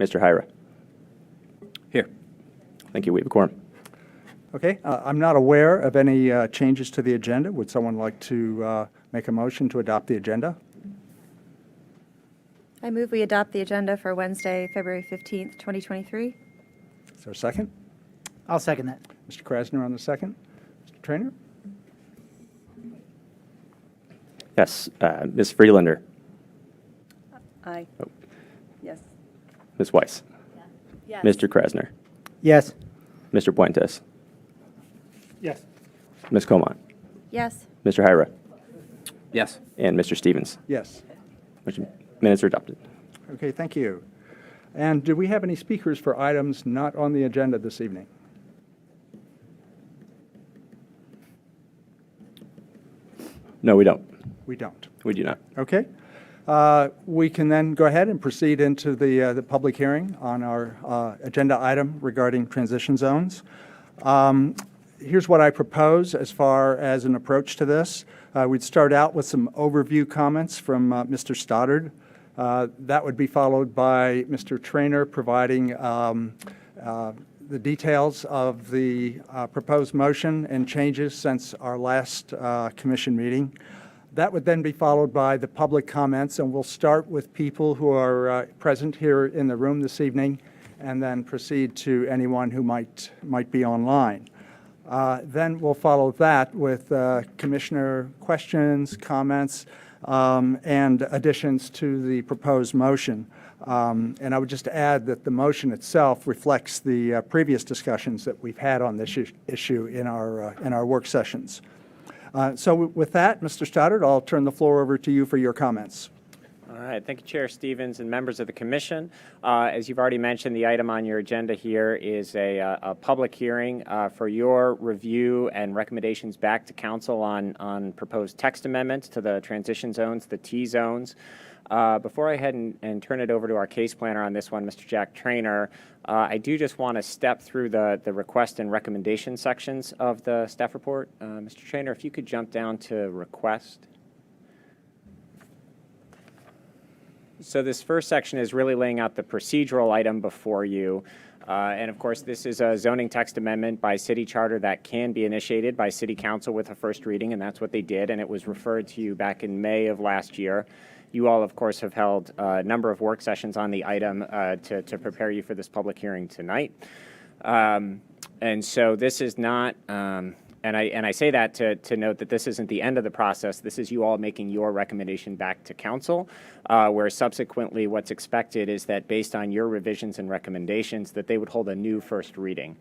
Mr. Hyra. Here. Thank you. We have a quorum. Okay, I'm not aware of any changes to the agenda. Would someone like to make a motion to adopt the agenda? I move we adopt the agenda for Wednesday, February 15th, 2023. Is there a second? I'll second that. Mr. Krasner on the second. Mr. Trainer? Yes. Ms. Freelander. Aye. Oh. Yes. Ms. Weiss. Yes. Mr. Krasner. Yes. Mr. Puentes. Yes. Ms. Comont. Yes. Mr. Hyra. Yes. And Mr. Stevens. Yes. Minutes are adopted. Okay, thank you. And do we have any speakers for items not on the agenda this evening? No, we don't. We don't. We do not. Okay. We can then go ahead and proceed into the public hearing on our agenda item regarding transition zones. Here's what I propose as far as an approach to this. We'd start out with some overview comments from Mr. Stoddard. That would be followed by Mr. Trainer providing the details of the proposed motion and changes since our last commission meeting. That would then be followed by the public comments, and we'll start with people who are present here in the room this evening, and then proceed to anyone who might be online. Then we'll follow that with commissioner questions, comments, and additions to the proposed motion. And I would just add that the motion itself reflects the previous discussions that we've had on this issue in our work sessions. So with that, Mr. Stoddard, I'll turn the floor over to you for your comments. All right. Thank you, Chair Stevens and members of the Commission. As you've already mentioned, the item on your agenda here is a public hearing for your review and recommendations back to Council on proposed text amendments to the transition zones, the T zones. Before I head and turn it over to our case planner on this one, Mr. Jack Trainer, I do just want to step through the request and recommendation sections of the staff report. Mr. Trainer, if you could jump down to request. So this first section is really laying out the procedural item before you. And of course, this is a zoning text amendment by city charter that can be initiated by City Council with a first reading, and that's what they did, and it was referred to you back in May of last year. You all, of course, have held a number of work sessions on the item to prepare you for this public hearing tonight. And so this is not, and I say that to note that this isn't the end of the process. This is you all making your recommendation back to Council, where subsequently what's expected is that based on your revisions and recommendations that they would hold a new first reading.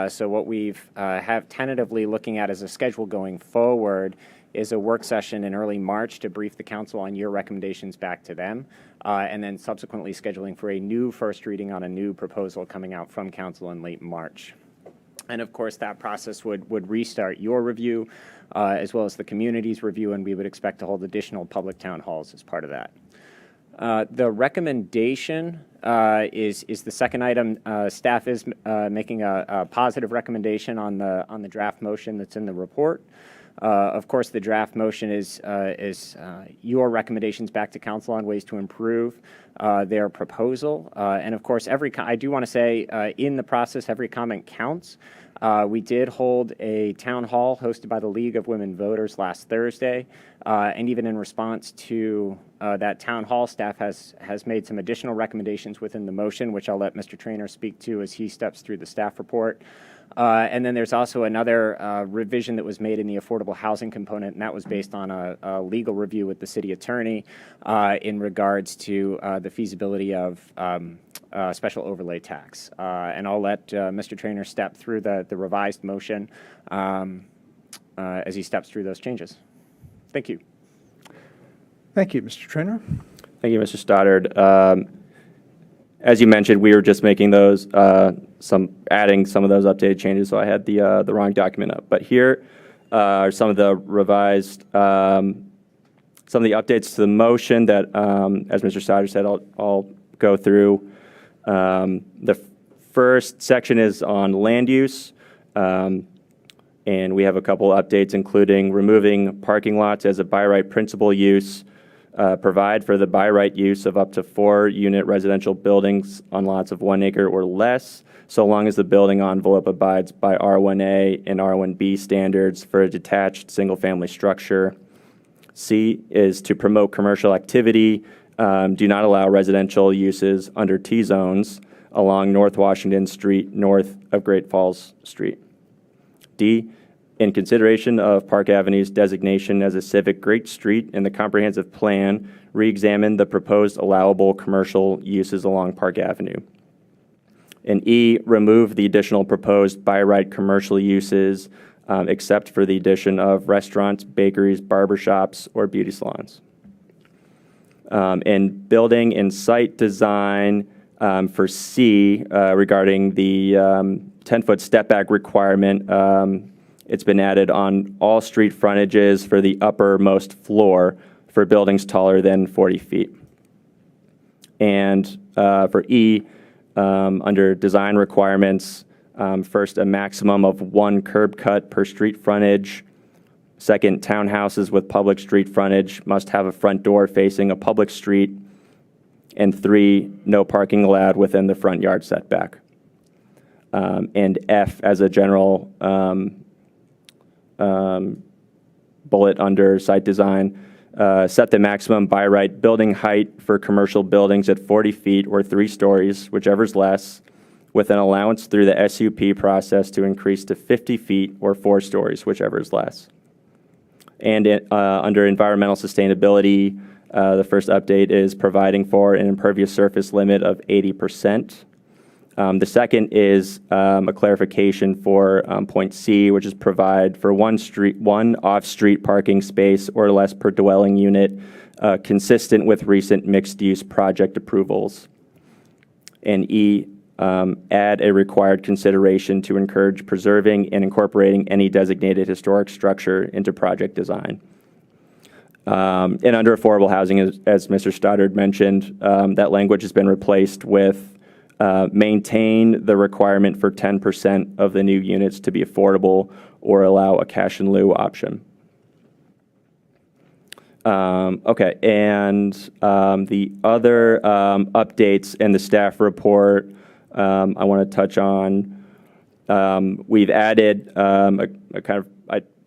So what we've have tentatively looking at as a schedule going forward is a work session in early March to brief the Council on your recommendations back to them, and then subsequently scheduling for a new first reading on a new proposal coming out from Council in late March. And of course, that process would restart your review as well as the community's review, and we would expect to hold additional public town halls as part of that. The recommendation is the second item. Staff is making a positive recommendation on the draft motion that's in the report. Of course, the draft motion is your recommendations back to Council on ways to improve their proposal. And of course, I do want to say in the process, every comment counts. We did hold a town hall hosted by the League of Women Voters last Thursday. And even in response to that town hall, staff has made some additional recommendations within the motion, which I'll let Mr. Trainer speak to as he steps through the staff report. And then there's also another revision that was made in the affordable housing component, and that was based on a legal review with the city attorney in regards to the feasibility of special overlay tax. And I'll let Mr. Trainer step through the revised motion as he steps through those changes. Thank you. Thank you, Mr. Trainer. Thank you, Mr. Stoddard. As you mentioned, we were just making those, adding some of those updated changes, so I had the wrong document up. But here are some of the revised, some of the updates to the motion that, as Mr. Stoddard said, I'll go through. The first section is on land use, and we have a couple updates, including removing parking lots as a by right principal use, provide for the by right use of up to 4-unit residential buildings on lots of 1 acre or less, so long as the building envelope abides by R1A and R1B standards for a detached single-family structure. C is to promote commercial activity. Do not allow residential uses under T zones along North Washington Street, north of Great Falls Street. D, in consideration of Park Avenue's designation as a civic Great Street in the comprehensive plan, re-examine the proposed allowable commercial uses along Park Avenue. And E, remove the additional proposed by right commercial uses, except for the addition of restaurants, bakeries, barbershops, or beauty salons. And building and site design for C, regarding the 10-foot step back requirement, it's been added on all street frontages for the uppermost floor for buildings taller than 40 feet. And for E, under design requirements, first, a maximum of 1 curb cut per street frontage. Second, townhouses with public street frontage must have a front door facing a public street. And 3, no parking allowed within the front yard setback. And F, as a general bullet under site design, set the maximum by right building height for commercial buildings at 40 feet or 3 stories, whichever's less, with an allowance through the SUP process to increase to 50 feet or 4 stories, whichever is less. And under environmental sustainability, the first update is providing for an impervious surface limit of 80%. The second is a clarification for point C, which is provide for one off-street parking space or less per dwelling unit, consistent with recent mixed-use project approvals. And E, add a required consideration to encourage preserving and incorporating any designated historic structure into project design. And under affordable housing, as Mr. Stoddard mentioned, that language has been replaced with maintain the requirement for 10% of the new units to be affordable or allow a cash in lieu option. Okay, and the other updates in the staff report I want to touch on. We've added a kind of,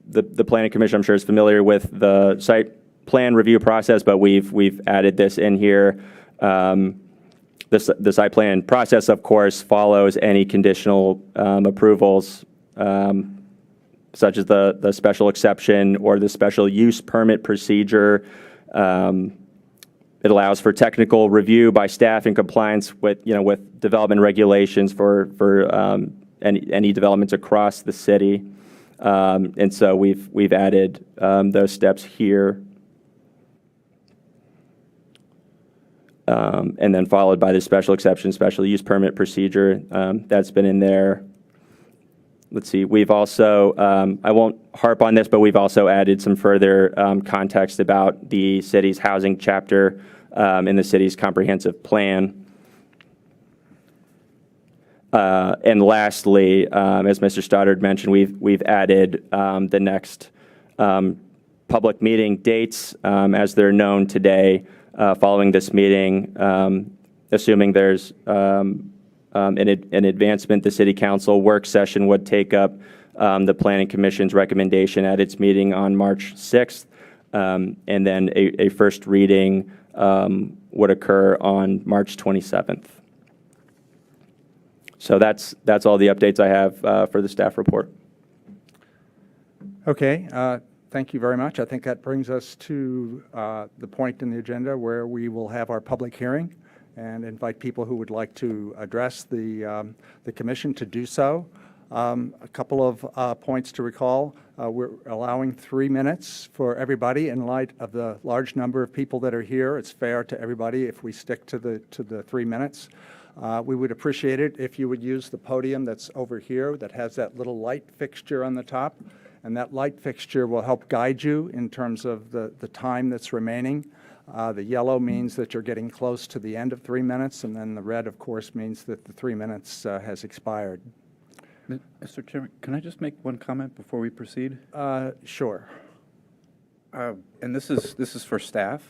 the Planning Commission, I'm sure, is familiar with the site plan review process, but we've added this in here. The site plan process, of course, follows any conditional approvals, such as the special exception or the special use permit procedure. It allows for technical review by staff in compliance with development regulations for any developments across the city. And so we've added those steps here. And then followed by the special exception, special use permit procedure. That's been in there. Let's see, we've also, I won't harp on this, but we've also added some further context about the city's housing chapter in the city's comprehensive plan. And lastly, as Mr. Stoddard mentioned, we've added the next public meeting dates as they're known today. Following this meeting, assuming there's an advancement, the City Council work session would take up the Planning Commission's recommendation at its meeting on March 6th, and then a first reading would occur on March 27th. So that's all the updates I have for the staff report. Okay, thank you very much. I think that brings us to the point in the agenda where we will have our public hearing and invite people who would like to address the commission to do so. A couple of points to recall. We're allowing 3 minutes for everybody in light of the large number of people that are here. It's fair to everybody if we stick to the 3 minutes. We would appreciate it if you would use the podium that's over here that has that little light fixture on the top. And that light fixture will help guide you in terms of the time that's remaining. The yellow means that you're getting close to the end of 3 minutes, and then the red, of course, means that the 3 minutes has expired. Mr. Chairman, can I just make one comment before we proceed? Sure. and this is for staff.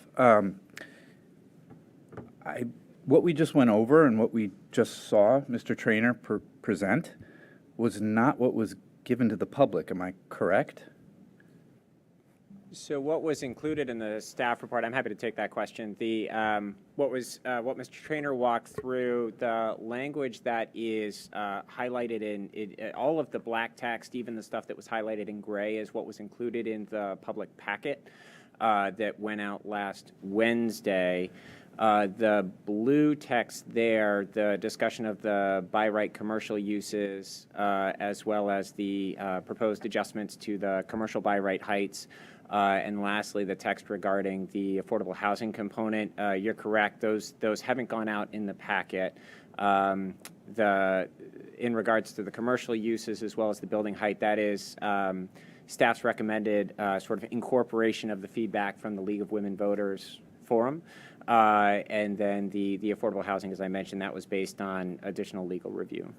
What we just went over and what we just saw Mr. Trainer present was not what was given to the public. Am I correct? So what was included in the staff report, I'm happy to take that question. What Mr. Trainer walked through, the language that is highlighted in all of the black text, even the stuff that was highlighted in gray, is what was included in the public packet that went out last Wednesday. The blue text there, the discussion of the by right commercial uses, as well as the proposed adjustments to the commercial by right heights, and lastly, the text regarding the affordable housing component. You're correct; those haven't gone out in the packet. In regards to the commercial uses as well as the building height, that is staff's recommended sort of incorporation of the feedback from the League of Women Voters Forum. And then the affordable housing, as I mentioned, that was based on additional legal review.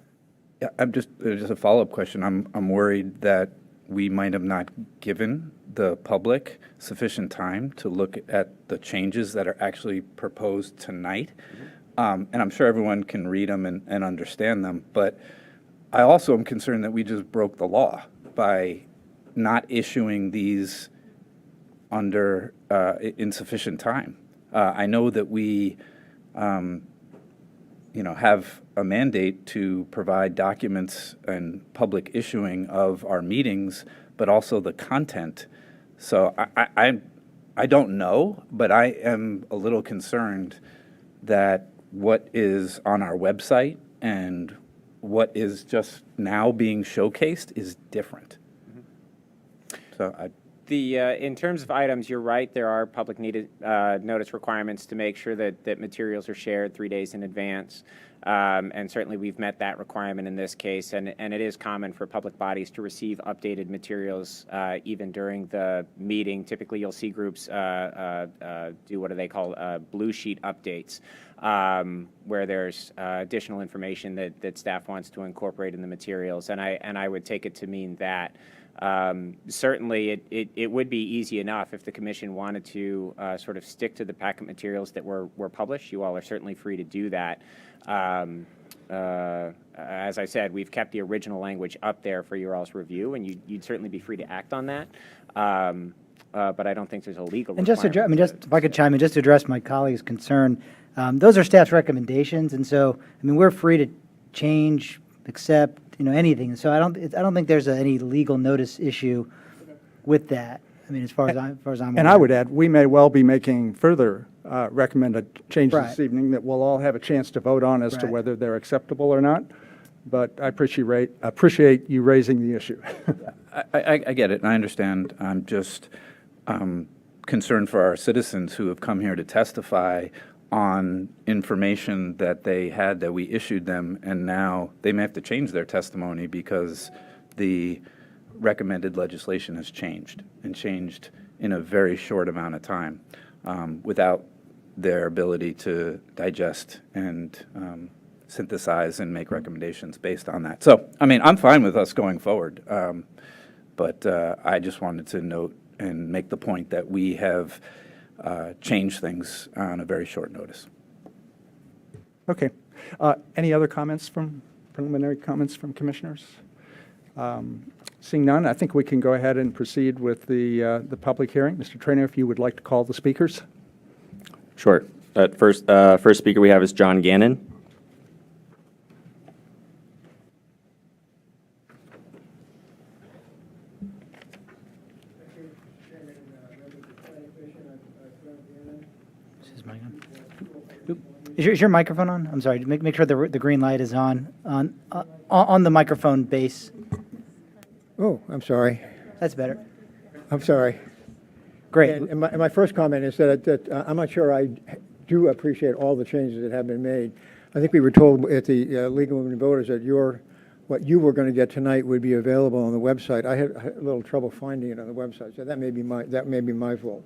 Yeah, I'm just a follow-up question. I'm worried that we might have not given the public sufficient time to look at the changes that are actually proposed tonight. And I'm sure everyone can read them and understand them, but I also am concerned that we just broke the law by not issuing these under insufficient time. I know that we, have a mandate to provide documents and public issuing of our meetings, but also the content. So I don't know, but I am a little concerned that what is on our website and what is just now being showcased is different. So in terms of items, you're right. There are public notice requirements to make sure that materials are shared 3 days in advance. And certainly we've met that requirement in this case. And it is common for public bodies to receive updated materials even during the meeting. Typically, you'll see groups do what do they call blue sheet updates, where there's additional information that staff wants to incorporate in the materials. And I would take it to mean that. Certainly, it would be easy enough if the commission wanted to sort of stick to the packet materials that were published. You all are certainly free to do that. As I said, we've kept the original language up there for your all's review, and you'd certainly be free to act on that. But I don't think there's a legal And requirement. if I could chime in, just to address my colleague's concern, those are staff's recommendations, and so, we're free to change, accept, anything. And so I don't think there's any legal notice issue with that. As far as I'm And aware. I would add, we may well be making further recommended changes Right. this evening that we'll all have a chance to vote on as to Right. whether they're acceptable or not. But I appreciate you raising the issue. I get it, and I understand. I'm just concerned for our citizens who have come here to testify on information that they had that we issued them, and now they may have to change their testimony because the recommended legislation has changed in a very short amount of time without their ability to digest and synthesize and make recommendations based on that. So, I'm fine with us going forward, but I just wanted to note and make the point that we have changed things on a very short notice. Okay. Any other preliminary comments from commissioners? Seeing none, I think we can go ahead and proceed with the public hearing. Mr. Trainer, if you would like to call the speakers. Sure. First speaker we have is John Gannon. Is your microphone on? I'm sorry. Make sure the green light is on the microphone base. Oh, I'm sorry. That's better. I'm sorry. Great. And my first comment is that I'm not sure I do appreciate all the changes that have been made. I think we were told at the League of Women Voters that what you were going to get tonight would be available on the website. I had a little trouble finding it on the website, so that may be my fault.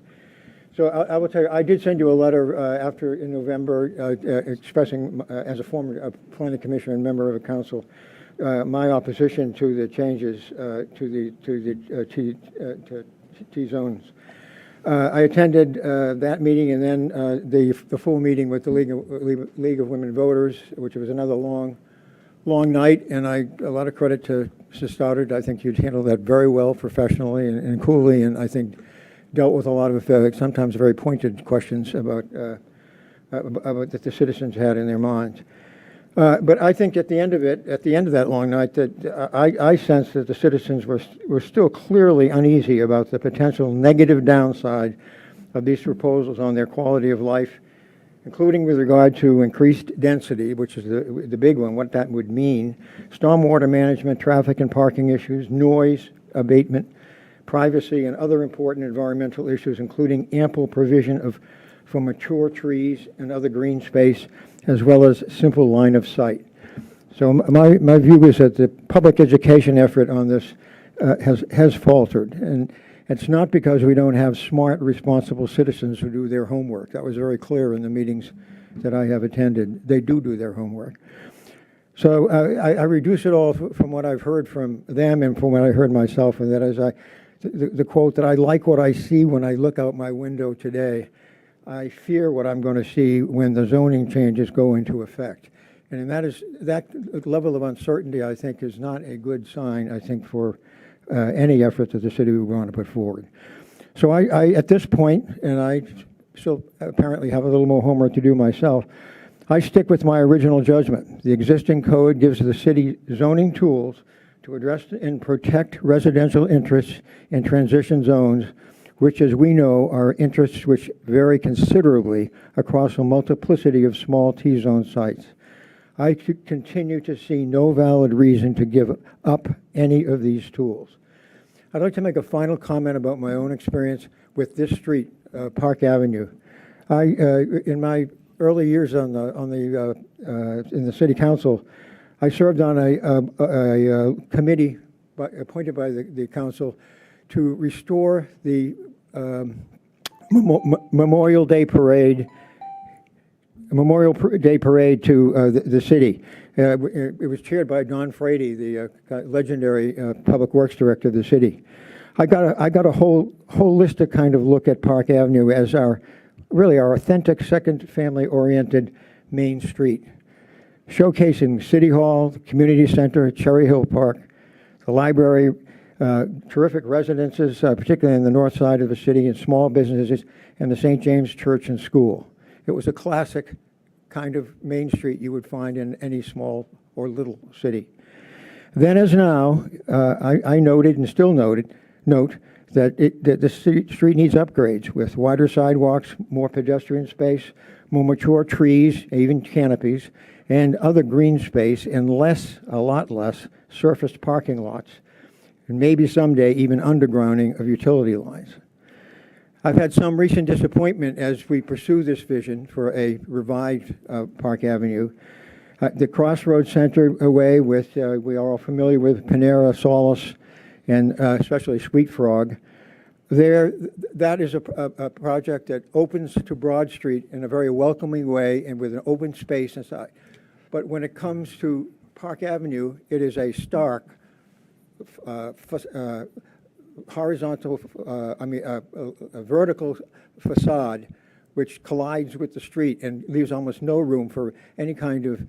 So I will tell you, I did send you a letter in November expressing, as a former planning commissioner and member of the council, my opposition to the changes to T zones. I attended that meeting and then the full meeting with the League of Women Voters, which was another long night, and a lot of credit to Mrs. Stoddard. I think you'd handled that very well, professionally and coolly, and I think dealt with a lot of sometimes very pointed questions about that the citizens had in their minds. But I think at the end of that long night, that I sensed that the citizens were still clearly uneasy about the potential negative downside of these proposals on their quality of life, including with regard to increased density, which is the big one, what that would mean, stormwater management, traffic and parking issues, noise abatement, privacy, and other important environmental issues, including ample provision for mature trees and other green space, as well as simple line of sight. So my view is that the public education effort on this has faltered, and it's not because we don't have smart, responsible citizens who do their homework. That was very clear in the meetings that I have attended. They do their homework. So I reduce it all from what I've heard from them and from what I heard myself, and that is the quote that I like what I see when I look out my window today. I fear what I'm going to see when the zoning changes go into effect. And that level of uncertainty, I think, is not a good sign, I think, for any effort that the city would want to put forward. So I at this point, and I still apparently have a little more homework to do myself, I stick with my original judgment. The existing code gives the city zoning tools to address and protect residential interests in transition zones, which, as we know, are interests which vary considerably across a multiplicity of small T-zone sites. I continue to see no valid reason to give up any of these tools. I'd like to make a final comment about my own experience with this street, Park Avenue. In my early years in the city council, I served on a committee appointed by the council to restore the Memorial Day Parade to the city. It was chaired by Don Frady, the legendary public works director of the city. I got a holistic kind of look at Park Avenue as our authentic, second family-oriented main street, showcasing City Hall, the Community Center, Cherry Hill Park, the library, terrific residences, particularly in the north side of the city, and small businesses, and the St. James Church and School. It was a classic kind of main street you would find in any small or little city. Then as now, I noted and still note that the street needs upgrades with wider sidewalks, more pedestrian space, more mature trees, even canopies, and other green space, and a lot less surfaced parking lots, and maybe someday even undergrounding of utility lines. I've had some recent disappointment as we pursue this vision for a revived Park Avenue. The Crossroads Center away with, we are all familiar with Panera, Solace, and especially Sweet Frog. That is a project that opens to Broad Street in a very welcoming way and with an open space inside. But when it comes to Park Avenue, it is a stark, horizontal, a vertical facade which collides with the street and leaves almost no room for any kind of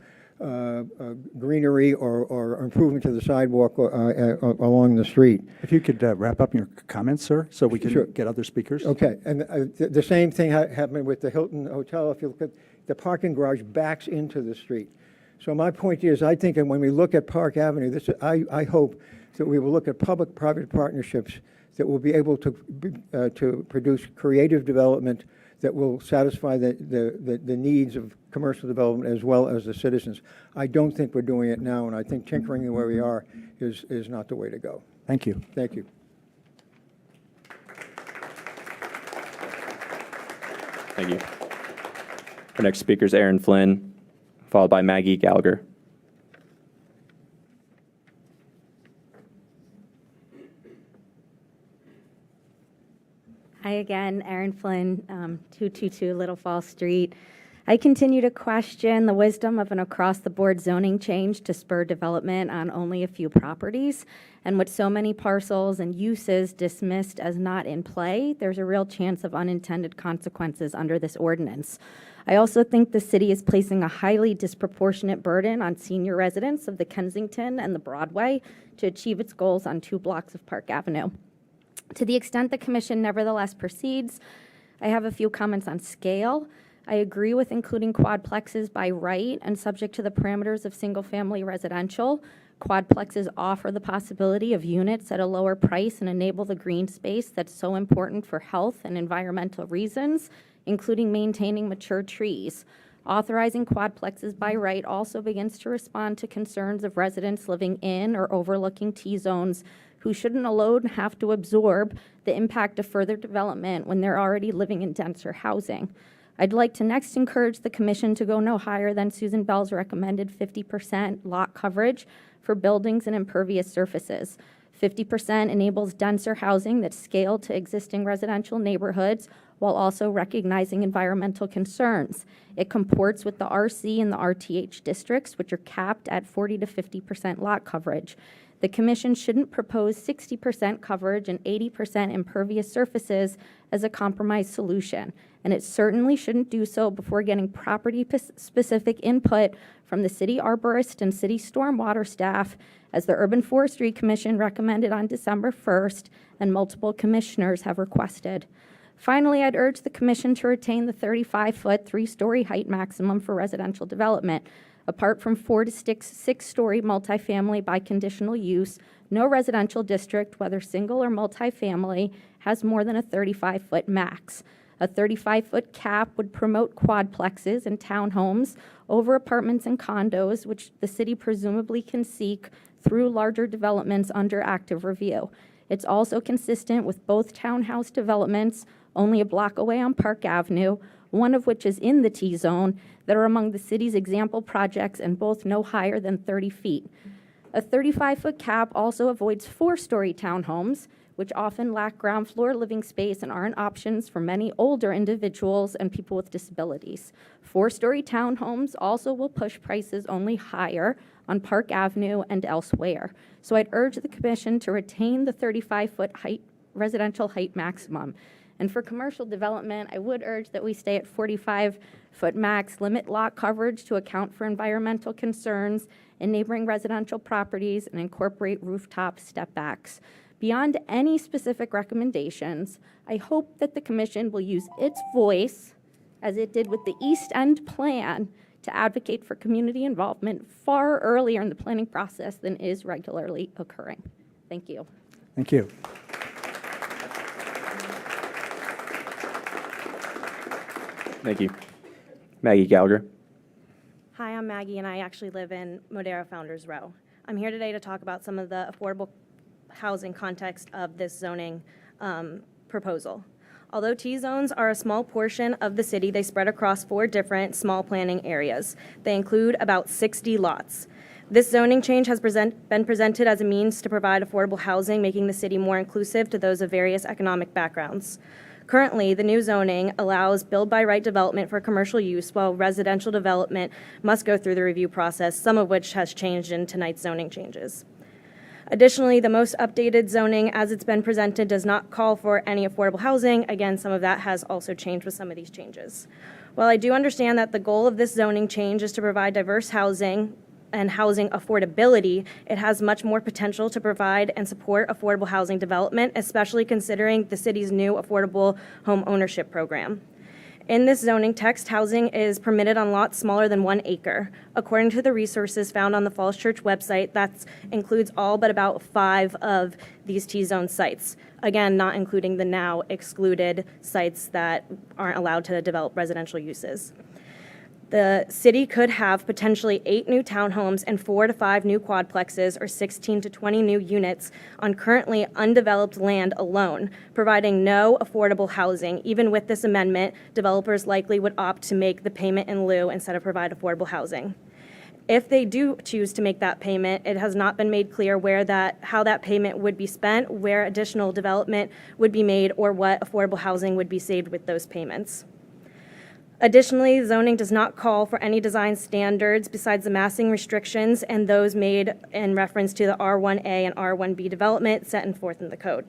greenery or improvement to the sidewalk along the street. If you could wrap up your comments, sir, so we can Sure. get other speakers. Okay, and the same thing happened with the Hilton Hotel. If you look at the parking garage backs into the street. So my point is, I think, and when we look at Park Avenue, I hope that we will look at public-private partnerships that will be able to produce creative development that will satisfy the needs of commercial development as well as the citizens. I don't think we're doing it now, and I think tinkering where we are is not the way to go. Thank you. Thank you. Thank you. Our next speaker is Aaron Flynn, followed by Maggie Gallagher. Hi again, Erin Flynn, 222 Little Falls Street. I continue to question the wisdom of an across-the-board zoning change to spur development on only a few properties. And with so many parcels and uses dismissed as not in play, there's a real chance of unintended consequences under this ordinance. I also think the city is placing a highly disproportionate burden on senior residents of the Kensington and the Broadway to achieve its goals on 2 blocks of Park Avenue. To the extent the commission nevertheless proceeds, I have a few comments on scale. I agree with including quadplexes by right and subject to the parameters of single-family residential. Quadplexes offer the possibility of units at a lower price and enable the green space that's so important for health and environmental reasons, including maintaining mature trees. Authorizing quadplexes by right also begins to respond to concerns of residents living in or overlooking T-zones who shouldn't alone have to absorb the impact of further development when they're already living in denser housing. I'd like to next encourage the commission to go no higher than Susan Bell's recommended 50% lot coverage for buildings and impervious surfaces. 50% enables denser housing that's scaled to existing residential neighborhoods while also recognizing environmental concerns. It comports with the RC and the RTH districts, which are capped at 40 to 50% lot coverage. The commission shouldn't propose 60% coverage and 80% impervious surfaces as a compromise solution, and it certainly shouldn't do so before getting property-specific input from the city arborist and city stormwater staff, as the Urban Forestry Commission recommended on December 1st and multiple commissioners have requested. Finally, I'd urge the commission to retain the 35-foot, 3-story height maximum for residential development. Apart from 4 to 6-story multifamily by conditional use, no residential district, whether single or multifamily, has more than a 35-foot max. A 35-foot cap would promote quadplexes and townhomes over apartments and condos, which the city presumably can seek through larger developments under active review. It's also consistent with both townhouse developments only a block away on Park Avenue, one of which is in the T-zone, that are among the city's example projects and both no higher than 30 feet. A 35-foot cap also avoids 4-story townhomes, which often lack ground floor living space and aren't options for many older individuals and people with disabilities. 4-story townhomes also will push prices only higher on Park Avenue and elsewhere. So I'd urge the commission to retain the 35-foot height, residential height maximum. And for commercial development, I would urge that we stay at 45-foot max, limit lot coverage to account for environmental concerns in neighboring residential properties, and incorporate rooftop step-backs. Beyond any specific recommendations, I hope that the commission will use its voice, as it did with the East End plan, to advocate for community involvement far earlier in the planning process than is regularly occurring. Thank you. Thank you. Thank you. Maggie Gallagher. Hi, I'm Maggie, and I actually live in Modera Founders Row. I'm here today to talk about some of the affordable housing context of this zoning proposal. Although T-zones are a small portion of the city, they spread across 4 different small planning areas. They include about 60 lots. This zoning change has been presented as a means to provide affordable housing, making the city more inclusive to those of various economic backgrounds. Currently, the new zoning allows build-by-right development for commercial use, while residential development must go through the review process, some of which has changed in tonight's zoning changes. Additionally, the most updated zoning as it's been presented does not call for any affordable housing. Again, some of that has also changed with some of these changes. While I do understand that the goal of this zoning change is to provide diverse housing and housing affordability, it has much more potential to provide and support affordable housing development, especially considering the city's new affordable home ownership program. In this zoning text, housing is permitted on lots smaller than 1 acre. According to the resources found on the Falls Church website, that includes all but about 5 of these T-zone sites. Again, not including the now excluded sites that aren't allowed to develop residential uses. The city could have potentially 8 new townhomes and 4 to 5 new quadplexes, or 16 to 20 new units on currently undeveloped land alone, providing no affordable housing. Even with this amendment, developers likely would opt to make the payment in lieu instead of provide affordable housing. If they do choose to make that payment, it has not been made clear how that payment would be spent, where additional development would be made, or what affordable housing would be saved with those payments. Additionally, zoning does not call for any design standards besides the massing restrictions and those made in reference to the R1A and R1B development set and forth in the code.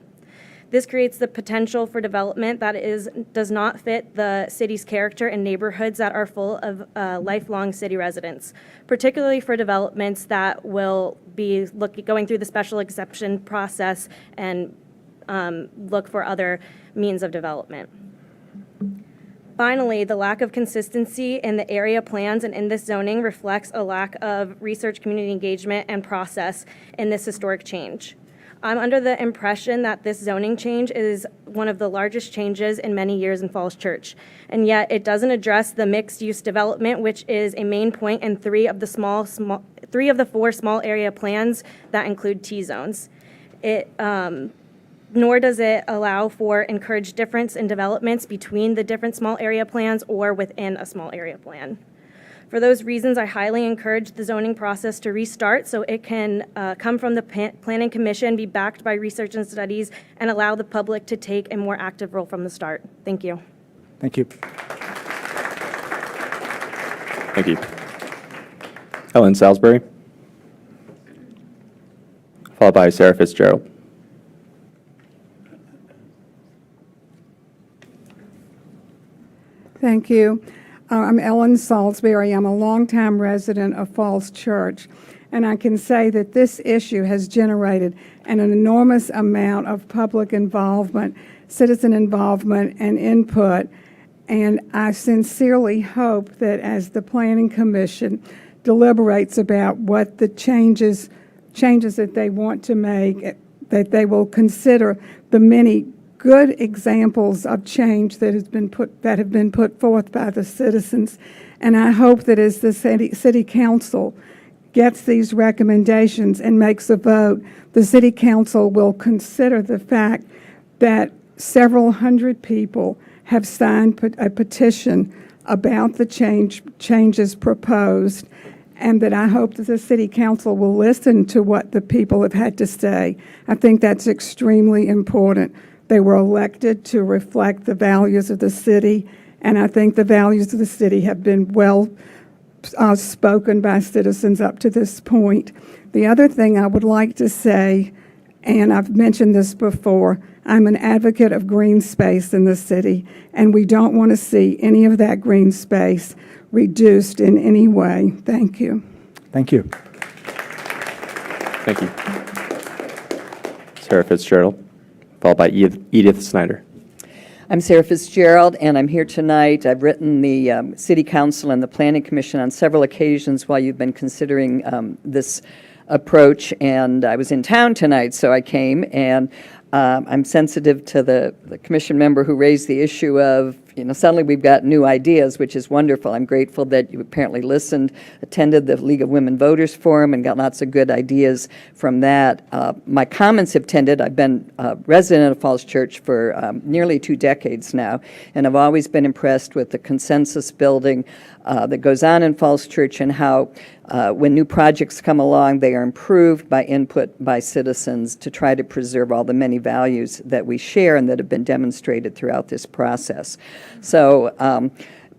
This creates the potential for development that does not fit the city's character in neighborhoods that are full of lifelong city residents, particularly for developments that will be going through the special exception process and look for other means of development. Finally, the lack of consistency in the area plans and in this zoning reflects a lack of research, community engagement, and process in this historic change. I'm under the impression that this zoning change is one of the largest changes in many years in Falls Church, and yet it doesn't address the mixed-use development, which is a main point in three of the four small area plans that include T-zones. Nor does it allow for encouraged difference in developments between the different small area plans or within a small area plan. For those reasons, I highly encourage the zoning process to restart so it can come from the Planning Commission, be backed by research and studies, and allow the public to take a more active role from the start. Thank you. Thank you. Thank you. Ellen Salisbury, followed by Sarah Fitzgerald. Thank you. I'm Ellen Salisbury. I'm a longtime resident of Falls Church, and I can say that this issue has generated an enormous amount of public involvement, citizen involvement, and input, and I sincerely hope that as the Planning Commission deliberates about what the changes that they want to make, that they will consider the many good examples of change that have been put forth by the citizens. And I hope that as the city council gets these recommendations and makes a vote, the city council will consider the fact that several hundred people have signed a petition about the changes proposed, and that I hope that the city council will listen to what the people have had to say. I think that's extremely important. They were elected to reflect the values of the city, and I think the values of the city have been well spoken by citizens up to this point. The other thing I would like to say, and I've mentioned this before, I'm an advocate of green space in the city, and we don't want to see any of that green space reduced in any way. Thank you. Thank you. Thank you. Sarah Fitzgerald, followed by Edith Snyder. I'm Sarah Fitzgerald, and I'm here tonight. I've written the City Council and the Planning Commission on several occasions while you've been considering this approach, and I was in town tonight, so I came, and I'm sensitive to the commission member who raised the issue of, suddenly we've got new ideas, which is wonderful. I'm grateful that you apparently listened, attended the League of Women Voters Forum, and got lots of good ideas from that. My comments have tended, I've been a resident of Falls Church for nearly 2 decades now, and I've always been impressed with the consensus building that goes on in Falls Church, and how when new projects come along, they are improved by input by citizens to try to preserve all the many values that we share and that have been demonstrated throughout this process. So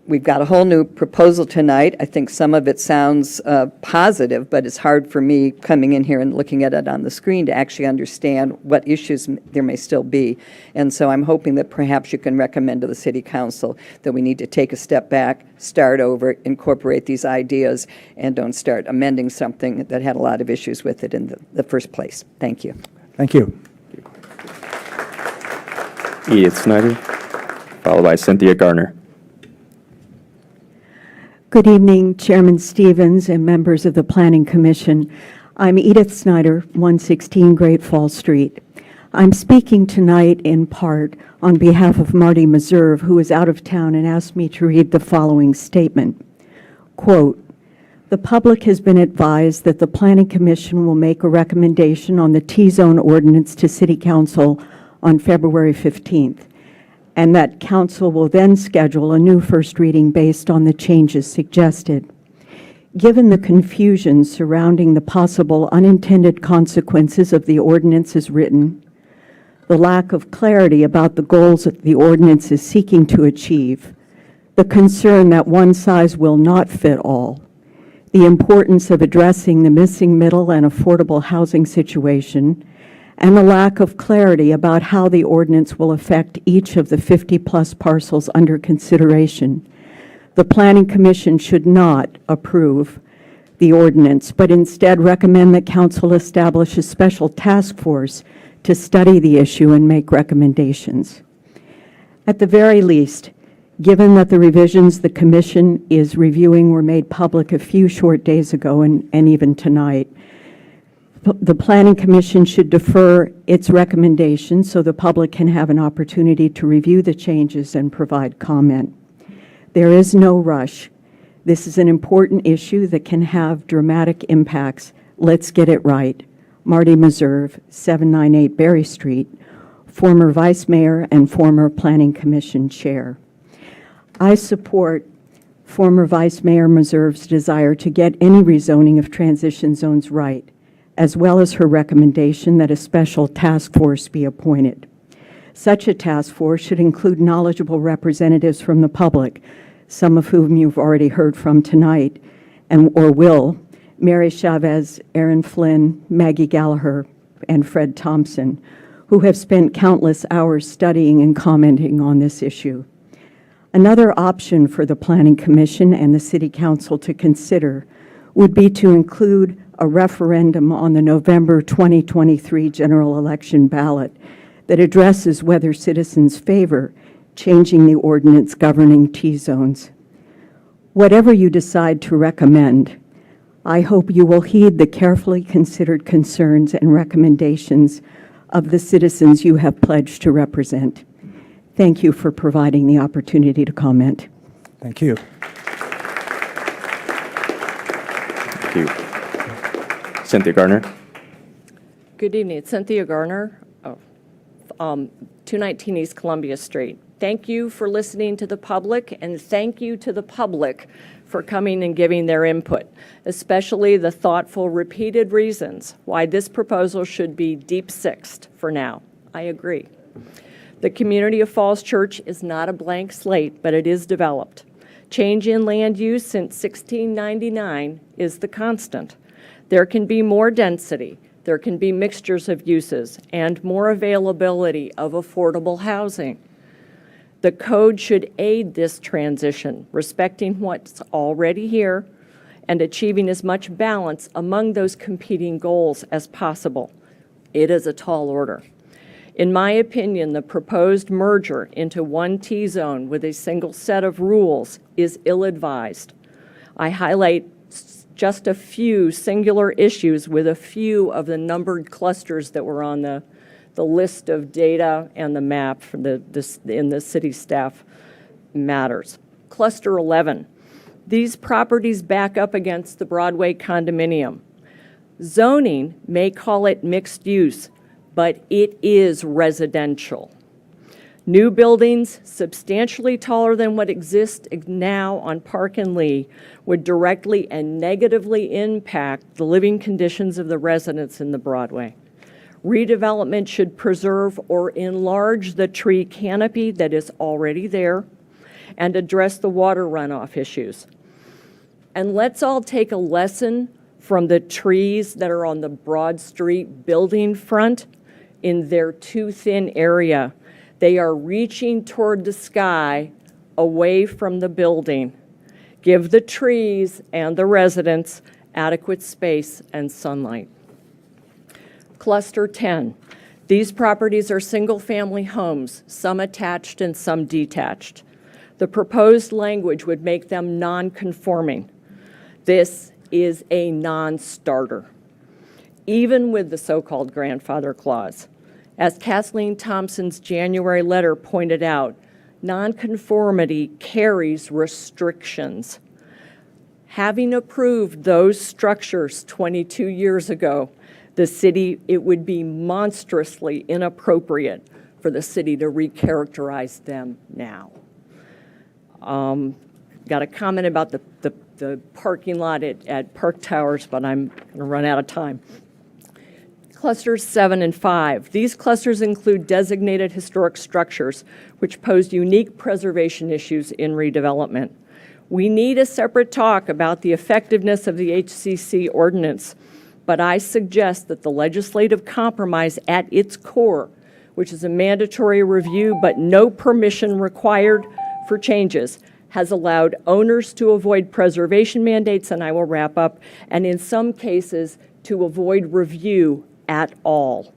we've got a whole new proposal tonight. I think some of it sounds positive, but it's hard for me coming in here and looking at it on the screen to actually understand what issues there may still be. And so I'm hoping that perhaps you can recommend to the City Council that we need to take a step back, start over, incorporate these ideas, and don't start amending something that had a lot of issues with it in the first place. Thank you. Thank you. Edith Snyder, followed by Cynthia Garner. Good evening, Chairman Stevens and members of the Planning Commission. I'm Edith Snyder, 116 Great Falls Street. I'm speaking tonight in part on behalf of Marty Meserve, who is out of town and asked me to read the following statement. Quote, "The public has been advised that the Planning Commission will make a recommendation on the T-zone ordinance to City Council on February 15th. And that Council will then schedule a new first reading based on the changes suggested. Given the confusion surrounding the possible unintended consequences of the ordinance as written, the lack of clarity about the goals that the ordinance is seeking to achieve, the concern that one size will not fit all, the importance of addressing the missing middle and affordable housing situation, and the lack of clarity about how the ordinance will affect each of the 50-plus parcels under consideration, the Planning Commission should not approve the ordinance, but instead recommend that Council establish a special task force to study the issue and make recommendations. At the very least, given that the revisions the Commission is reviewing were made public a few short days ago and even tonight, the Planning Commission should defer its recommendations so the public can have an opportunity to review the changes and provide comment. There is no rush. This is an important issue that can have dramatic impacts. Let's get it right. Marty Meserve, 798 Berry Street, former Vice Mayor and former Planning Commission Chair. I support former Vice Mayor Meserve's desire to get any rezoning of transition zones right, as well as her recommendation that a special task force be appointed. Such a task force should include knowledgeable representatives from the public, some of whom you've already heard from tonight, or will, Mary Chavez, Aaron Flynn, Maggie Gallagher, and Fred Thompson, who have spent countless hours studying and commenting on this issue. Another option for the Planning Commission and the City Council to consider would be to include a referendum on the November 2023 general election ballot that addresses whether citizens favor changing the ordinance governing T-zones. Whatever you decide to recommend, I hope you will heed the carefully considered concerns and recommendations of the citizens you have pledged to represent. Thank you for providing the opportunity to comment. Thank you. Thank you. Cynthia Gardner. Good evening. It's Cynthia Garner, 219 East Columbia Street. Thank you for listening to the public, and thank you to the public for coming and giving their input, especially the thoughtful, repeated reasons why this proposal should be deep sixed for now. I agree. The community of Falls Church is not a blank slate, but it is developed. Change in land use since 1699 is the constant. There can be more density, there can be mixtures of uses, and more availability of affordable housing. The code should aid this transition, respecting what's already here and achieving as much balance among those competing goals as possible. It is a tall order. In my opinion, the proposed merger into one T-zone with a single set of rules is ill-advised. I highlight just a few singular issues with a few of the numbered clusters that were on the list of data and the map for in the city staff matters. Cluster 11, these properties back up against the Broadway condominium. Zoning may call it mixed use, but it is residential. New buildings substantially taller than what exists now on Park and Lee would directly and negatively impact the living conditions of the residents in the Broadway. Redevelopment should preserve or enlarge the tree canopy that is already there and address the water runoff issues. And let's all take a lesson from the trees that are on the Broad Street building front in their too thin area. They are reaching toward the sky away from the building. Give the trees and the residents adequate space and sunlight. Cluster 10, these properties are single-family homes, some attached and some detached. The proposed language would make them non-conforming. This is a non-starter, even with the so-called grandfather clause. As Kathleen Thompson's January letter pointed out, nonconformity carries restrictions. Having approved those structures 22 years ago, it would be monstrously inappropriate for the city to recharacterize them now. Got a comment about the parking lot at Park Towers, but I'm going to run out of time. Clusters 7 and 5. These clusters include designated historic structures, which pose unique preservation issues in redevelopment. We need a separate talk about the effectiveness of the HCC ordinance, but I suggest that the legislative compromise at its core, which is a mandatory review but no permission required for changes, has allowed owners to avoid preservation mandates, and I will wrap up, and in some cases, to avoid review at all.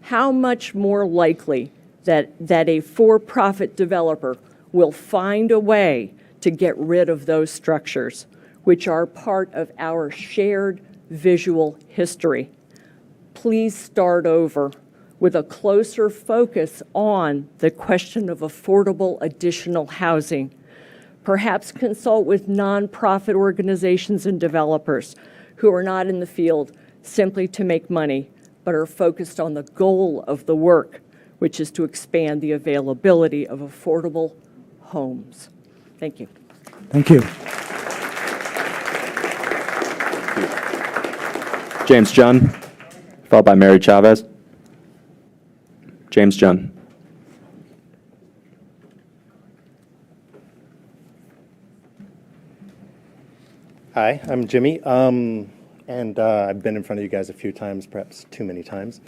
How much more likely that a for-profit developer will find a way to get rid of those structures, which are part of our shared visual history? Please start over with a closer focus on the question of affordable additional housing. Perhaps consult with nonprofit organizations and developers who are not in the field simply to make money, but are focused on the goal of the work, which is to expand the availability of affordable homes. Thank you. Thank you. James Junn, followed by Mary Chavez. James Junn. Hi, I'm Jimmy, and I've been in front of you guys a few times, perhaps too many times.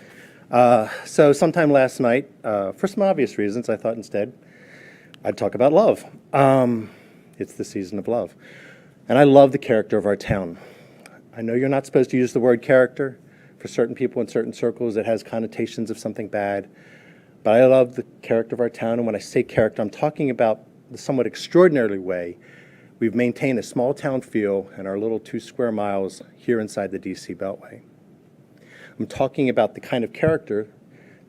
So sometime last night, for some obvious reasons, I thought instead I'd talk about love. It's the season of love. And I love the character of our town. I know you're not supposed to use the word character. For certain people in certain circles, it has connotations of something bad. But I love the character of our town, and when I say character, I'm talking about the somewhat extraordinary way we've maintained a small town feel in our little 2 square miles here inside the DC Beltway. I'm talking about the kind of character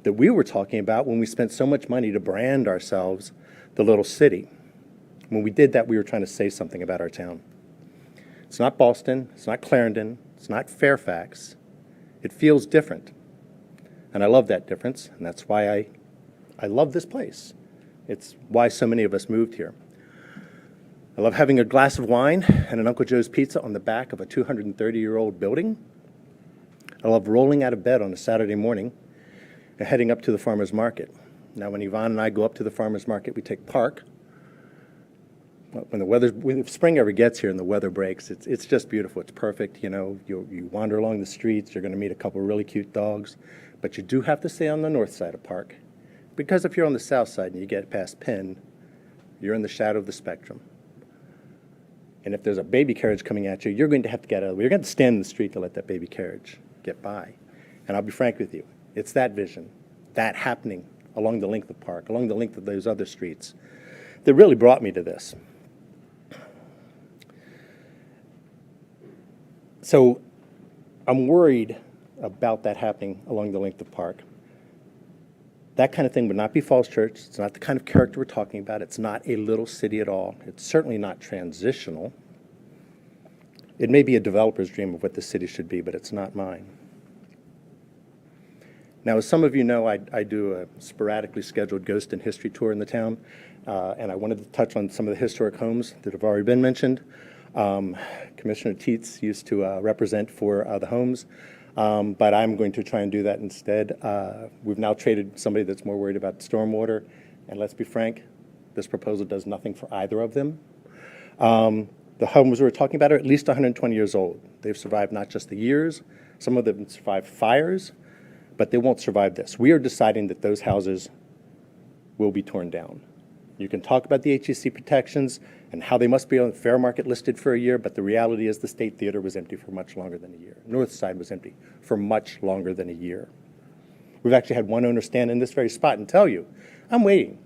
that we were talking about when we spent so much money to brand ourselves the little city. When we did that, we were trying to say something about our town. It's not Boston, it's not Clarendon, it's not Fairfax. It feels different. And I love that difference, and that's why I love this place. It's why so many of us moved here. I love having a glass of wine and an Uncle Joe's pizza on the back of a 230-year-old building. I love rolling out of bed on a Saturday morning and heading up to the farmer's market. Now, when Yvonne and I go up to the farmer's market, we take Park. When spring ever gets here and the weather breaks, it's just beautiful. It's perfect. You know, you wander along the streets, you're going to meet a couple really cute dogs, but you do have to stay on the north side of Park, because if you're on the south side and you get past Penn, you're in the shadow of the Spectrum. And if there's a baby carriage coming at you, you're going to have to get out of the way. You're going to stand in the street to let that baby carriage get by. And I'll be frank with you, it's that vision, that happening along the length of Park, along the length of those other streets, that really brought me to this. So I'm worried about that happening along the length of Park. That kind of thing would not be Falls Church. It's not the kind of character we're talking about. It's not a little city at all. It's certainly not transitional. It may be a developer's dream of what the city should be, but it's not mine. Now, as some of you know, I do a sporadically scheduled ghost and history tour in the town, and I wanted to touch on some of the historic homes that have already been mentioned. Commissioner Teets used to represent for the homes, but I'm going to try and do that instead. We've now traded somebody that's more worried about stormwater, and let's be frank, this proposal does nothing for either of them. The homes we're talking about are at least 120 years old. They've survived not just the years, some of them survived fires, but they won't survive this. We are deciding that those houses will be torn down. You can talk about the HEC protections and how they must be on the fair market listed for a year, but the reality is the State Theater was empty for much longer than a year. North Side was empty for much longer than a year. We've actually had one owner stand in this very spot and tell you, I'm waiting,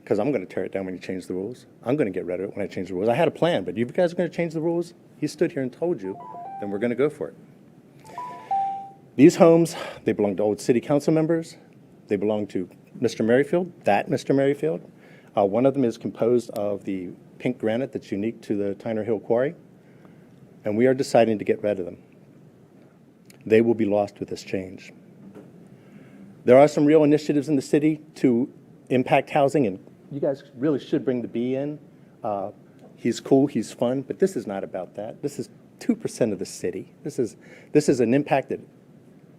because I'm going to tear it down when you change the rules. I'm going to get rid of it when I change the rules. I had a plan, but you guys are going to change the rules? He stood here and told you, then we're going to go for it. These homes, they belong to old city council members. They belong to Mr. Merrifield, that Mr. Merrifield. One of them is composed of the pink granite that's unique to the Tyner Hill Quarry, and we are deciding to get rid of them. They will be lost with this change. There are some real initiatives in the city to impact housing, and you guys really should bring the bee in. He's cool, he's fun, but this is not about that. This is 2% of the city. This is an impact that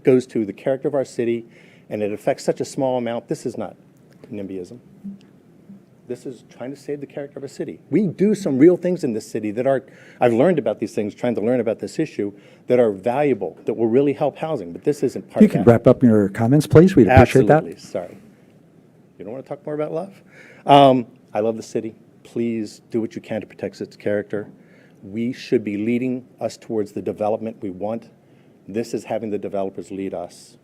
goes to the character of our city, and it affects such a small amount. This is not NIMBYism. This is trying to save the character of a city. We do some real things in this city that are, I've learned about these things, trying to learn about this issue, that are valuable, that will really help housing, but this isn't part You of that. can wrap up your comments, please. We'd appreciate that. Absolutely, sorry. You don't want to talk more about love? I love the city. Please do what you can to protect its character. We should be leading us towards the development we want. This is having the developers lead us.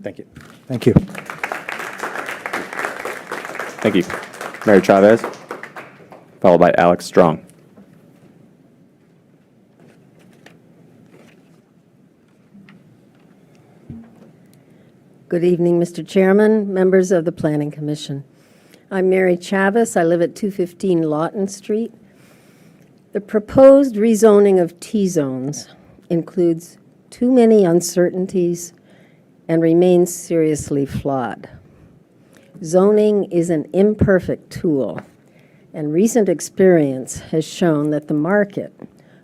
Thank you. Thank you. Thank you. Mayor Chavez, followed by Alex Strong. Good evening, Mr. Chairman, members of the Planning Commission. I'm Mary Chavez. I live at 215 Lawton Street. The proposed rezoning of T-zones includes too many uncertainties and remains seriously flawed. Zoning is an imperfect tool, and recent experience has shown that the market,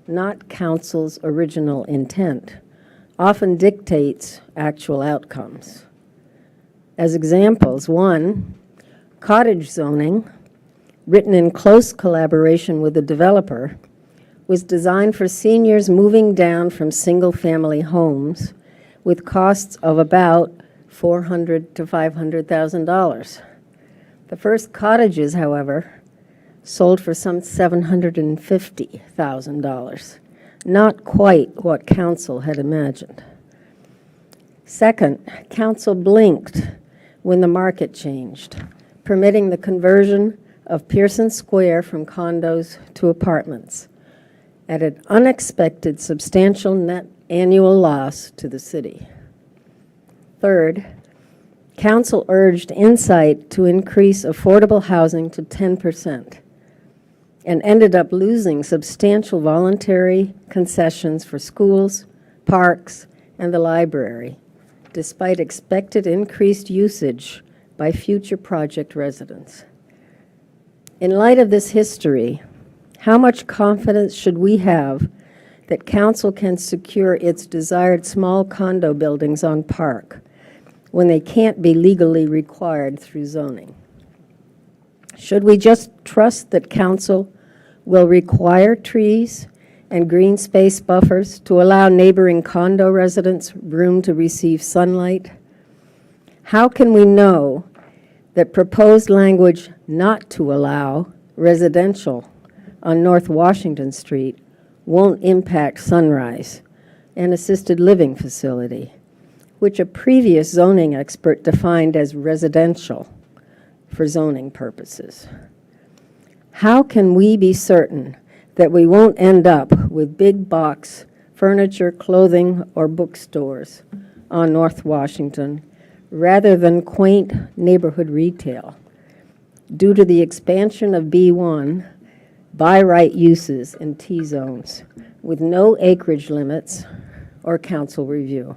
not council's original intent, often dictates actual outcomes. As examples, one, cottage zoning, written in close collaboration with the developer, was designed for seniors moving down from single-family homes with costs of about $400,000 to $500,000. The first cottages, however, sold for some $750,000, not quite what council had imagined. Second, council blinked when the market changed, permitting the conversion of Pearson Square from condos to apartments at an unexpected substantial net annual loss to the city. Third, council urged Insight to increase affordable housing to 10% and ended up losing substantial voluntary concessions for schools, parks, and the library, despite expected increased usage by future project residents. In light of this history, how much confidence should we have that council can secure its desired small condo buildings on Park when they can't be legally required through zoning? Should we just trust that council will require trees and green space buffers to allow neighboring condo residents room to receive sunlight? How can we know that proposed language not to allow residential on North Washington Street won't impact Sunrise, an assisted living facility, which a previous zoning expert defined as residential for zoning purposes? How can we be certain that we won't end up with big box furniture, clothing, or bookstores on North Washington rather than quaint neighborhood retail due to the expansion of B1 by right uses in T-zones with no acreage limits or council review?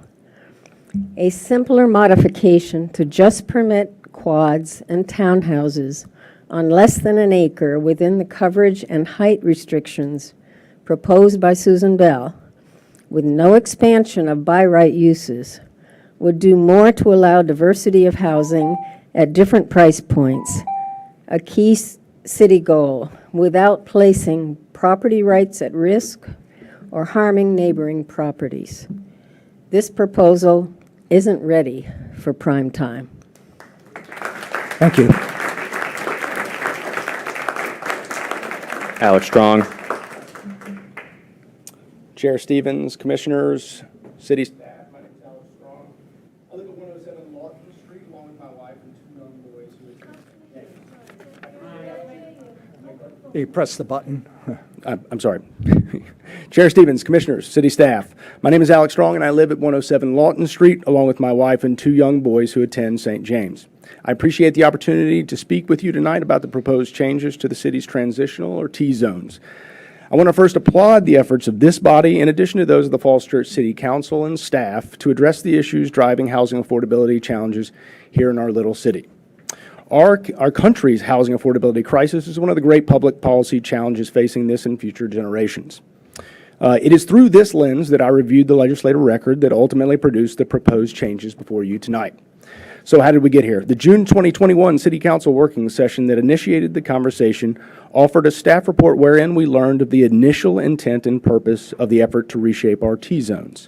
A simpler modification to just permit quads and townhouses on less than an acre within the coverage and height restrictions proposed by Susan Bell, with no expansion of by right uses, would do more to allow diversity of housing at different price points, a key city goal, without placing property rights at risk or harming neighboring properties. This proposal isn't ready for prime time. Thank you. Alex Strong. Chair Stevens, Commissioners, City staff, my name is Alex Strong. I live at 107 Lawton Street along with my wife and two young boys who You press the button. I'm sorry. Chair Stevens, Commissioners, City staff, my name is Alex Strong and I live at 107 Lawton Street along with my wife and two young boys who attend St. James. I appreciate the opportunity to speak with you tonight about the proposed changes to the city's transitional or T-zones. I want to first applaud the efforts of this body, in addition to those of the Falls Church City Council and staff, to address the issues driving housing affordability challenges here in our little city. Our country's housing affordability crisis is one of the great public policy challenges facing this and future generations. It is through this lens that I reviewed the legislative record that ultimately produced the proposed changes before you tonight. So how did we get here? The June 2021 City Council working session that initiated the conversation offered a staff report wherein we learned of the initial intent and purpose of the effort to reshape our T-zones.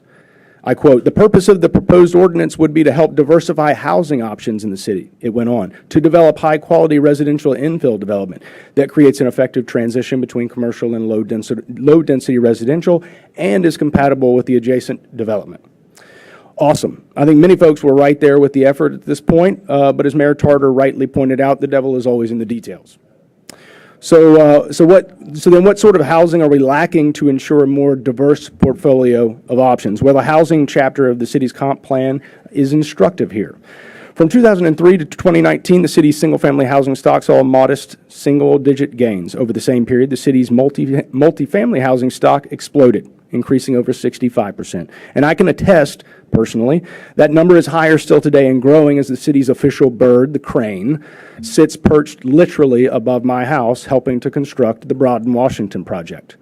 I quote, "The purpose of the proposed ordinance would be to help diversify housing options in the city," it went on, "to develop high-quality residential infill development that creates an effective transition between commercial and low-density residential and is compatible with the adjacent development." Awesome. I think many folks were right there with the effort at this point, but as Mayor Tarter rightly pointed out, the devil is always in the details. So then what sort of housing are we lacking to ensure a more diverse portfolio of options? Well, the housing chapter of the city's comp plan is instructive here. From 2003 to 2019, the city's single-family housing stock saw modest single-digit gains. Over the same period, the city's multifamily housing stock exploded, increasing over 65%. And I can attest, personally, that number is higher still today and growing as the city's official bird, the crane, sits perched literally above my house, helping to construct the Broad Washington project.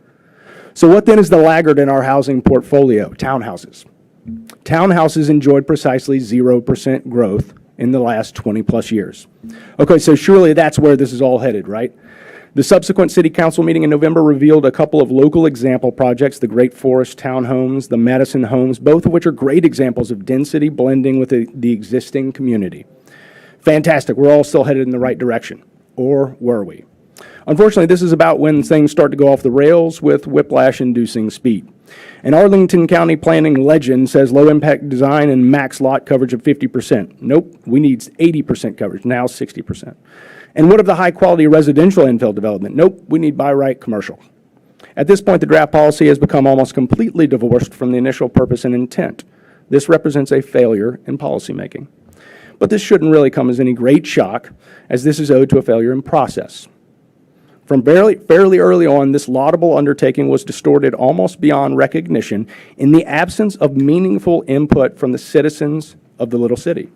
So what then is the laggard in our housing portfolio? Townhouses. Townhouses enjoyed precisely 0% growth in the last 20-plus years. Okay, so surely that's where this is all headed, right? The subsequent city council meeting in November revealed a couple of local example projects, the Great Forest Townhomes, the Madison Homes, both of which are great examples of density blending with the existing community. Fantastic. We're all still headed in the right direction. Or were we? Unfortunately, this is about when things start to go off the rails with whiplash-inducing speed. An Arlington County planning legend says low-impact design and max lot coverage of 50%. Nope, we need 80% coverage, now 60%. And what of the high-quality residential infill development? Nope, we need by right commercial. At this point, the draft policy has become almost completely divorced from the initial purpose and intent. This represents a failure in policymaking. But this shouldn't really come as any great shock, as this is owed to a failure in process. From fairly early on, this laudable undertaking was distorted almost beyond recognition in the absence of meaningful input from the citizens of the little city.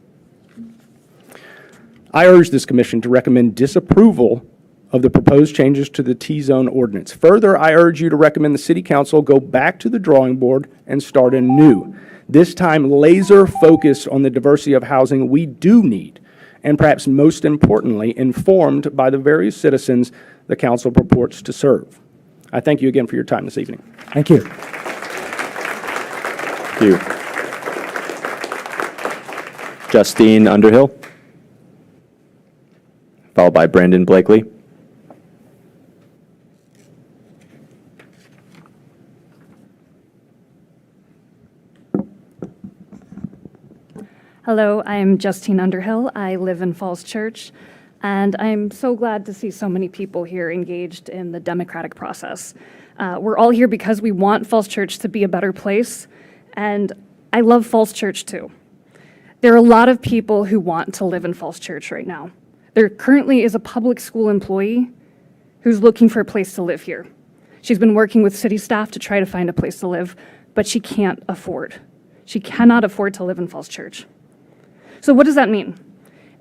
I urge this commission to recommend disapproval of the proposed changes to the T-zone ordinance. Further, I urge you to recommend the City Council go back to the drawing board and start anew, this time laser focused on the diversity of housing we do need, and perhaps most importantly, informed by the various citizens the council purports to serve. I thank you again for your time this evening. Thank you. Thank you. Justine Underhill, followed by Brandon Blakely. Hello, I'm Justine Underhill. I live in Falls Church, and I'm so glad to see so many people here engaged in the democratic process. We're all here because we want Falls Church to be a better place, and I love Falls Church too. There are a lot of people who want to live in Falls Church right now. There currently is a public school employee who's looking for a place to live here. She's been working with city staff to try to find a place to live, but she can't afford. She cannot afford to live in Falls Church. So what does that mean?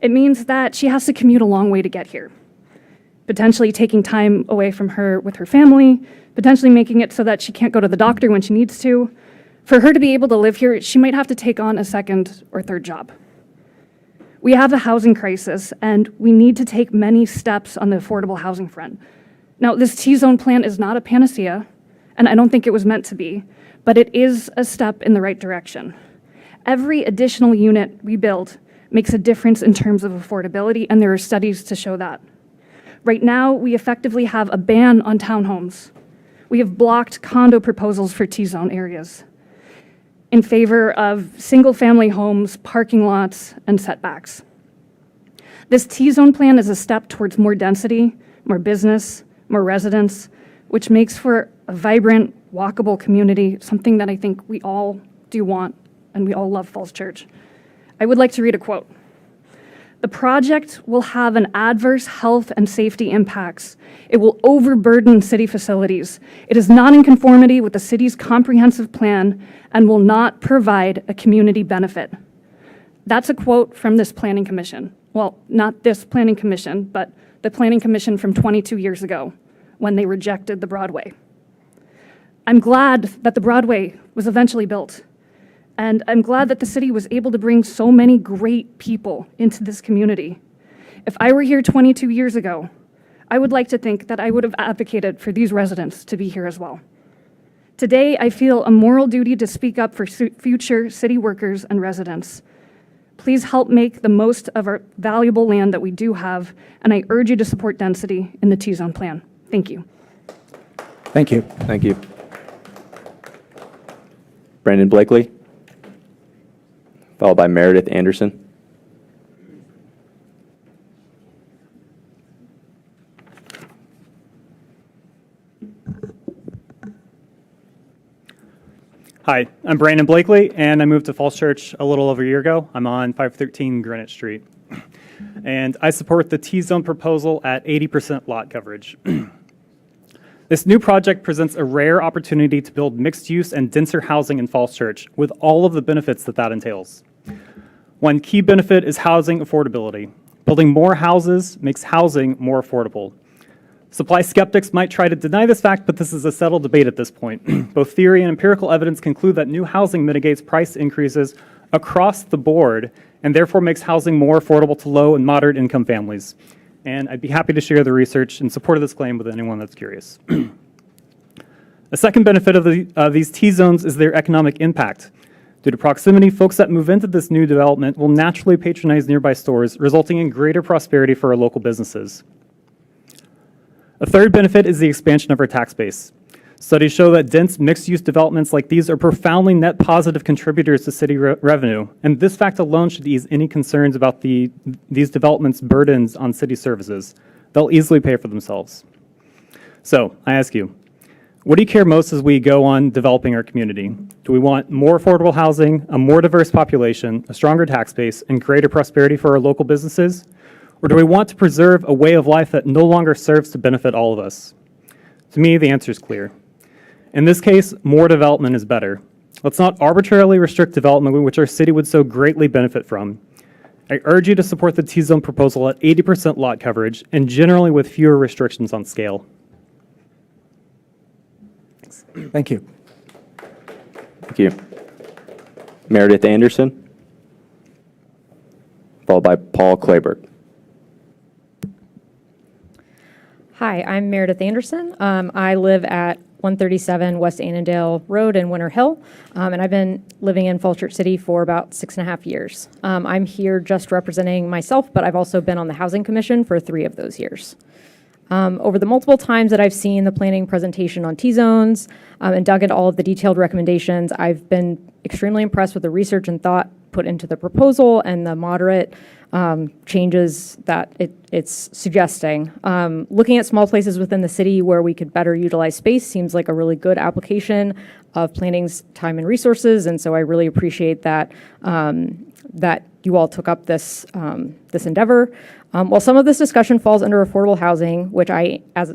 It means that she has to commute a long way to get here, potentially taking time away from her with her family, potentially making it so that she can't go to the doctor when she needs to. For her to be able to live here, she might have to take on a second or third job. We have a housing crisis, and we need to take many steps on the affordable housing front. Now, this T-zone plan is not a panacea, and I don't think it was meant to be, but it is a step in the right direction. Every additional unit we build makes a difference in terms of affordability, and there are studies to show that. Right now, we effectively have a ban on townhomes. We have blocked condo proposals for T-zone areas in favor of single-family homes, parking lots, and setbacks. This T-zone plan is a step towards more density, more business, more residents, which makes for a vibrant, walkable community, something that I think we all do want, and we all love Falls Church. I would like to read a quote. "The project will have an adverse health and safety impacts. It will overburden city facilities. It is not in conformity with the city's comprehensive plan and will not provide a community benefit." That's a quote from this planning commission. Well, not this planning commission, but the planning commission from 22 years ago when they rejected the Broadway. I'm glad that the Broadway was eventually built. And I'm glad that the city was able to bring so many great people into this community. If I were here 22 years ago, I would like to think that I would have advocated for these residents to be here as well. Today, I feel a moral duty to speak up for future city workers and residents. Please help make the most of our valuable land that we do have, and I urge you to support density in the T-zone plan. Thank you. Thank you. Thank you. Brandon Blakely, followed by Meredith Anderson. Hi, I'm Brandon Blakely, and I moved to Falls Church a little over a year ago. I'm on 513 Greenwich Street. And I support the T-zone proposal at 80% lot coverage. This new project presents a rare opportunity to build mixed-use and denser housing in Falls Church, with all of the benefits that that entails. One key benefit is housing affordability. Building more houses makes housing more affordable. Supply skeptics might try to deny this fact, but this is a settled debate at this point. Both theory and empirical evidence conclude that new housing mitigates price increases across the board and therefore makes housing more affordable to low and moderate income families. And I'd be happy to share the research in support of this claim with anyone that's curious. A second benefit of these T-zones is their economic impact. Due to proximity, folks that move into this new development will naturally patronize nearby stores, resulting in greater prosperity for our local businesses. A third benefit is the expansion of our tax base. Studies show that dense mixed-use developments like these are profoundly net positive contributors to city revenue, and this fact alone should ease any concerns about these developments' burdens on city services. They'll easily pay for themselves. So, I ask you, what do you care most as we go on developing our community? Do we want more affordable housing, a more diverse population, a stronger tax base, and greater prosperity for our local businesses? Or do we want to preserve a way of life that no longer serves to benefit all of us? To me, the answer is clear. In this case, more development is better. Let's not arbitrarily restrict development which our city would so greatly benefit from. I urge you to support the T-zone proposal at 80% lot coverage and generally with fewer restrictions on scale. Thank you. Thank you. Meredith Anderson, followed by Paul Clayberg. Hi, I'm Meredith Anderson. I live at 137 West Annandale Road in Winter Hill, and I've been living in Falls Church City for about 6.5 years. I'm here just representing myself, but I've also been on the Housing Commission for 3 of those years. Over the multiple times that I've seen the planning presentation on T-zones and dug into all of the detailed recommendations, I've been extremely impressed with the research and thought put into the proposal and the moderate changes that it's suggesting. Looking at small places within the city where we could better utilize space seems like a really good application of planning's time and resources, and so I really appreciate that that you all took up this this endeavor. While some of this discussion falls under affordable housing, which I, as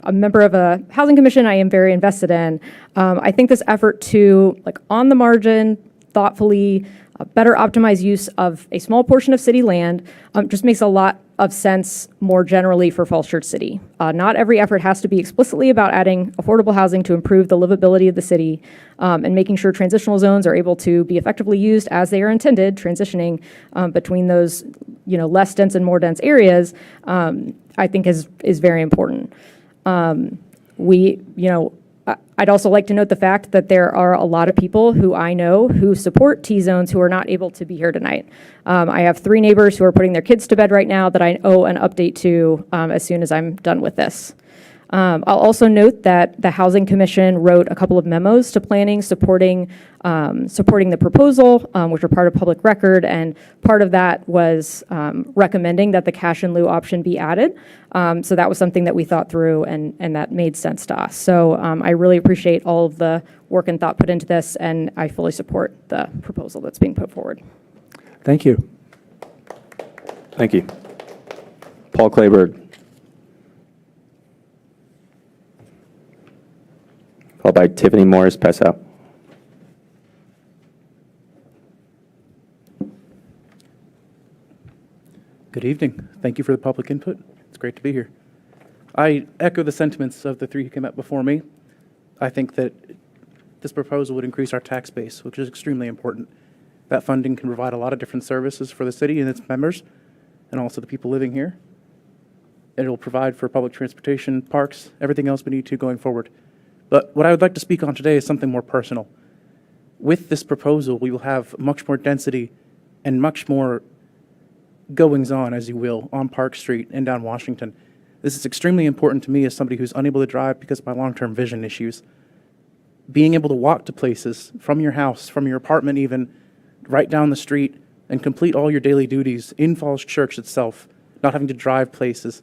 a member of a housing commission, I am very invested in, I think this effort to, like, on the margin, thoughtfully, better optimize use of a small portion of city land just makes a lot of sense more generally for Falls Church City. Not every effort has to be explicitly about adding affordable housing to improve the livability of the city and making sure transitional zones are able to be effectively used as they are intended, transitioning between those, less dense and more dense areas, I think is very important. I'd also like to note the fact that there are a lot of people who I know who support T-zones who are not able to be here tonight. I have 3 neighbors who are putting their kids to bed right now that I owe an update to as soon as I'm done with this. I'll also note that the Housing Commission wrote a couple of memos to planning supporting the proposal, which are part of public record, and part of that was recommending that the cash in lieu option be added. So that was something that we thought through, and that made sense to us. So I really appreciate all of the work and thought put into this, and I fully support the proposal that's being put forward. Thank you. Thank you. Paul Clayberg, followed by Tiffany Morris Pessow. Good evening. Thank you for the public input. It's great to be here. I echo the sentiments of the 3 who came up before me. I think that this proposal would increase our tax base, which is extremely important. That funding can provide a lot of different services for the city and its members, and also the people living here. And it will provide for public transportation, parks, everything else we need to going forward. But what I would like to speak on today is something more personal. With this proposal, we will have much more density and much more goings-on, as you will, on Park Street and down Washington. This is extremely important to me as somebody who's unable to drive because of my long-term vision issues. Being able to walk to places from your house, from your apartment even, right down the street, and complete all your daily duties in Falls Church itself, not having to drive places.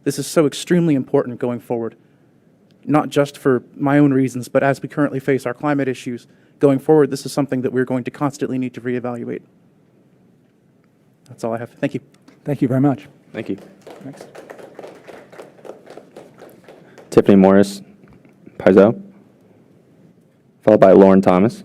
This is so extremely important going forward, not just for my own reasons, but as we currently face our climate issues going forward, this is something that we're going to constantly need to reevaluate. That's all I have. Thank you. Thank you very much. Thank you. Next. Tiffany Morris Pizzo, followed by Lauren Thomas.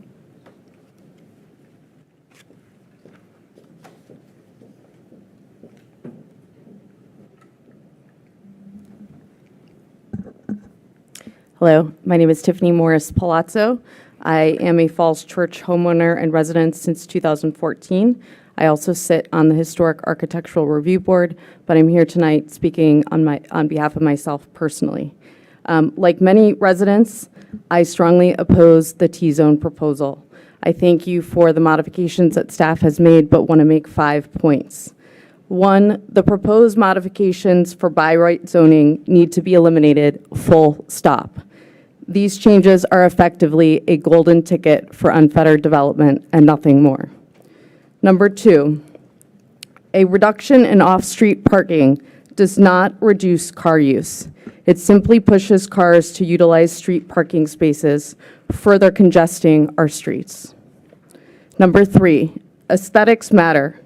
Hello, my name is Tiffany Morris Palazzo. I am a Falls Church homeowner and resident since 2014. I also sit on the Historic Architectural Review Board, but I'm here tonight speaking on behalf of myself personally. Like many residents, I strongly oppose the T-zone proposal. I thank you for the modifications that staff has made, but want to make 5 points. 1, the proposed modifications for by right zoning need to be eliminated, full stop. These changes are effectively a golden ticket for unfettered development and nothing more. Number 2, a reduction in off-street parking does not reduce car use. It simply pushes cars to utilize street parking spaces, further congesting our streets. Number 3, aesthetics matter.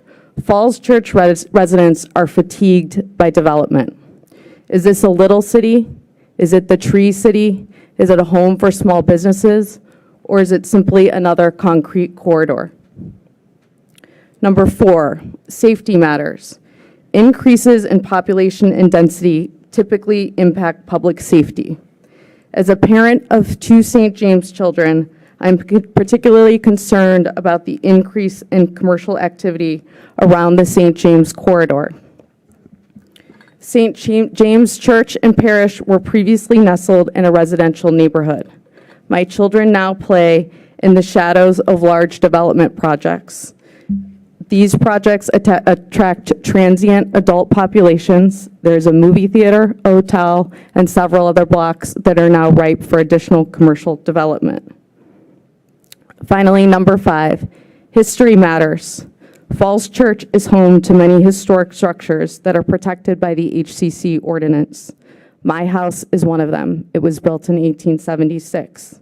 Falls Church residents are fatigued by development. Is this a little city? Is it the tree city? Is it a home for small businesses? Or is it simply another concrete corridor? Number 4, safety matters. Increases in population and density typically impact public safety. As a parent of 2 St. James children, I'm particularly concerned about the increase in commercial activity around the St. James corridor. St. James Church and Parish were previously nestled in a residential neighborhood. My children now play in the shadows of large development projects. These projects attract transient adult populations. There's a movie theater, hotel, and several other blocks that are now ripe for additional commercial development. Finally, number 5, history matters. Falls Church is home to many historic structures that are protected by the HCC ordinance. My house is one of them. It was built in 1876.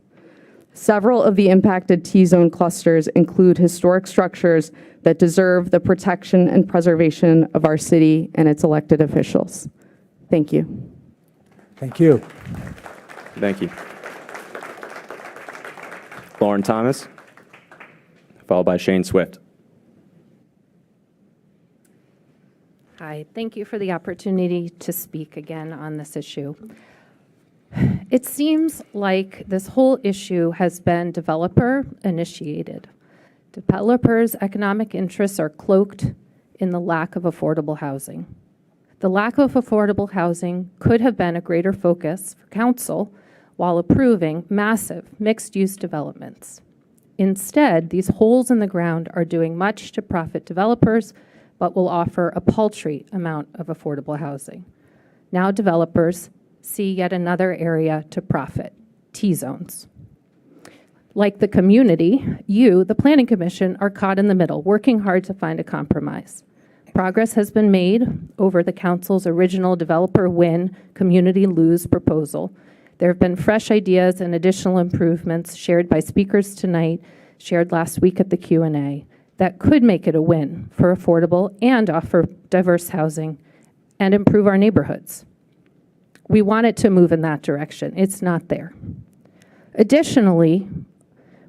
Several of the impacted T-zone clusters include historic structures that deserve the protection and preservation of our city and its elected officials. Thank you. Thank you. Thank you. Lauren Thomas, followed by Shane Swift. Hi, thank you for the opportunity to speak again on this issue. It seems like this whole issue has been developer initiated. Developers' economic interests are cloaked in the lack of affordable housing. The lack of affordable housing could have been a greater focus for council while approving massive mixed-use developments. Instead, these holes in the ground are doing much to profit developers, but will offer a paltry amount of affordable housing. Now developers see yet another area to profit, T-zones. Like the community, you, the Planning Commission, are caught in the middle, working hard to find a compromise. Progress has been made over the council's original developer win, community lose proposal. There have been fresh ideas and additional improvements shared by speakers tonight, shared last week at the Q&A, that could make it a win for affordable and offer diverse housing and improve our neighborhoods. We want it to move in that direction. It's not there. Additionally,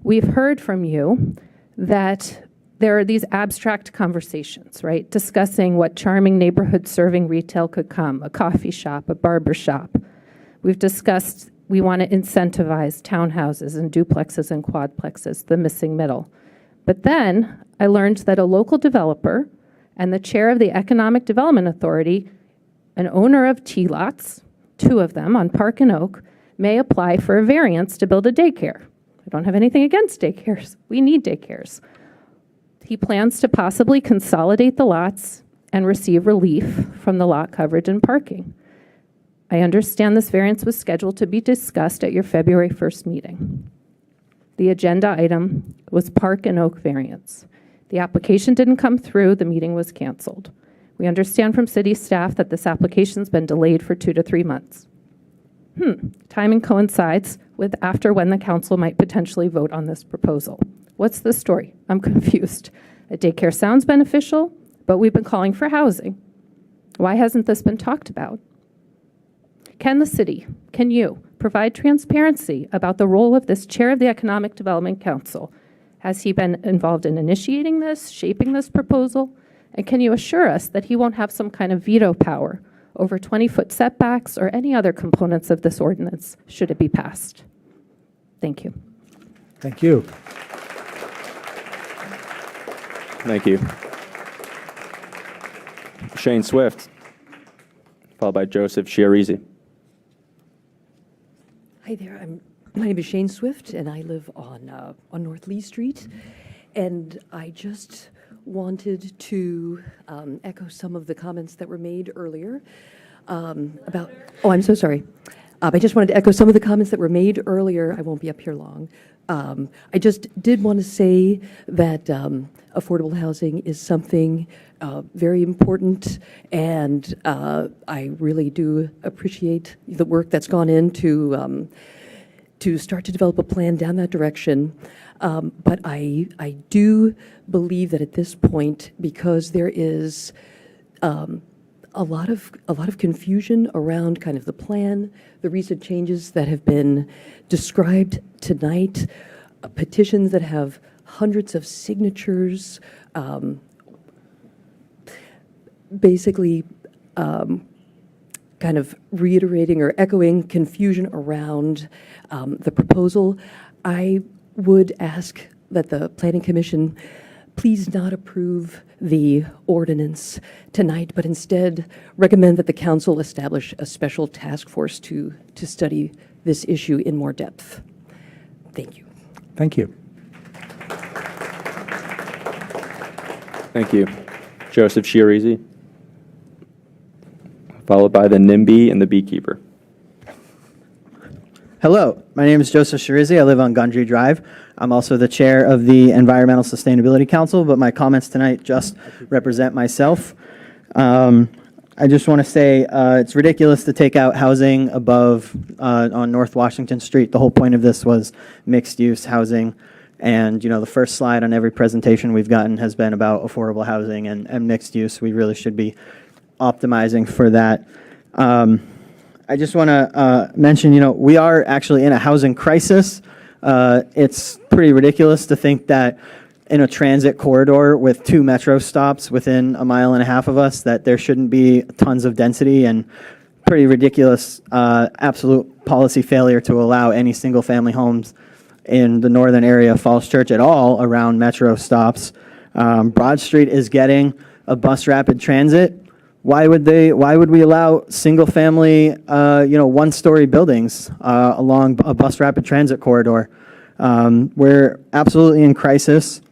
we've heard from you that there are these abstract conversations, right? Discussing what charming neighborhood serving retail could come, a coffee shop, a barber shop. We've discussed we want to incentivize townhouses and duplexes and quadplexes, the missing middle. But then I learned that a local developer and the chair of the Economic Development Authority, an owner of T-lots, 2 of them on Park and Oak, may apply for a variance to build a daycare. I don't have anything against daycares. We need daycares. He plans to possibly consolidate the lots and receive relief from the lot coverage and parking. I understand this variance was scheduled to be discussed at your February 1st meeting. The agenda item was Park and Oak variance. The application didn't come through, the meeting was canceled. We understand from city staff that this application's been delayed for 2 to 3 months. Timing coincides with after when the council might potentially vote on this proposal. What's the story? I'm confused. A daycare sounds beneficial, but we've been calling for housing. Why hasn't this been talked about? Can the city, can you, provide transparency about the role of this chair of the Economic Development Council? Has he been involved in initiating this, shaping this proposal? And can you assure us that he won't have some kind of veto power over 20-foot setbacks or any other components of this ordinance should it be passed? Thank you. Thank you. Thank you. Shane Swift, followed by Joseph Chiarese. Hi there. My name is Shane Swift, and I live on North Lee Street. And I just wanted to echo some of the comments that were made earlier about. Oh, I'm so sorry. I just wanted to echo some of the comments that were made earlier. I won't be up here long. I just did want to say that affordable housing is something very important, and I really do appreciate the work that's gone into to start to develop a plan down that direction. But I do believe that at this point, because there is a lot of confusion around kind of the plan, the recent changes that have been described tonight, petitions that have hundreds of signatures, basically kind of reiterating or echoing confusion around the proposal. I would ask that the Planning Commission please not approve the ordinance tonight, but instead recommend that the council establish a special task force to study this issue in more depth. Thank you. Thank you. Thank you. Joseph Chiarese, followed by the NIMBY and the Beekeeper. Hello, my name is Joseph Chiarese. I live on Gundry Drive. I'm also the chair of the Environmental Sustainability Council, but my comments tonight just represent myself. I just want to say it's ridiculous to take out housing above on North Washington Street. The whole point of this was mixed-use housing. And, you know, the first slide on every presentation we've gotten has been about affordable housing and mixed use. We really should be optimizing for that. I just want to mention, you know, we are actually in a housing crisis. It's pretty ridiculous to think that in a transit corridor with 2 metro stops within a mile and a half of us, that there shouldn't be tons of density, and pretty ridiculous, absolute policy failure to allow any single-family homes in the northern area of Falls Church at all around metro stops. Broad Street is getting a bus rapid transit. Why would we allow single-family, one-story buildings along a bus rapid transit corridor? We're absolutely in crisis.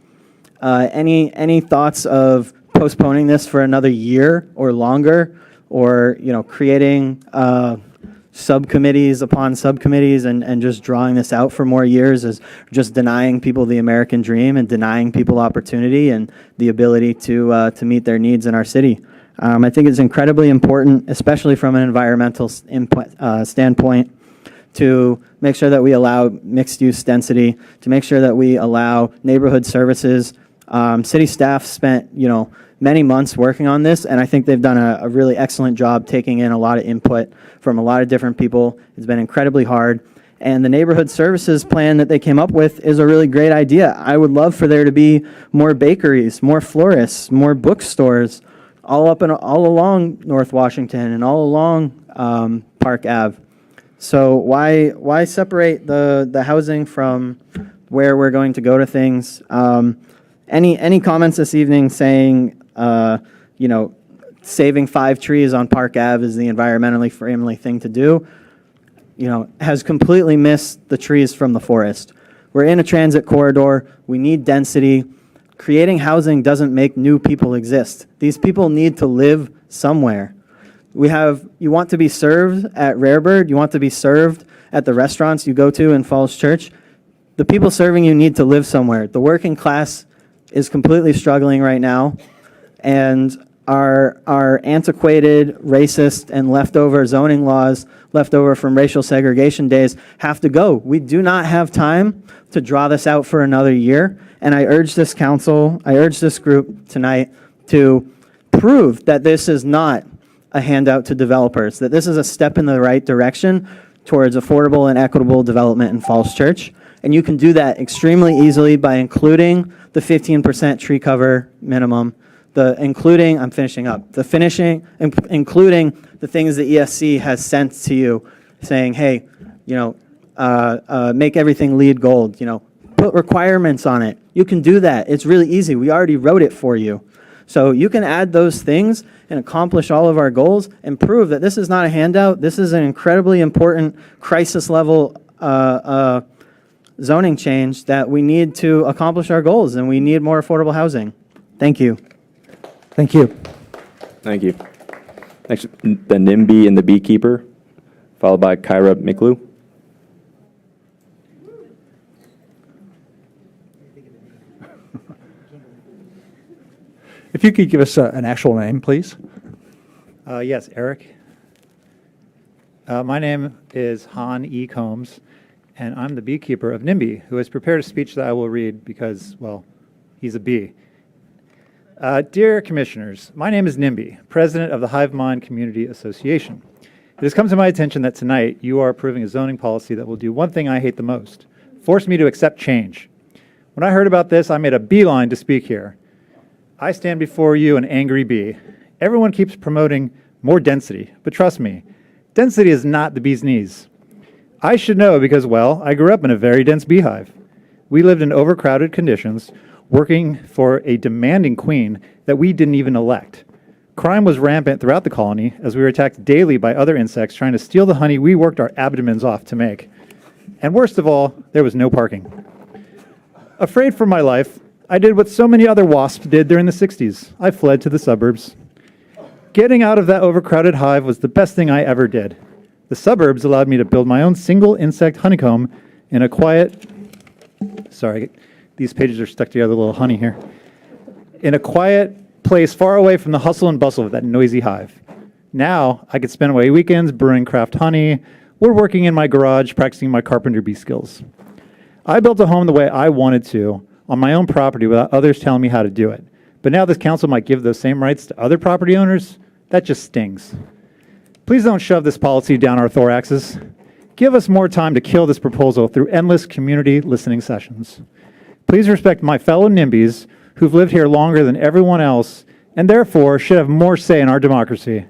Any thoughts of postponing this for another year or longer, or creating subcommittees upon subcommittees and just drawing this out for more years is just denying people the American dream and denying people opportunity and the ability to meet their needs in our city. I think it's incredibly important, especially from an environmental standpoint, to make sure that we allow mixed-use density, to make sure that we allow neighborhood services. City staff spent, many months working on this, and I think they've done a really excellent job taking in a lot of input from a lot of different people. It's been incredibly hard. And the neighborhood services plan that they came up with is a really great idea. I would love for there to be more bakeries, more florists, more bookstores, all along North Washington and all along Park Ave. So why separate the housing from where we're going to go to things? Any comments this evening saying, saving 5 trees on Park Ave is the environmentally friendly thing to do, has completely missed the trees from the forest. We're in a transit corridor. We need density. Creating housing doesn't make new people exist. These people need to live somewhere. You want to be served at Rarebird, you want to be served at the restaurants you go to in Falls Church. The people serving you need to live somewhere. The working class is completely struggling right now, and our antiquated, racist, and leftover zoning laws, left over from racial segregation days, have to go. We do not have time to draw this out for another year, and I urge this council, I urge this group tonight to prove that this is not a handout to developers, that this is a step in the right direction towards affordable and equitable development in Falls Church. And you can do that extremely easily by including the 15% tree cover minimum, including the things the ESC has sent to you, saying, hey, make everything LEED gold, put requirements on it. You can do that. It's really easy. We already wrote it for you. So you can add those things and accomplish all of our goals and prove that this is not a handout. This is an incredibly important crisis level zoning change that we need to accomplish our goals, and we need more affordable housing. Thank you. Thank you. Thank you. Next, the NIMBY and the Beekeeper, followed by Kyra Miklu. If you could give us an actual name, please. Yes, Eric. My name is Han E. Combs, and I'm the beekeeper of NIMBY, who has prepared a speech that I will read because, well, he's a bee. Dear Commissioners, my name is NIMBY, President of the Hive Mind Community Association. It has come to my attention that tonight you are approving a zoning policy that will do one thing I hate the most, force me to accept change. When I heard about this, I made a beeline to speak here. I stand before you an angry bee. Everyone keeps promoting more density, but trust me, density is not the bee's knees. I should know because, well, I grew up in a very dense beehive. We lived in overcrowded conditions, working for a demanding queen that we didn't even elect. Crime was rampant throughout the colony as we were attacked daily by other insects trying to steal the honey we worked our abdomens off to make. And worst of all, there was no parking. Afraid for my life, I did what so many other wasps did during the 60s. I fled to the suburbs. Getting out of that overcrowded hive was the best thing I ever did. The suburbs allowed me to build my own single insect honeycomb in a quiet, sorry, these pages are stuck together, a little honey here, in a quiet place far away from the hustle and bustle of that noisy hive. Now I could spend away weekends brewing craft honey or working in my garage practicing my carpenter bee skills. I built a home the way I wanted to, on my own property without others telling me how to do it. But now this council might give those same rights to other property owners? That just stings. Please don't shove this policy down our thoraxes. Give us more time to kill this proposal through endless community listening sessions. Please respect my fellow NIMBYs who've lived here longer than everyone else and therefore should have more say in our democracy.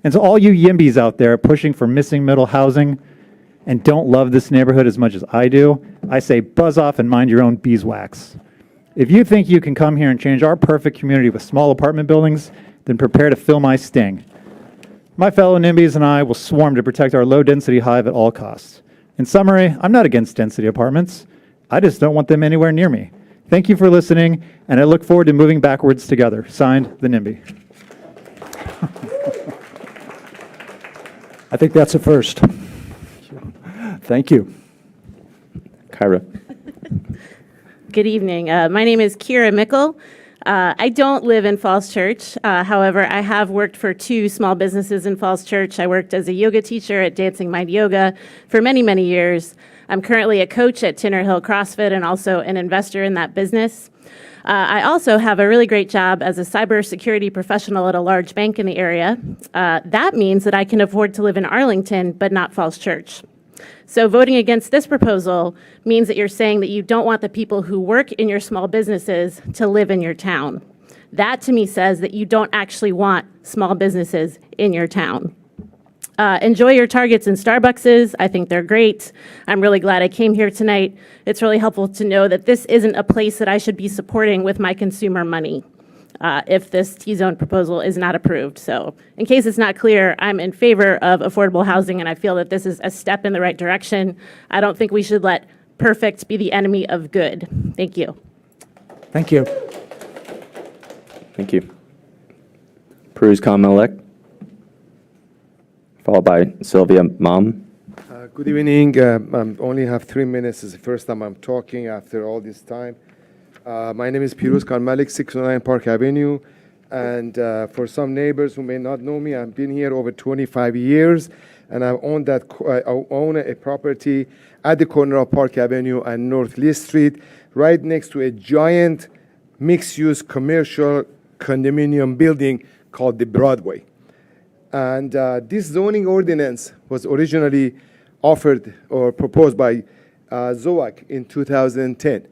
And to all you YIMBYs out there pushing for missing middle housing and don't love this neighborhood as much as I do, I say buzz off and mind your own beeswax. If you think you can come here and change our perfect community with small apartment buildings, then prepare to feel my sting. My fellow NIMBYs and I will swarm to protect our low-density hive at all costs. In summary, I'm not against density apartments. I just don't want them anywhere near me. Thank you for listening, and I look forward to moving backwards together. Signed, the NIMBY. I think that's a first. Thank you. Kyra. Good evening. My name is Kira Mickle. I don't live in Falls Church. However, I have worked for 2 small businesses in Falls Church. I worked as a yoga teacher at Dancing Mind Yoga for many, many years. I'm currently a coach at Tinner Hill CrossFit and also an investor in that business. I also have a really great job as a cybersecurity professional at a large bank in the area. That means that I can afford to live in Arlington, but not Falls Church. So voting against this proposal means that you're saying that you don't want the people who work in your small businesses to live in your town. That to me says that you don't actually want small businesses in your town. Enjoy your Targets and Starbuckses. I think they're great. I'm really glad I came here tonight. It's really helpful to know that this isn't a place that I should be supporting with my consumer money if this T-zone proposal is not approved. So in case it's not clear, I'm in favor of affordable housing, and I feel that this is a step in the right direction. I don't think we should let perfect be the enemy of good. Thank you. Thank you. Thank you. Peruse Kamalek, followed by Sylvia Mom. Good evening. I only have 3 minutes. It's the first time I'm talking after all this time. My name is Piruz Khan Malik, 609 Park Avenue. And for some neighbors who may not know me, I've been here over 25 years, and I own a property at the corner of Park Avenue and North Lee Street, right next to a giant mixed-use commercial condominium building called the Broadway. And this zoning ordinance was originally offered or proposed by ZOAC in 2010.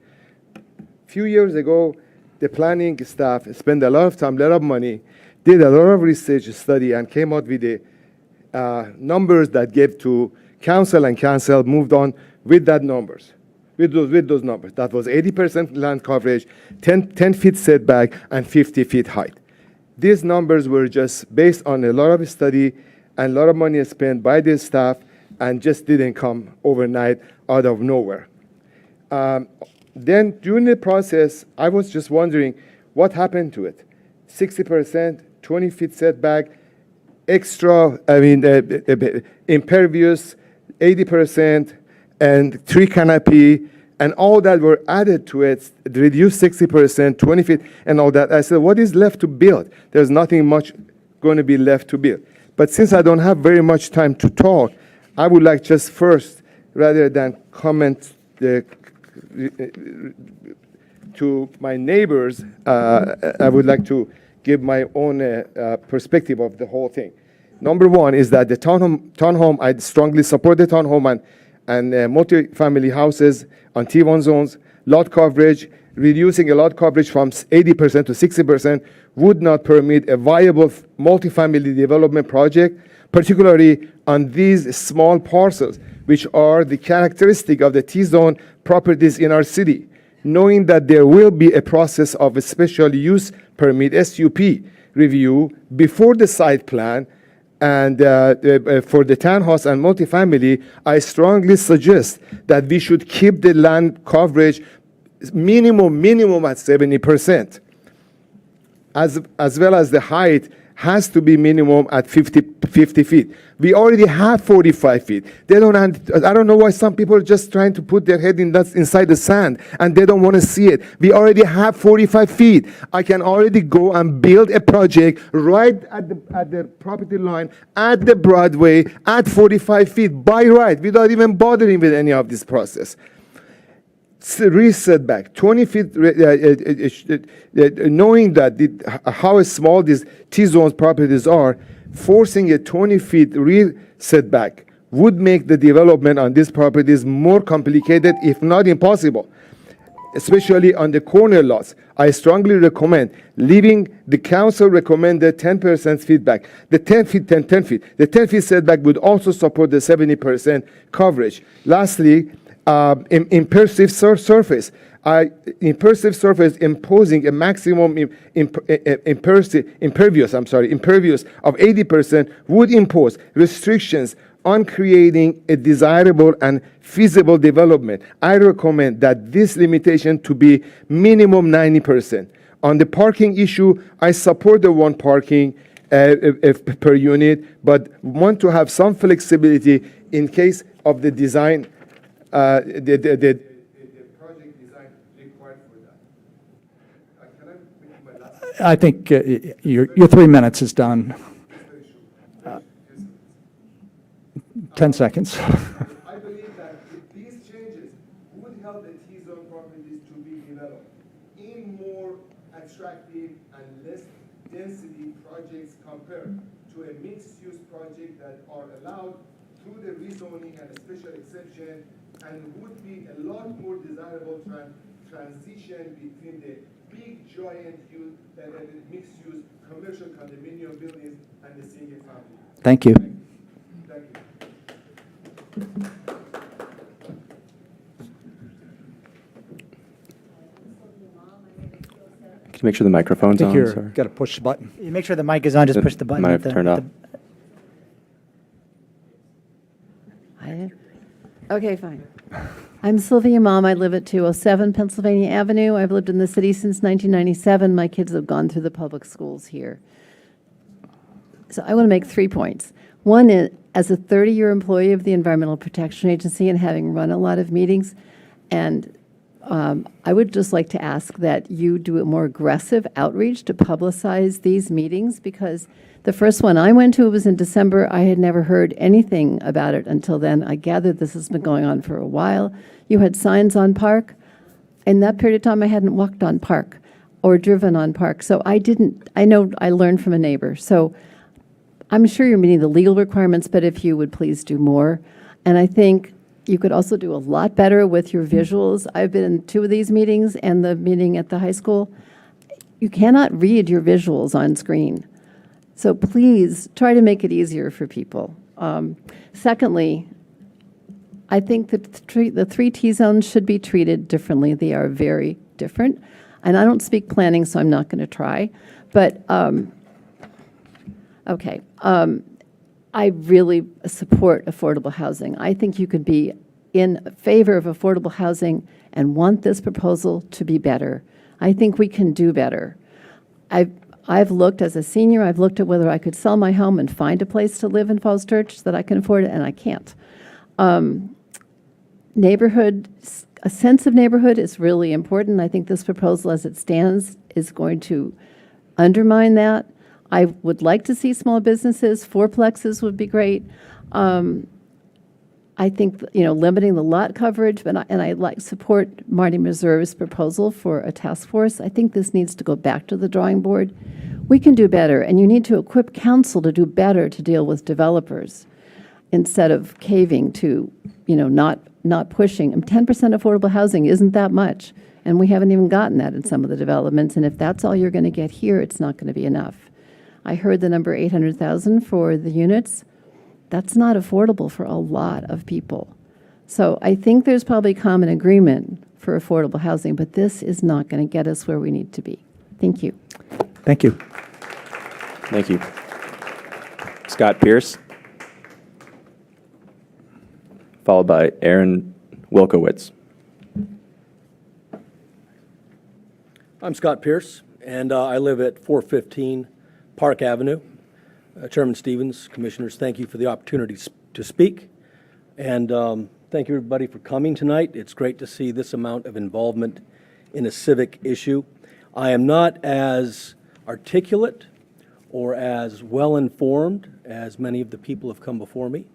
Few years ago, the planning staff spent a lot of time, a lot of money, did a lot of research study, and came out with the numbers that gave to council, and council moved on with that numbers, with those numbers. That was 80% land coverage, 10 feet setback, and 50 feet height. These numbers were just based on a lot of study and a lot of money spent by the staff, and just didn't come overnight out of nowhere. Then during the process, I was just wondering what happened to it. 60%, 20 feet setback, extra, impervious, 80%, and tree canopy, and all that were added to it, reduced 60%, 20 feet, and all that. I said, what is left to build? There's nothing much going to be left to build. But since I don't have very much time to talk, I would like just first, rather than comment to my neighbors, I would like to give my own perspective of the whole thing. Number one is that the townhome, I strongly support the townhome and multi-family houses on T1 zones. Lot coverage, reducing a lot coverage from 80% to 60% would not permit a viable multi-family development project, particularly on these small parcels, which are the characteristic of the T-zone properties in our city. Knowing that there will be a process of a special use permit, SUP, review before the site plan, and for the townhouse and multifamily, I strongly suggest that we should keep the land coverage minimum at 70%, as well as the height has to be minimum at 50 feet. We already have 45 feet. I don't know why some people are just trying to put their head inside the sand and they don't want to see it. We already have 45 feet. I can already go and build a project right at the property line, at the Broadway, at 45 feet by right, without even bothering with any of this process. Setback, 20 feet, knowing that how small these T-zone properties are, forcing a 20 feet rear setback would make the development on these properties more complicated, if not impossible, especially on the corner lots. I strongly recommend leaving the council recommended 10% feedback. The 10 feet. The 10 feet setback would also support the 70% coverage. Lastly, impervious surface. Impervious surface imposing a maximum impervious of 80% would impose restrictions on creating a desirable and feasible development. I recommend that this limitation to be minimum 90%. On the parking issue, I support the one parking per unit, but want to have some flexibility in case of the design the project design required for that. Can I make my last? I think your 3 minutes is done. 10 seconds. I believe that these changes would help the T-zone properties to be developed in more attractive and less density projects compared to a mixed-use project that are allowed through the rezoning and special exception, and would be a lot more desirable transition between the big giant mixed-use commercial condominium buildings and the single family. Thank you. Can you make sure the microphone's I think on? you're, Sorry. got to push the button. You make sure the mic is on, just It push the button. might at have turned off. Okay, fine. I'm Sylvia Mom. I live at 207 Pennsylvania Avenue. I've lived in the city since 1997. My kids have gone through the public schools here. So I want to make 3 points. One is, as a 30-year employee of the Environmental Protection Agency and having run a lot of meetings, and I would just like to ask that you do a more aggressive outreach to publicize these meetings, because the first one I went to was in December. I had never heard anything about it until then. I gathered this has been going on for a while. You had signs on Park. In that period of time, I hadn't walked on Park or driven on Park. So I know I learned from a neighbor. So I'm sure you're meeting the legal requirements, but if you would please do more. And I think you could also do a lot better with your visuals. I've been in 2 of these meetings and the meeting at the high school. You cannot read your visuals on screen. So please try to make it easier for people. Secondly, I think that the 3 T-zones should be treated differently. They are very different. And I don't speak planning, so I'm not going to try. But, okay. I really support affordable housing. I think you could be in favor of affordable housing and want this proposal to be better. I think we can do better. I've looked as a senior, I've looked at whether I could sell my home and find a place to live in Falls Church that I can afford it, and I can't. Neighborhood, a sense of neighborhood is really important. I think this proposal as it stands is going to undermine that. I would like to see small businesses. 4plexes would be great. I think, limiting the lot coverage, and I support Marty Meserve's proposal for a task force. I think this needs to go back to the drawing board. We can do better, and you need to equip council to do better to deal with developers instead of caving to, not pushing. 10% affordable housing isn't that much, and we haven't even gotten that in some of the developments, and if that's all you're going to get here, it's not going to be enough. I heard the number 800,000 for the units. That's not affordable for a lot of people. So I think there's probably common agreement for affordable housing, but this is not going to get us where we need to be. Thank you. Thank you. Thank you. Scott Pierce, followed by Aaron Wilkowitz. I'm Scott Pierce, and I live at 415 Park Avenue. Chairman Stevens, Commissioners, thank you for the opportunity to speak. And thank you, everybody, for coming tonight. It's great to see this amount of involvement in a civic issue. I am not as articulate or as well-informed as many of the people have come before me.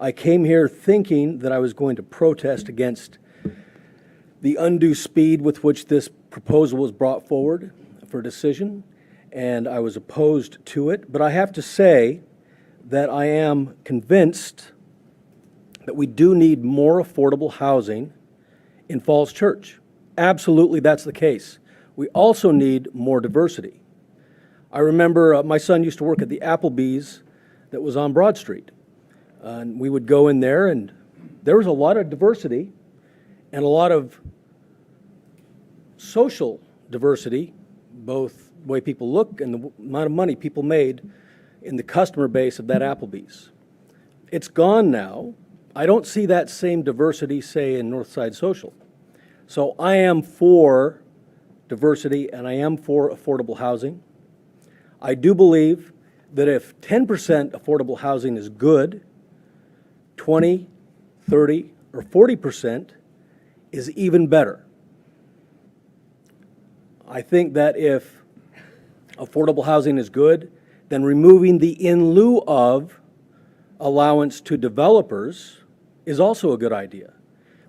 I came here thinking that I was going to protest against the undue speed with which this proposal was brought forward for decision, and I was opposed to it. But I have to say that I am convinced that we do need more affordable housing in Falls Church. Absolutely, that's the case. We also need more diversity. I remember my son used to work at the Applebee's that was on Broad Street. And we would go in there, and there was a lot of diversity and a lot of social diversity, both the way people look and the amount of money people made in the customer base of that Applebee's. It's gone now. I don't see that same diversity, say, in Northside Social. So I am for diversity, and I am for affordable housing. I do believe that if 10% affordable housing is good, 20, 30, or 40% is even better. I think that if affordable housing is good, then removing the in lieu of allowance to developers is also a good idea,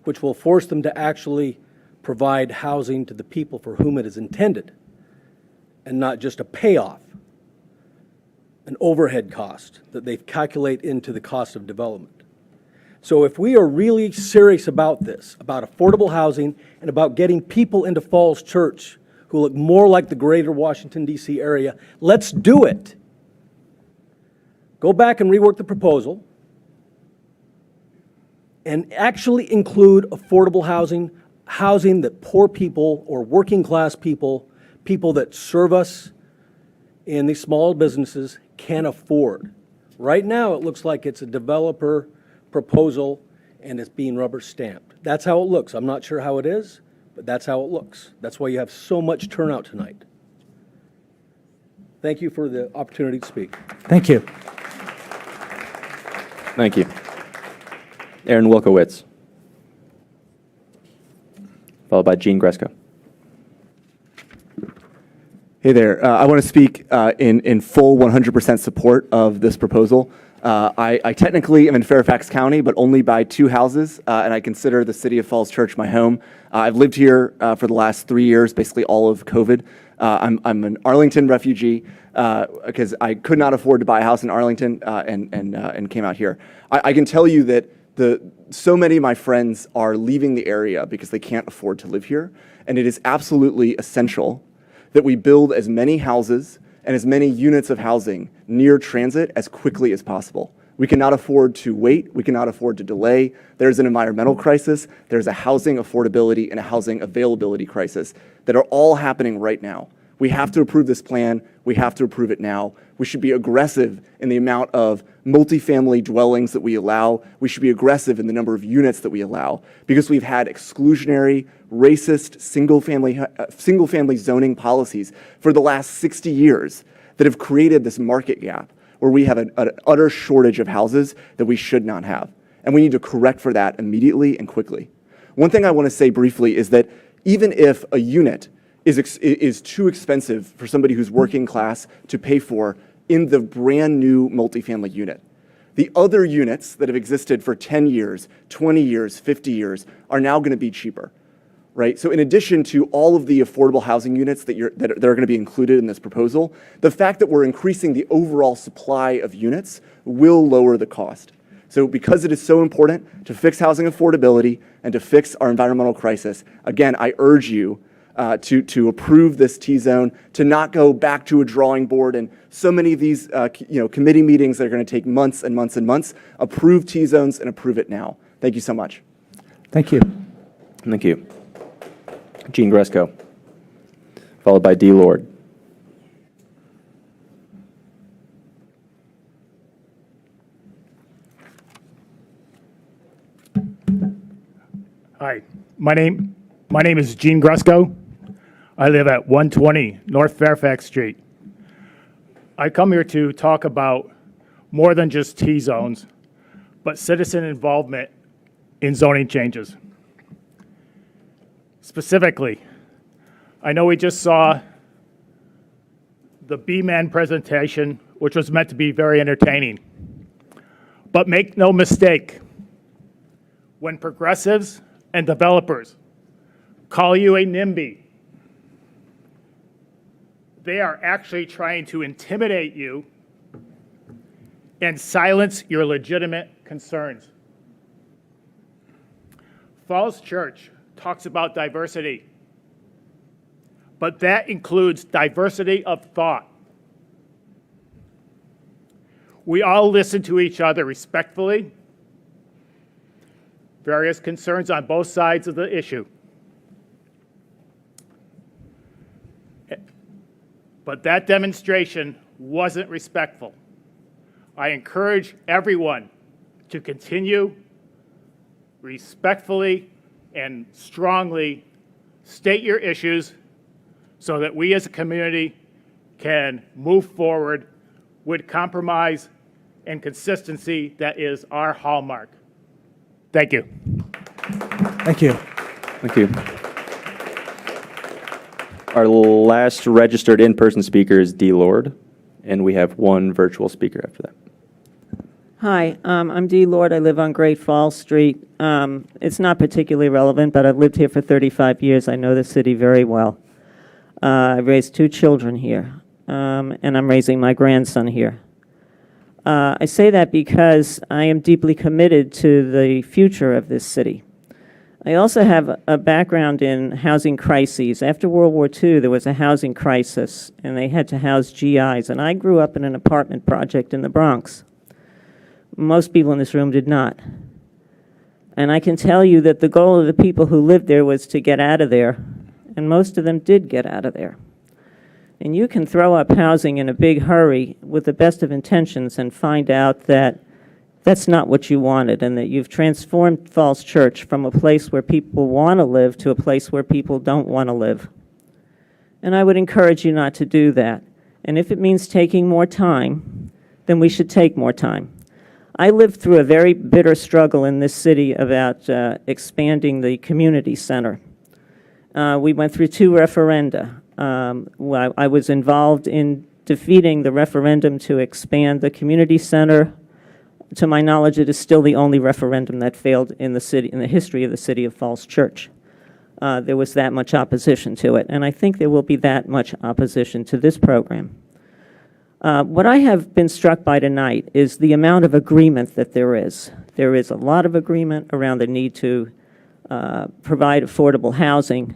which will force them to actually provide housing to the people for whom it is intended, and not just a payoff, an overhead cost that they calculate into the cost of development. So if we are really serious about this, about affordable housing and about getting people into Falls Church who look more like the greater Washington, D.C. area, let's do it. Go back and rework the proposal. and actually include affordable housing, housing that poor people or working class people, people that serve us in these small businesses can afford. Right now, it looks like it's a developer proposal and it's being rubber stamped. That's how it looks. I'm not sure how it is, but that's how it looks. That's why you have so much turnout tonight. Thank you for the opportunity to speak. Thank you. Thank you. Aaron Wilkowitz, followed by Gene Gresko. Hey there. I want to speak in full 100% support of this proposal. I technically am in Fairfax County, but only by 2 houses, and I consider the city of Falls Church my home. I've lived here for the last 3 years, basically all of COVID. I'm an Arlington refugee because I could not afford to buy a house in Arlington and came out here. I can tell you that so many of my friends are leaving the area because they can't afford to live here, and it is absolutely essential that we build as many houses and as many units of housing near transit as quickly as possible. We cannot afford to wait. We cannot afford to delay. There's an environmental crisis. There's a housing affordability and a housing availability crisis that are all happening right now. We have to approve this plan. We have to approve it now. We should be aggressive in the amount of multifamily dwellings that we allow. We should be aggressive in the number of units that we allow because we've had exclusionary, racist, single-family zoning policies for the last 60 years that have created this market gap where we have an utter shortage of houses that we should not have. And we need to correct for that immediately and quickly. One thing I want to say briefly is that even if a unit is too expensive for somebody who's working class to pay for in the brand new multifamily unit, the other units that have existed for 10 years, 20 years, 50 years are now going to be cheaper, right? So in addition to all of the affordable housing units that are going to be included in this proposal, the fact that we're increasing the overall supply of units will lower the cost. So because it is so important to fix housing affordability and to fix our environmental crisis, again, I urge you to approve this T-zone, to not go back to a drawing board and so many of these committee meetings that are going to take months and months and months. Approve T-zones and approve it now. Thank you so much. Thank you. Thank you. Gene Gresko, followed by D. Lord. Hi, my name is Gene Gresko. I live at 120 North Fairfax Street. I come here to talk about more than just T-zones, but citizen involvement in zoning changes. Specifically, I know we just saw the B-Man presentation, which was meant to be very entertaining. But make no mistake, when progressives and developers call you a NIMBY, they are actually trying to intimidate you and silence your legitimate concerns. Falls Church talks about diversity, but that includes diversity of thought. We all listen to each other respectfully, various concerns on both sides of the issue. But that demonstration wasn't respectful. I encourage everyone to continue respectfully and strongly state your issues so that we as a community can move forward with compromise and consistency that is our hallmark. Thank you. Thank you. Thank you. Our last registered in-person speaker is D. Lord, and we have one virtual speaker after that. Hi, I'm Dee Lord. I live on Great Falls Street. It's not particularly relevant, but I've lived here for 35 years. I know the city very well. I've raised 2 children here, and I'm raising my grandson here. I say that because I am deeply committed to the future of this city. I also have a background in housing crises. After World War II, there was a housing crisis, and they had to house GIs, and I grew up in an apartment project in the Bronx. Most people in this room did not. And I can tell you that the goal of the people who lived there was to get out of there, and most of them did get out of there. And you can throw up housing in a big hurry with the best of intentions and find out that that's not what you wanted, and that you've transformed Falls Church from a place where people want to live to a place where people don't want to live. And I would encourage you not to do that. And if it means taking more time, then we should take more time. I lived through a very bitter struggle in this city about expanding the community center. We went through 2 referenda. I was involved in defeating the referendum to expand the community center. To my knowledge, it is still the only referendum that failed in the city, in the history of the city of Falls Church. There was that much opposition to it, and I think there will be that much opposition to this program. What I have been struck by tonight is the amount of agreement that there is. There is a lot of agreement around the need to provide affordable housing.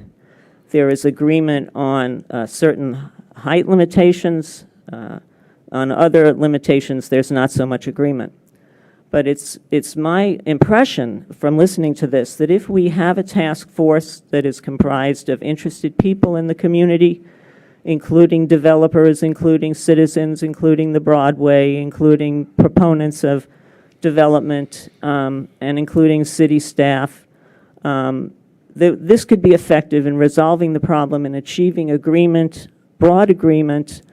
There is agreement on certain height limitations. On other limitations, there's not so much agreement. But it's my impression from listening to this that if we have a task force that is comprised of interested people in the community, including developers, including citizens, including the Broadway, including proponents of development, and including city staff, this could be effective in resolving the problem and achieving agreement, broad agreement,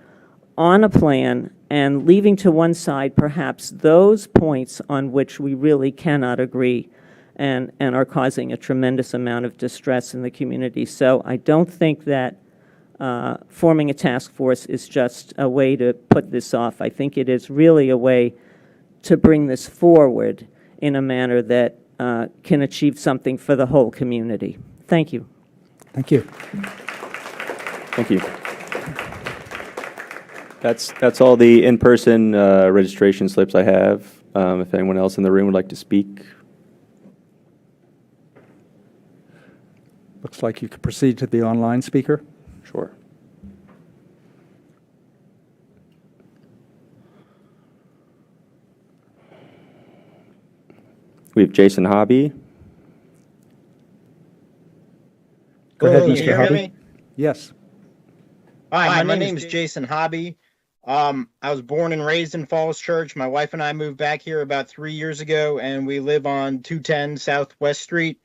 on a plan, and leaving to one side perhaps those points on which we really cannot agree and are causing a tremendous amount of distress in the community. So I don't think that forming a task force is just a way to put this off. I think it is really a way to bring this forward in a manner that can achieve something for the whole community. Thank you. Thank you. Thank you. That's all the in-person registration slips I have. If anyone else in the room would like to speak. Looks like you could proceed to the online speaker. Sure. We have Jason Hobby. Go ahead, Can you Mr. hear Hobby. me? Yes. Hi, my name is Jason Hobby. I was born and raised in Falls Church. My wife and I moved back here about 3 years ago, and we live on 210 Southwest Street.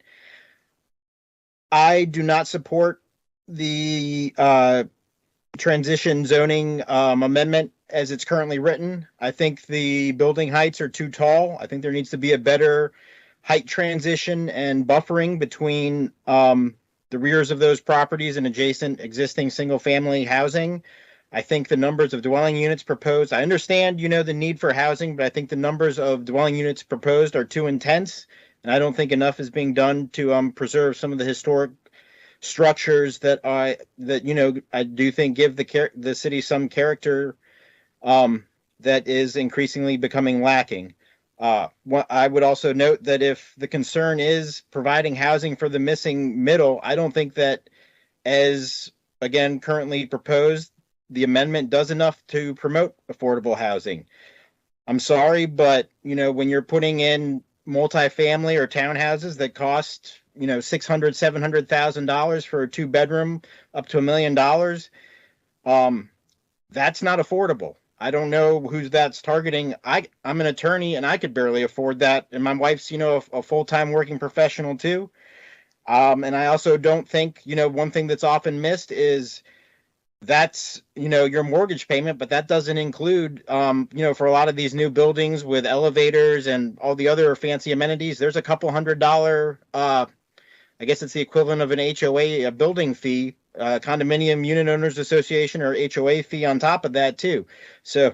I do not support the transition zoning amendment as it's currently written. I think the building heights are too tall. I think there needs to be a better height transition and buffering between the rears of those properties and adjacent existing single-family housing. I think the numbers of dwelling units proposed, I understand, the need for housing, but I think the numbers of dwelling units proposed are too intense, and I don't think enough is being done to preserve some of the historic structures that I do think give the city some character that is increasingly becoming lacking. I would also note that if the concern is providing housing for the missing middle, I don't think that, as again currently proposed, the amendment does enough to promote affordable housing. I'm sorry, but when you're putting in multifamily or townhouses that cost $600,000, $700,000 for a 2-bedroom, up to $1 million, that's not affordable. I don't know who that's targeting. I'm an attorney and I could barely afford that. And my wife's, a full-time working professional too. And I also don't think, one thing that's often missed is that's, your mortgage payment, but that doesn't include, for a lot of these new buildings with elevators and all the other fancy amenities, there's a couple $100, I guess it's the equivalent of an HOA, a building fee, condominium unit owners association or HOA fee on top of that too. So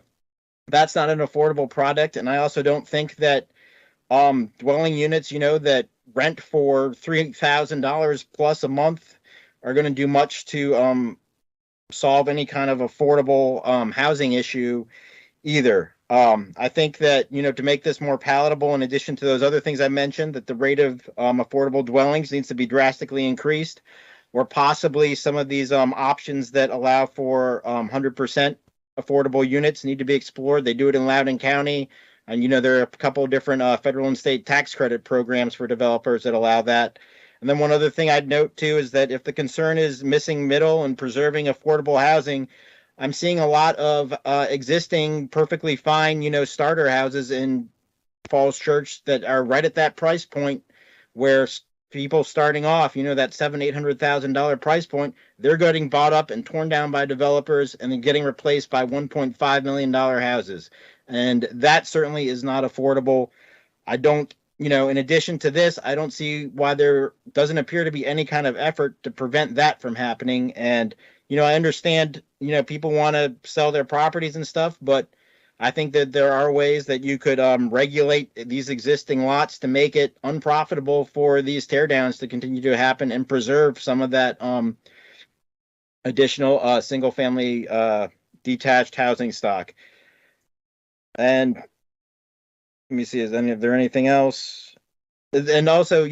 that's not an affordable product. And I also don't think that dwelling units, that rent for $3,000 plus a month are going to do much to solve any kind of affordable housing issue either. I think that, to make this more palatable, in addition to those other things I mentioned, that the rate of affordable dwellings needs to be drastically increased, or possibly some of these options that allow for 100% affordable units need to be explored. They do it in Loudoun County. And, there are a couple of different federal and state tax credit programs for developers that allow that. And then one other thing I'd note too is that if the concern is missing middle and preserving affordable housing, I'm seeing a lot of existing perfectly fine, starter houses in Falls Church that are right at that price point where people starting off, that $700,000-800,000 price point, they're getting bought up and torn down by developers and then getting replaced by $1.5 million houses. And that certainly is not affordable. I don't, in addition to this, I don't see why there doesn't appear to be any kind of effort to prevent that from happening. And, I understand, people want to sell their properties and stuff, but I think that there are ways that you could regulate these existing lots to make it unprofitable for these teardowns to continue to happen and preserve some of that additional single-family detached housing stock. And let me see, is there anything else? And also,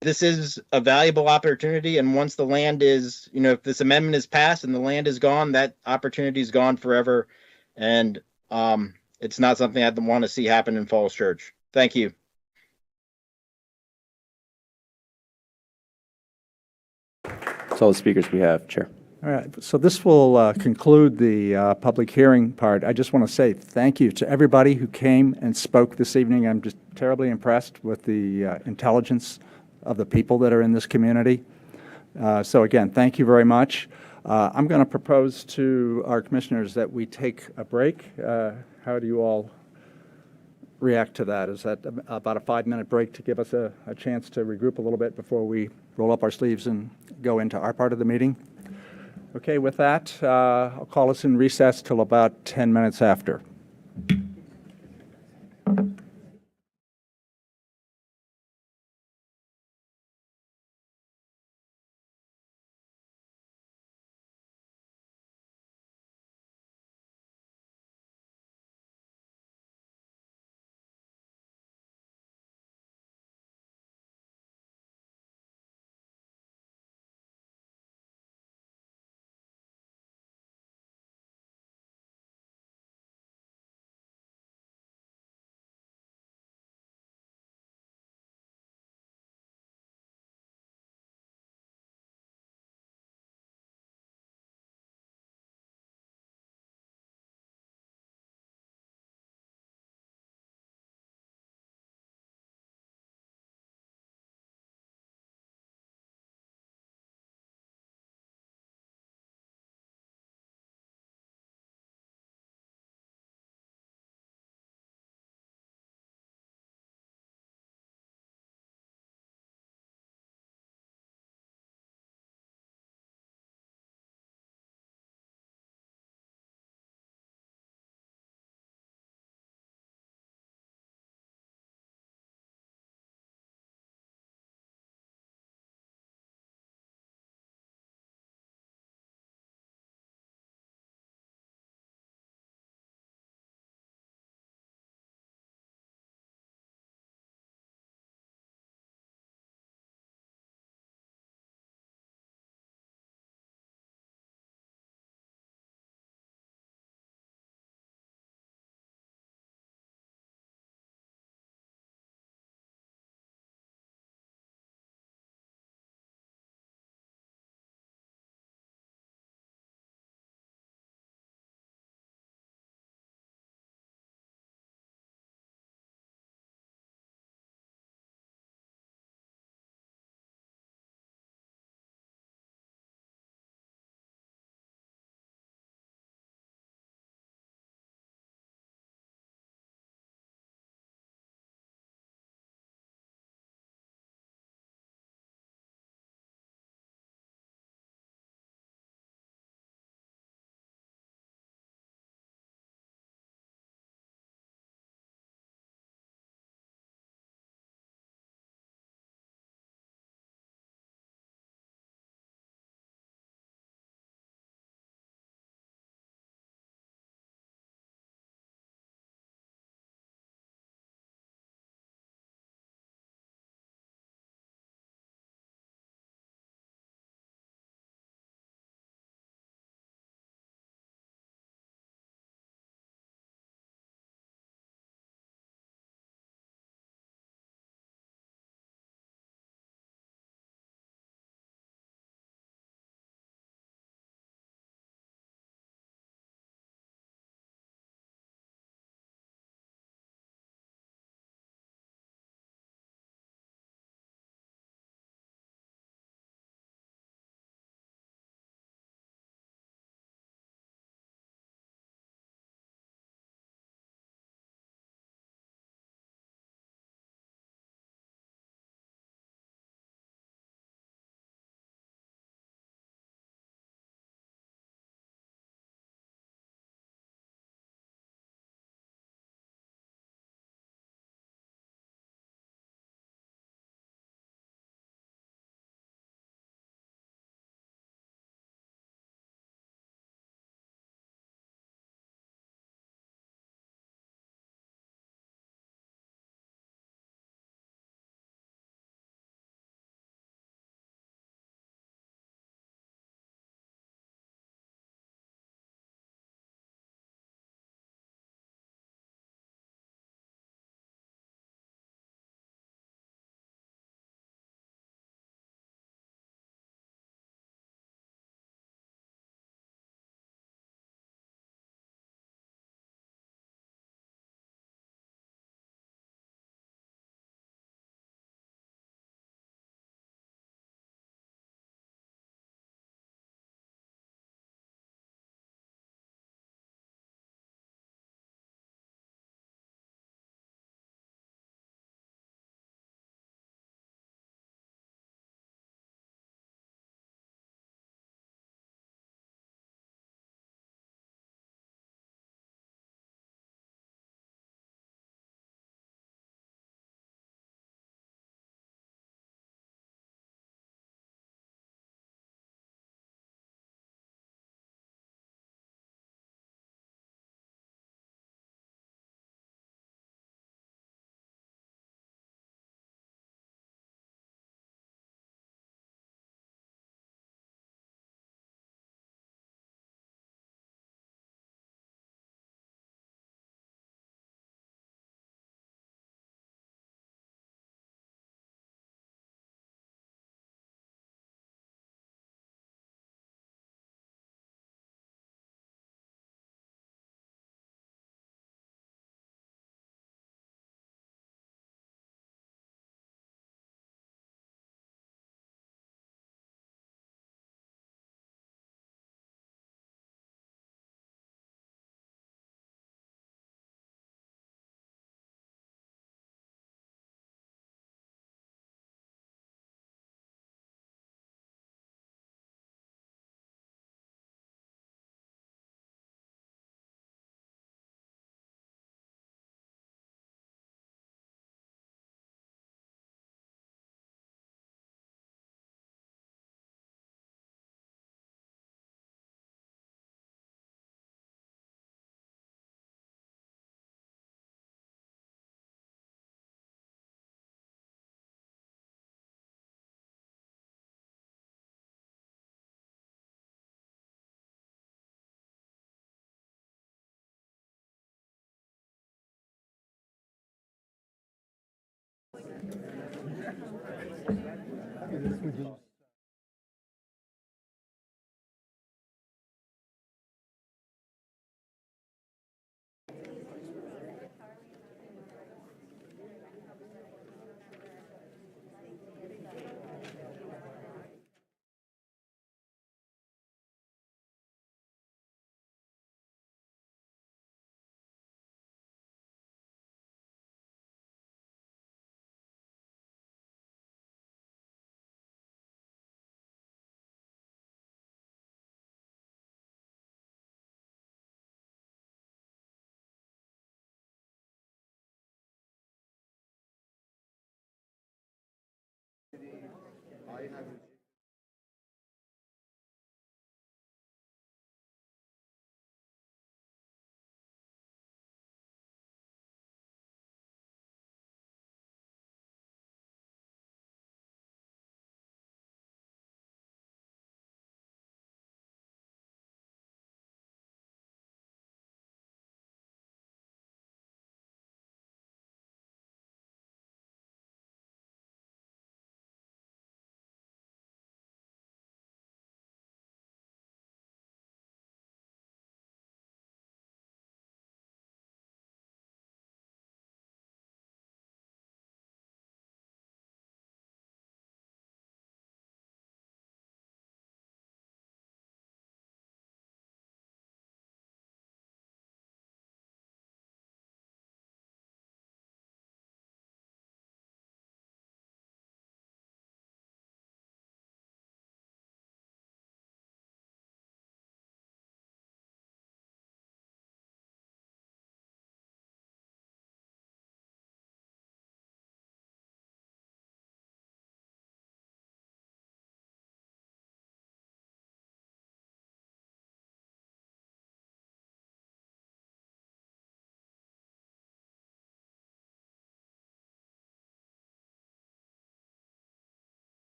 this is a valuable opportunity. And once the land is, if this amendment is passed and the land is gone, that opportunity is gone forever. And it's not something I want to see happen in Falls Church. Thank you. That's all the speakers we have, Chair. All right, so this will conclude the public hearing part. I just want to say thank you to everybody who came and spoke this evening. I'm just terribly impressed with the intelligence of the people that are in this community. So again, thank you very much. I'm going to propose to our commissioners that we take a break. How do you all react to that? Is that about a 5-minute break to give us a chance to regroup a little bit before we roll up our sleeves and go into our part of the meeting? Okay, with that, I'll call us in recess till about 10 minutes after.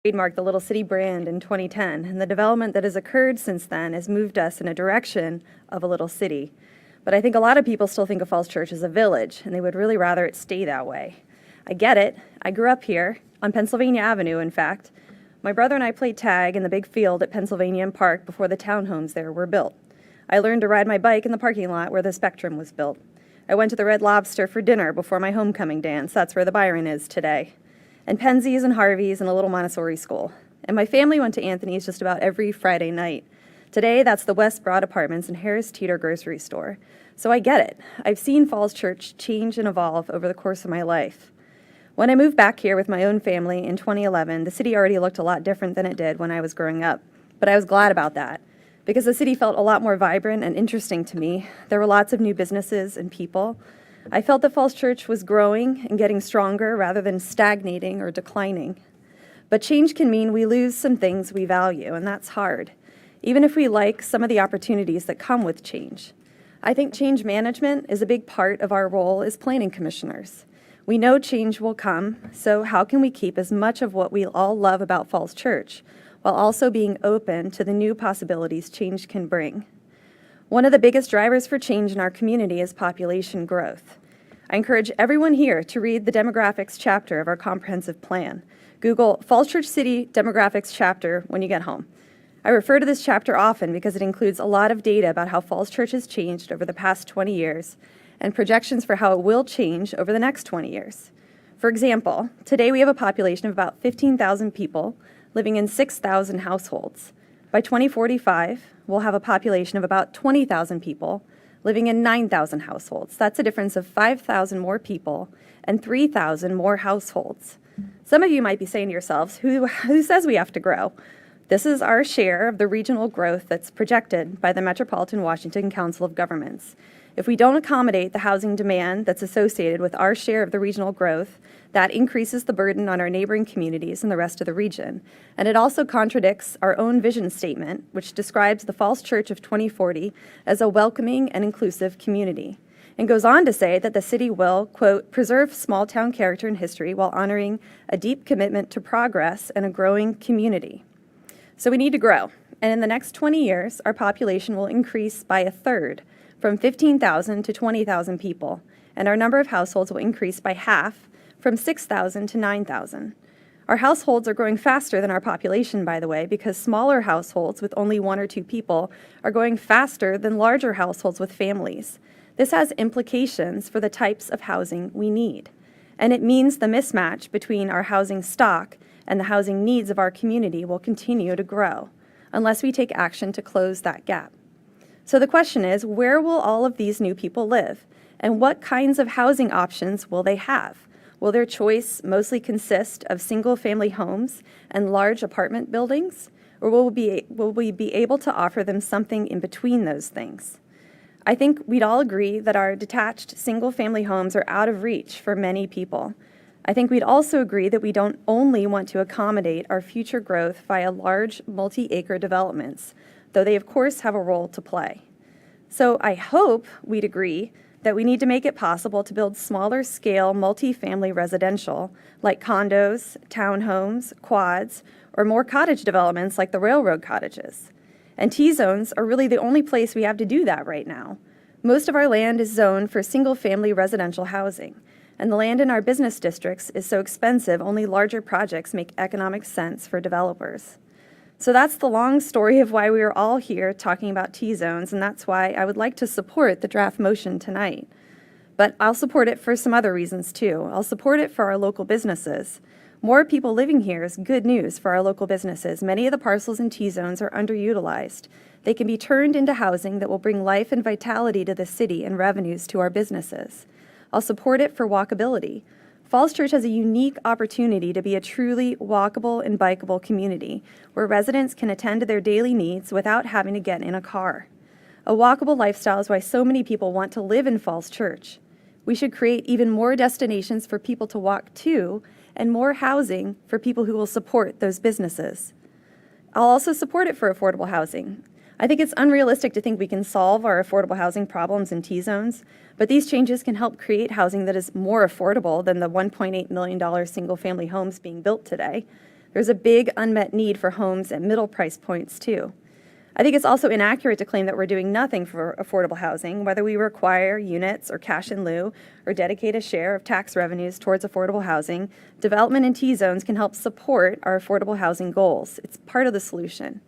Trademarked the Little City brand in 2010, and the development that has occurred since then has moved us in a direction of a little city. But I think a lot of people still think of Falls Church as a village, and they would really rather it stay that way. I get it. I grew up here, on Pennsylvania Avenue, in fact. My brother and I played tag in the big field at Pennsylvania Park before the townhomes there were built. I learned to ride my bike in the parking lot where the Spectrum was built. I went to the Red Lobster for dinner before my homecoming dance. That's where the Byron is today. And Penzies and Harvey's and a little Montessori school. And my family went to Anthony's just about every Friday night. Today, that's the West Broad Apartments and Harris Teeter grocery store. So I get it. I've seen Falls Church change and evolve over the course of my life. When I moved back here with my own family in 2011, the city already looked a lot different than it did when I was growing up. But I was glad about that, because the city felt a lot more vibrant and interesting to me. There were lots of new businesses and people. I felt that Falls Church was growing and getting stronger rather than stagnating or declining. But change can mean we lose some things we value, and that's hard, even if we like some of the opportunities that come with change. I think change management is a big part of our role as planning commissioners. We know change will come, so how can we keep as much of what we all love about Falls Church while also being open to the new possibilities change can bring? One of the biggest drivers for change in our community is population growth. I encourage everyone here to read the demographics chapter of our comprehensive plan. Google Falls Church City Demographics chapter when you get home. I refer to this chapter often because it includes a lot of data about how Falls Church has changed over the past 20 years and projections for how it will change over the next 20 years. For example, today we have a population of about 15,000 people living in 6,000 households. By 2045, we'll have a population of about 20,000 people living in 9,000 households. That's a difference of 5,000 more people and 3,000 more households. Some of you might be saying to yourselves, who says we have to grow? This is our share of the regional growth that's projected by the Metropolitan Washington Council of Governments. If we don't accommodate the housing demand that's associated with our share of the regional growth, that increases the burden on our neighboring communities and the rest of the region. And it also contradicts our own vision statement, which describes the Falls Church of 2040 as a welcoming and inclusive community. and goes on to say that the city will, quote, preserve small town character and history while honoring a deep commitment to progress and a growing community. So we need to grow. And in the next 20 years, our population will increase by a third, from 15,000 to 20,000 people. And our number of households will increase by half, from 6,000 to 9,000. Our households are growing faster than our population, by the way, because smaller households with only 1 or 2 people are growing faster than larger households with families. This has implications for the types of housing we need. And it means the mismatch between our housing stock and the housing needs of our community will continue to grow unless we take action to close that gap. So the question is, where will all of these new people live? And what kinds of housing options will they have? Will their choice mostly consist of single-family homes and large apartment buildings? Or will we be able to offer them something in between those things? I think we'd all agree that our detached single-family homes are out of reach for many people. I think we'd also agree that we don't only want to accommodate our future growth via large multi-acre developments, though they of course have a role to play. So I hope we'd agree that we need to make it possible to build smaller scale multi-family residential like condos, townhomes, quads, or more cottage developments like the railroad cottages. And T-zones are really the only place we have to do that right now. Most of our land is zoned for single-family residential housing, and the land in our business districts is so expensive only larger projects make economic sense for developers. So that's the long story of why we are all here talking about T-zones, and that's why I would like to support the draft motion tonight. But I'll support it for some other reasons too. I'll support it for our local businesses. More people living here is good news for our local businesses. Many of the parcels in T-zones are underutilized. They can be turned into housing that will bring life and vitality to the city and revenues to our businesses. I'll support it for walkability. Falls Church has a unique opportunity to be a truly walkable and bikeable community where residents can attend to their daily needs without having to get in a car. A walkable lifestyle is why so many people want to live in Falls Church. We should create even more destinations for people to walk to and more housing for people who will support those businesses. I'll also support it for affordable housing. I think it's unrealistic to think we can solve our affordable housing problems in T-zones, but these changes can help create housing that is more affordable than the $1.8 million single-family homes being built today. There's a big unmet need for homes at middle price points, too. I think it's also inaccurate to claim that we're doing nothing for affordable housing, whether we require units or cash in lieu or dedicate a share of tax revenues towards affordable housing. Development in T-zones can help support our affordable housing goals. It's part of the solution.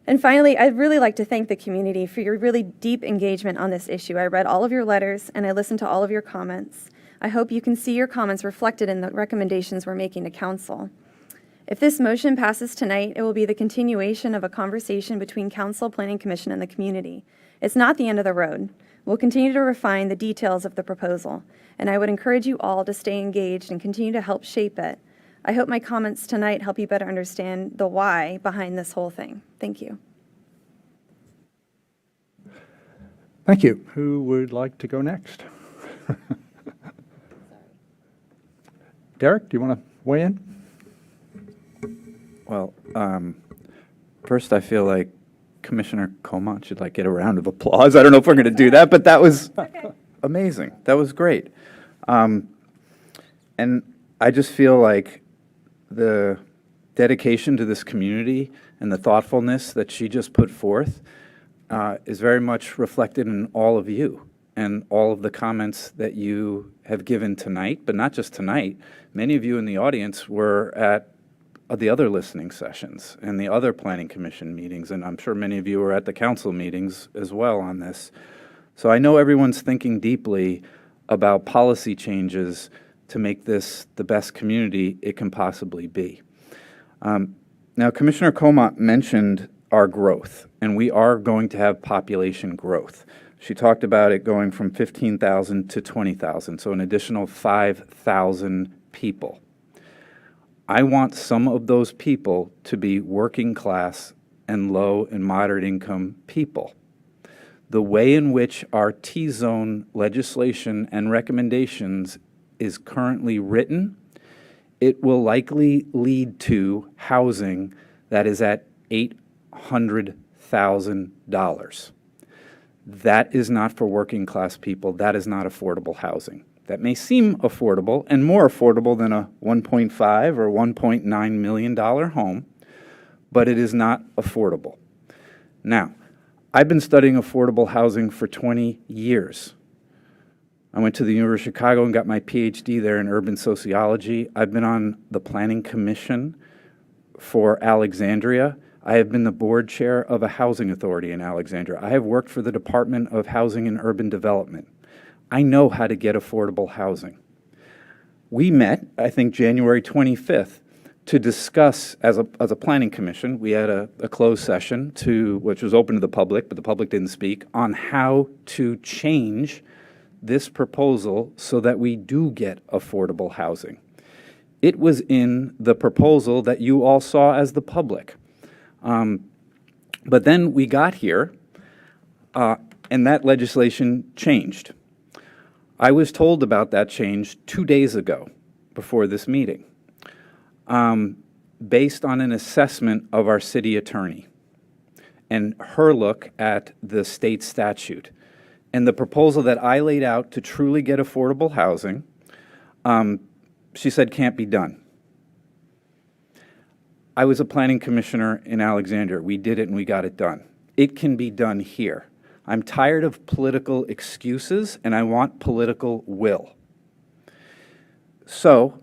And finally, I'd really like to thank the community for your really deep engagement on this issue. I read all of your letters and I listened to all of your comments. I hope you can see your comments reflected in the recommendations we're making to Council. If this motion passes tonight, it will be the continuation of a conversation between Council, Planning Commission, and the community. It's not the end of the road. We'll continue to refine the details of the proposal, and I would encourage you all to stay engaged and continue to help shape it. I hope my comments tonight help you better understand the why behind this whole thing. Thank you. Thank you. Who would like to go next? Derek, do you want to weigh in? Well, first I feel like Commissioner Comont should get a round of applause. I don't know if we're going to do that, but that was amazing. That was great. And I just feel like the dedication to this community and the thoughtfulness that she just put forth is very much reflected in all of you and all of the comments that you have given tonight, but not just tonight. Many of you in the audience were at the other listening sessions and the other Planning Commission meetings, and I'm sure many of you were at the council meetings as well on this. So I know everyone's thinking deeply about policy changes to make this the best community it can possibly be. Now, Commissioner Comont mentioned our growth, and we are going to have population growth. She talked about it going from 15,000 to 20,000, so an additional 5,000 people. I want some of those people to be working class and low and moderate income people. The way in which our T-zone legislation and recommendations is currently written, it will likely lead to housing that is at $800,000. That is not for working class people. That is not affordable housing. That may seem affordable and more affordable than a $1.5 or $1.9 million home, but it is not affordable. Now, I've been studying affordable housing for 20 years. I went to the University of Chicago and got my PhD there in urban sociology. I've been on the Planning Commission for Alexandria. I have been the board chair of a housing authority in Alexandria. I have worked for the Department of Housing and Urban Development. I know how to get affordable housing. We met, I think, January 25th to discuss, as a planning commission, we had a closed session which was open to the public, but the public didn't speak, on how to change this proposal so that we do get affordable housing. It was in the proposal that you all saw as the public. But then we got here, and that legislation changed. I was told about that change 2 days ago before this meeting, based on an assessment of our city attorney and her look at the state statute. And the proposal that I laid out to truly get affordable housing, she said can't be done. I was a planning commissioner in Alexandria. We did it and we got it done. It can be done here. I'm tired of political excuses and I want political will. So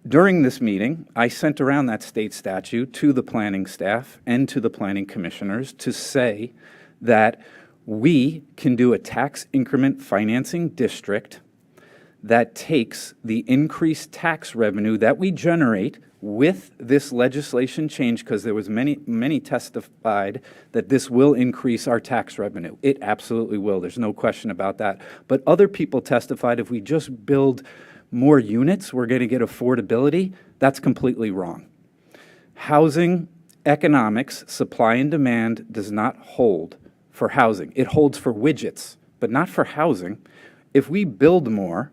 during this meeting, I sent around that state statute to the planning staff and to the planning commissioners to say that we can do a tax increment financing district that takes the increased tax revenue that we generate with this legislation change, because there was many testified that this will increase our tax revenue. It absolutely will. There's no question about that. But other people testified if we just build more units, we're going to get affordability. That's completely wrong. Housing economics, supply and demand, does not hold for housing. It holds for widgets, but not for housing. If we build more,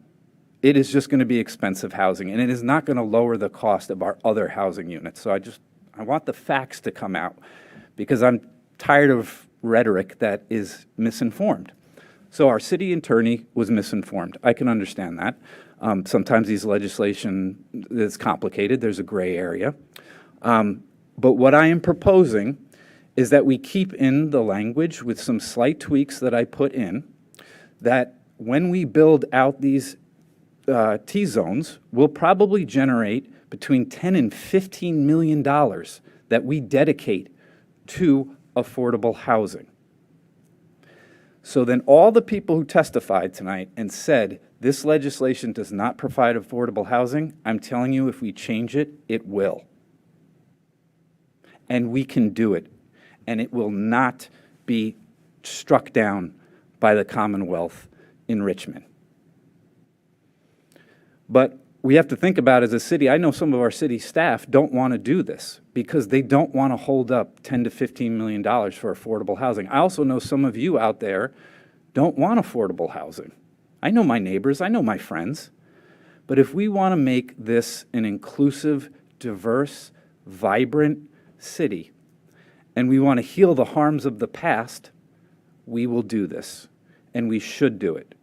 it is just going to be expensive housing, and it is not going to lower the cost of our other housing units. So I want the facts to come out, because I'm tired of rhetoric that is misinformed. So our city attorney was misinformed. I can understand that. Sometimes these legislation is complicated. There's a gray area. But what I am proposing is that we keep in the language with some slight tweaks that I put in, that when we build out these T-zones, we'll probably generate between $10 and $15 million that we dedicate to affordable housing. So then all the people who testified tonight and said this legislation does not provide affordable housing, I'm telling you, if we change it, it will. And we can do it. And it will not be struck down by the Commonwealth in Richmond. But we have to think about, as a city, I know some of our city staff don't want to do this because they don't want to hold up $10 to $15 million for affordable housing. I also know some of you out there don't want affordable housing. I know my neighbors, I know my friends. But if we want to make this an inclusive, diverse, vibrant city, and we want to heal the harms of the past, we will do this, and we should do it.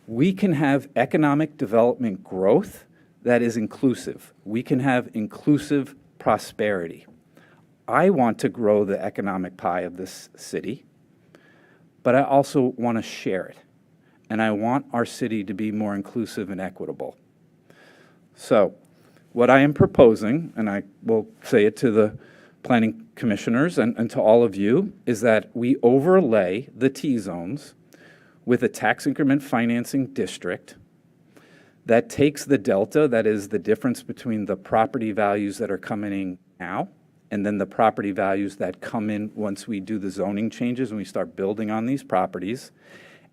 We can have economic development growth that is inclusive. We can have inclusive prosperity. I want to grow the economic pie of this city, but I also want to share it. And I want our city to be more inclusive and equitable. So what I am proposing, and I will say it to the planning commissioners and to all of you, is that we overlay the T-zones with a tax increment financing district that takes the delta, that is the difference between the property values that are coming in now and then the property values that come in once we do the zoning changes and we start building on these properties.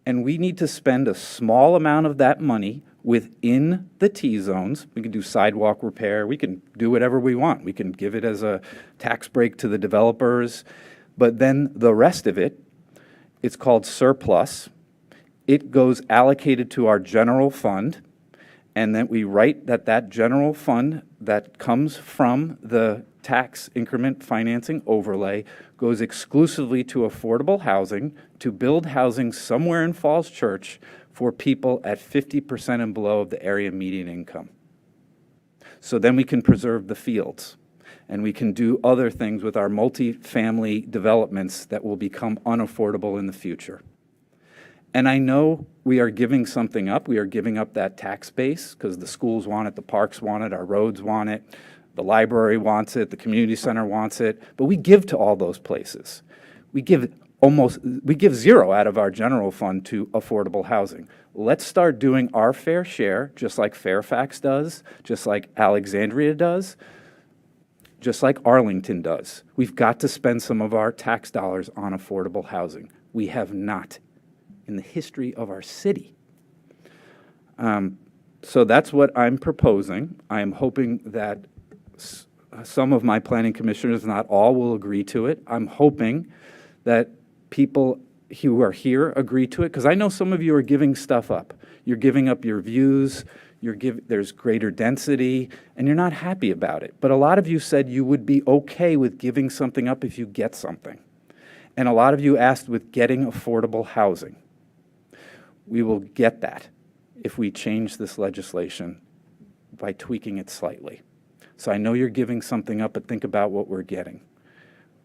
And we need to spend a small amount of that money within the T-zones. We can do sidewalk repair. We can do whatever we want. We can give it as a tax break to the developers. But then the rest of it, it's called surplus. It goes allocated to our general fund, and then we write that general fund that comes from the tax increment financing overlay goes exclusively to affordable housing, to build housing somewhere in Falls Church for people at 50% and below of the area median income. So then we can preserve the fields, and we can do other things with our multifamily developments that will become unaffordable in the future. And I know we are giving something up. We are giving up that tax base because the schools want it, the parks want it, our roads want it, the library wants it, the community center wants it, but we give to all those places. We give zero out of our general fund to affordable housing. Let's start doing our fair share, just like Fairfax does, just like Alexandria does, just like Arlington does. We've got to spend some of our tax dollars on affordable housing. We have not in the history of our city. So that's what I'm proposing. I am hoping that some of my planning commissioners, not all, will agree to it. I'm hoping that people who are here agree to it, because I know some of you are giving stuff up. You're giving up your views, there's greater density, and you're not happy about it. But a lot of you said you would be okay with giving something up if you get something. And a lot of you asked with getting affordable housing. We will get that if we change this legislation by tweaking it slightly. So I know you're giving something up, but think about what we're getting.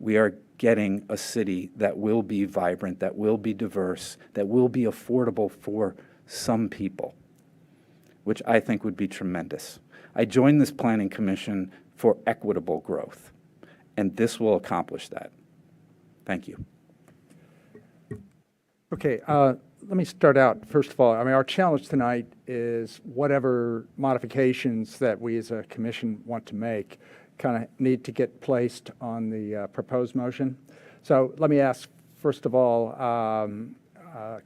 We are getting a city that will be vibrant, that will be diverse, that will be affordable for some people, which I think would be tremendous. I joined this planning commission for equitable growth, and this will accomplish that. Thank you. Okay, let me start out. First of all, I mean, our challenge tonight is whatever modifications that we as a commission want to make kind of need to get placed on the proposed motion. So let me ask, first of all,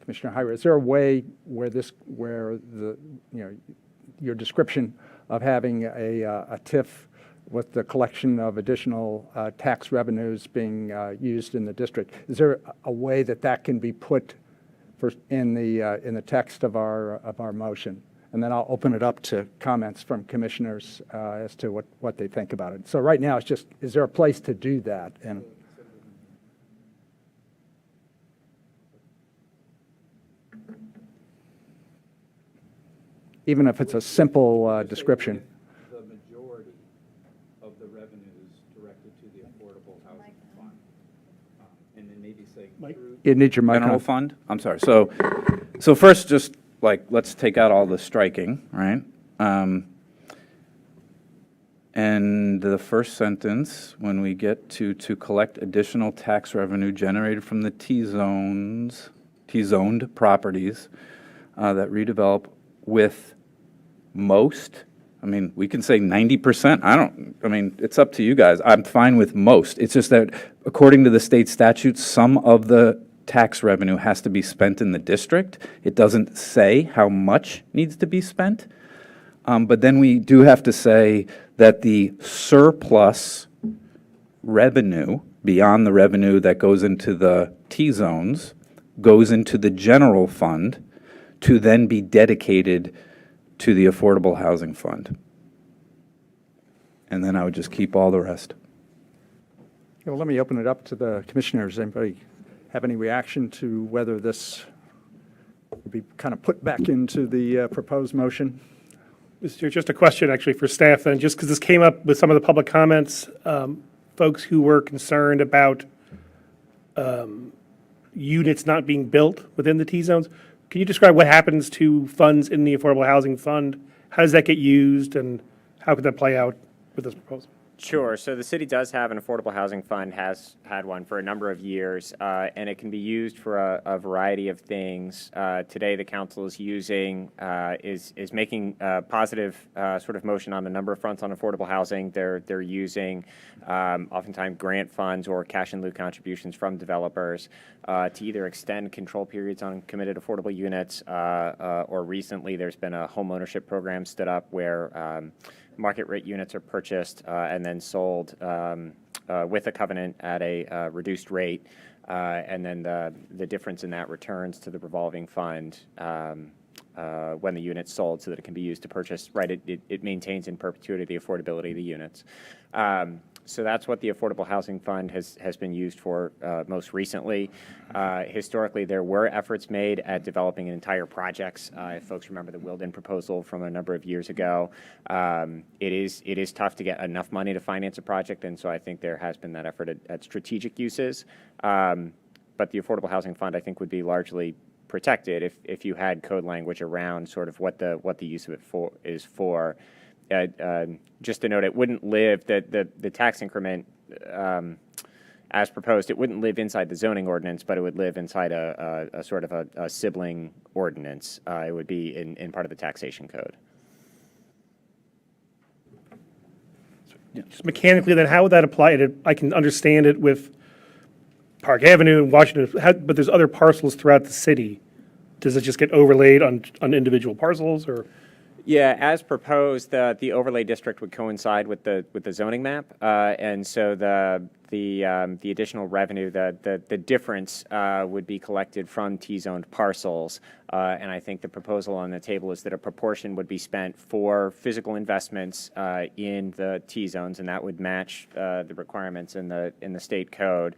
Commissioner Hyra, is there a way where your description of having a TIF with the collection of additional tax revenues being used in the district, is there a way that can be put in the text of our motion? And then I'll open it up to comments from commissioners as to what they think about it. So right now, it's just, is there a place to do that? And even if it's a simple description. The majority of the revenues directed to the Affordable Housing Fund. And then maybe say You need your microphone. general fund? I'm sorry. So first, just let's take out all the striking, right? And the first sentence, when we get to collect additional tax revenue generated from the T-zoned properties that redevelop with most, I mean, we can say 90%. It's up to you guys. I'm fine with most. It's just that according to the state statutes, some of the tax revenue has to be spent in the district. It doesn't say how much needs to be spent. But then we do have to say that the surplus revenue, beyond the revenue that goes into the T-zones, goes into the general fund to then be dedicated to the Affordable Housing Fund. And then I would just keep all the rest. Well, let me open it up to the commissioners. Anybody have any reaction to whether this will be kind of put back into the proposed motion? Mr. Chair, just a question actually for staff then, just because this came up with some of the public comments, folks who were concerned about units not being built within the T-zones. Can you describe what happens to funds in the Affordable Housing Fund? How does that get used, and how could that play out with this proposal? Sure. So the city does have an affordable housing fund, has had one for a number of years, and it can be used for a variety of things. Today, the council is is making a positive sort of motion on a number of fronts on affordable housing. They're using oftentimes grant funds or cash in lieu contributions from developers to either extend control periods on committed affordable units, or recently there's been a home ownership program stood up where market rate units are purchased and then sold with a covenant at a reduced rate, and then the difference in that returns to the revolving fund when the unit's sold, so that it can be used to purchase. Right, it maintains in perpetuity the affordability of the units. So that's what the Affordable Housing Fund has been used for most recently. Historically, there were efforts made at developing entire projects. If folks remember the Wilden proposal from a number of years ago, it is tough to get enough money to finance a project, and so I think there has been that effort at strategic uses. But the Affordable Housing Fund, I think, would be largely protected if you had code language around sort of what the use of it is for. Just to note, it wouldn't live, the tax increment as proposed, it wouldn't live inside the zoning ordinance, but it would live inside a sort of a sibling ordinance. It would be in part of the taxation code. Just mechanically, then how would that apply? I can understand it with Park Avenue and Washington, but there's other parcels throughout the city. Does it just get overlaid on individual parcels, or? Yeah, as proposed, the overlay district would coincide with the zoning map, and so the additional revenue, the difference would be collected from T-zoned parcels, and I think the proposal on the table is that a proportion would be spent for physical investments in the T-zones, and that would match the requirements in the state code.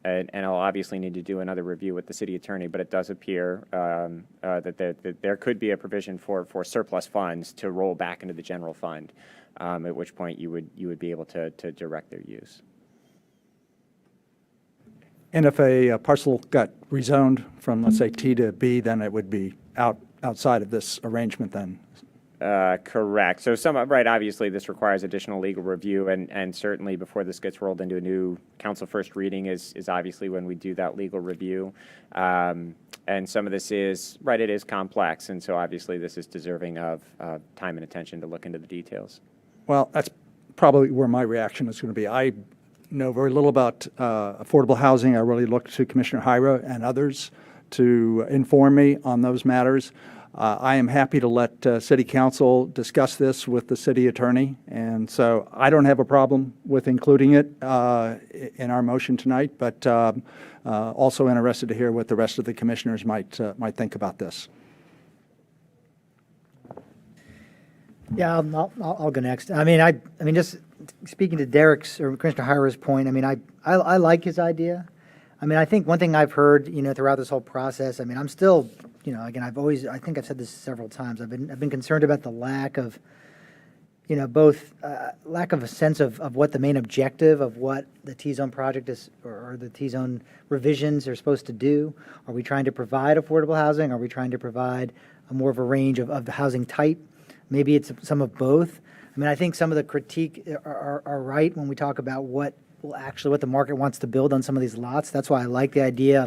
And I'll obviously need to do another review with the city attorney, but it does appear that there could be a provision for surplus funds to roll back into the general fund, at which point you would be able to direct their use. And if a parcel got rezoned from, let's say, T to B, then it would be outside of this arrangement then? Correct. So right, obviously this requires additional legal review, and certainly before this gets rolled into a new council first reading is obviously when we do that legal review. And some of this is, right, it is complex, and so obviously this is deserving of time and attention to look into the details. Well, that's probably where my reaction is going to be. I know very little about affordable housing. I really look to Commissioner Hyra and others to inform me on those matters. I am happy to let City Council discuss this with the city attorney, and so I don't have a problem with including it in our motion tonight, but also interested to hear what the rest of the commissioners might think about this. Yeah, I'll go next. I mean, just speaking to Derek's or Commissioner Hyra's point, I mean, I like his idea. I mean, I think one thing I've heard, throughout this whole process, I mean, I'm still, again, I think I've said this several times. I've been concerned about the lack of, both lack of a sense of what the main objective of what the T-zone project is, or the T-zone revisions are supposed to do. Are we trying to provide affordable housing? Are we trying to provide more of a range of the housing type? Maybe it's some of both. I mean, I think some of the critique are right when we talk about what the market wants to build on some of these lots. That's why I like the idea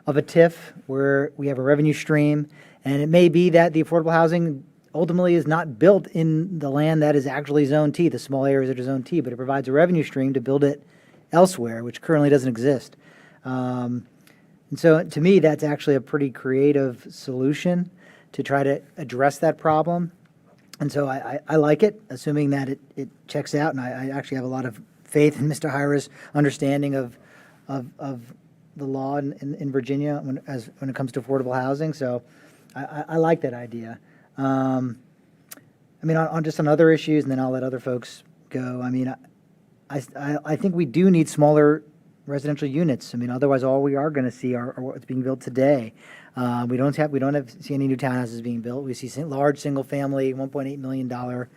of a TIF where we have a revenue stream, and it may be that the affordable housing ultimately is not built in the land that is actually Zone T, the small areas that are Zone T, but it provides a revenue stream to build it elsewhere, which currently doesn't exist. And so to me, that's actually a pretty creative solution to try to address that problem. And so I like it, assuming that it checks out, and I actually have a lot of faith in Mr. Hyra's understanding of the law in Virginia when it comes to affordable housing. So I like that idea. I mean, on other issues, and then I'll let other folks go. I mean, I think we do need smaller residential units. I mean, otherwise, all we are going to see are what's being built today. We don't see any new townhouses being built. We see large single-family, $1.8 million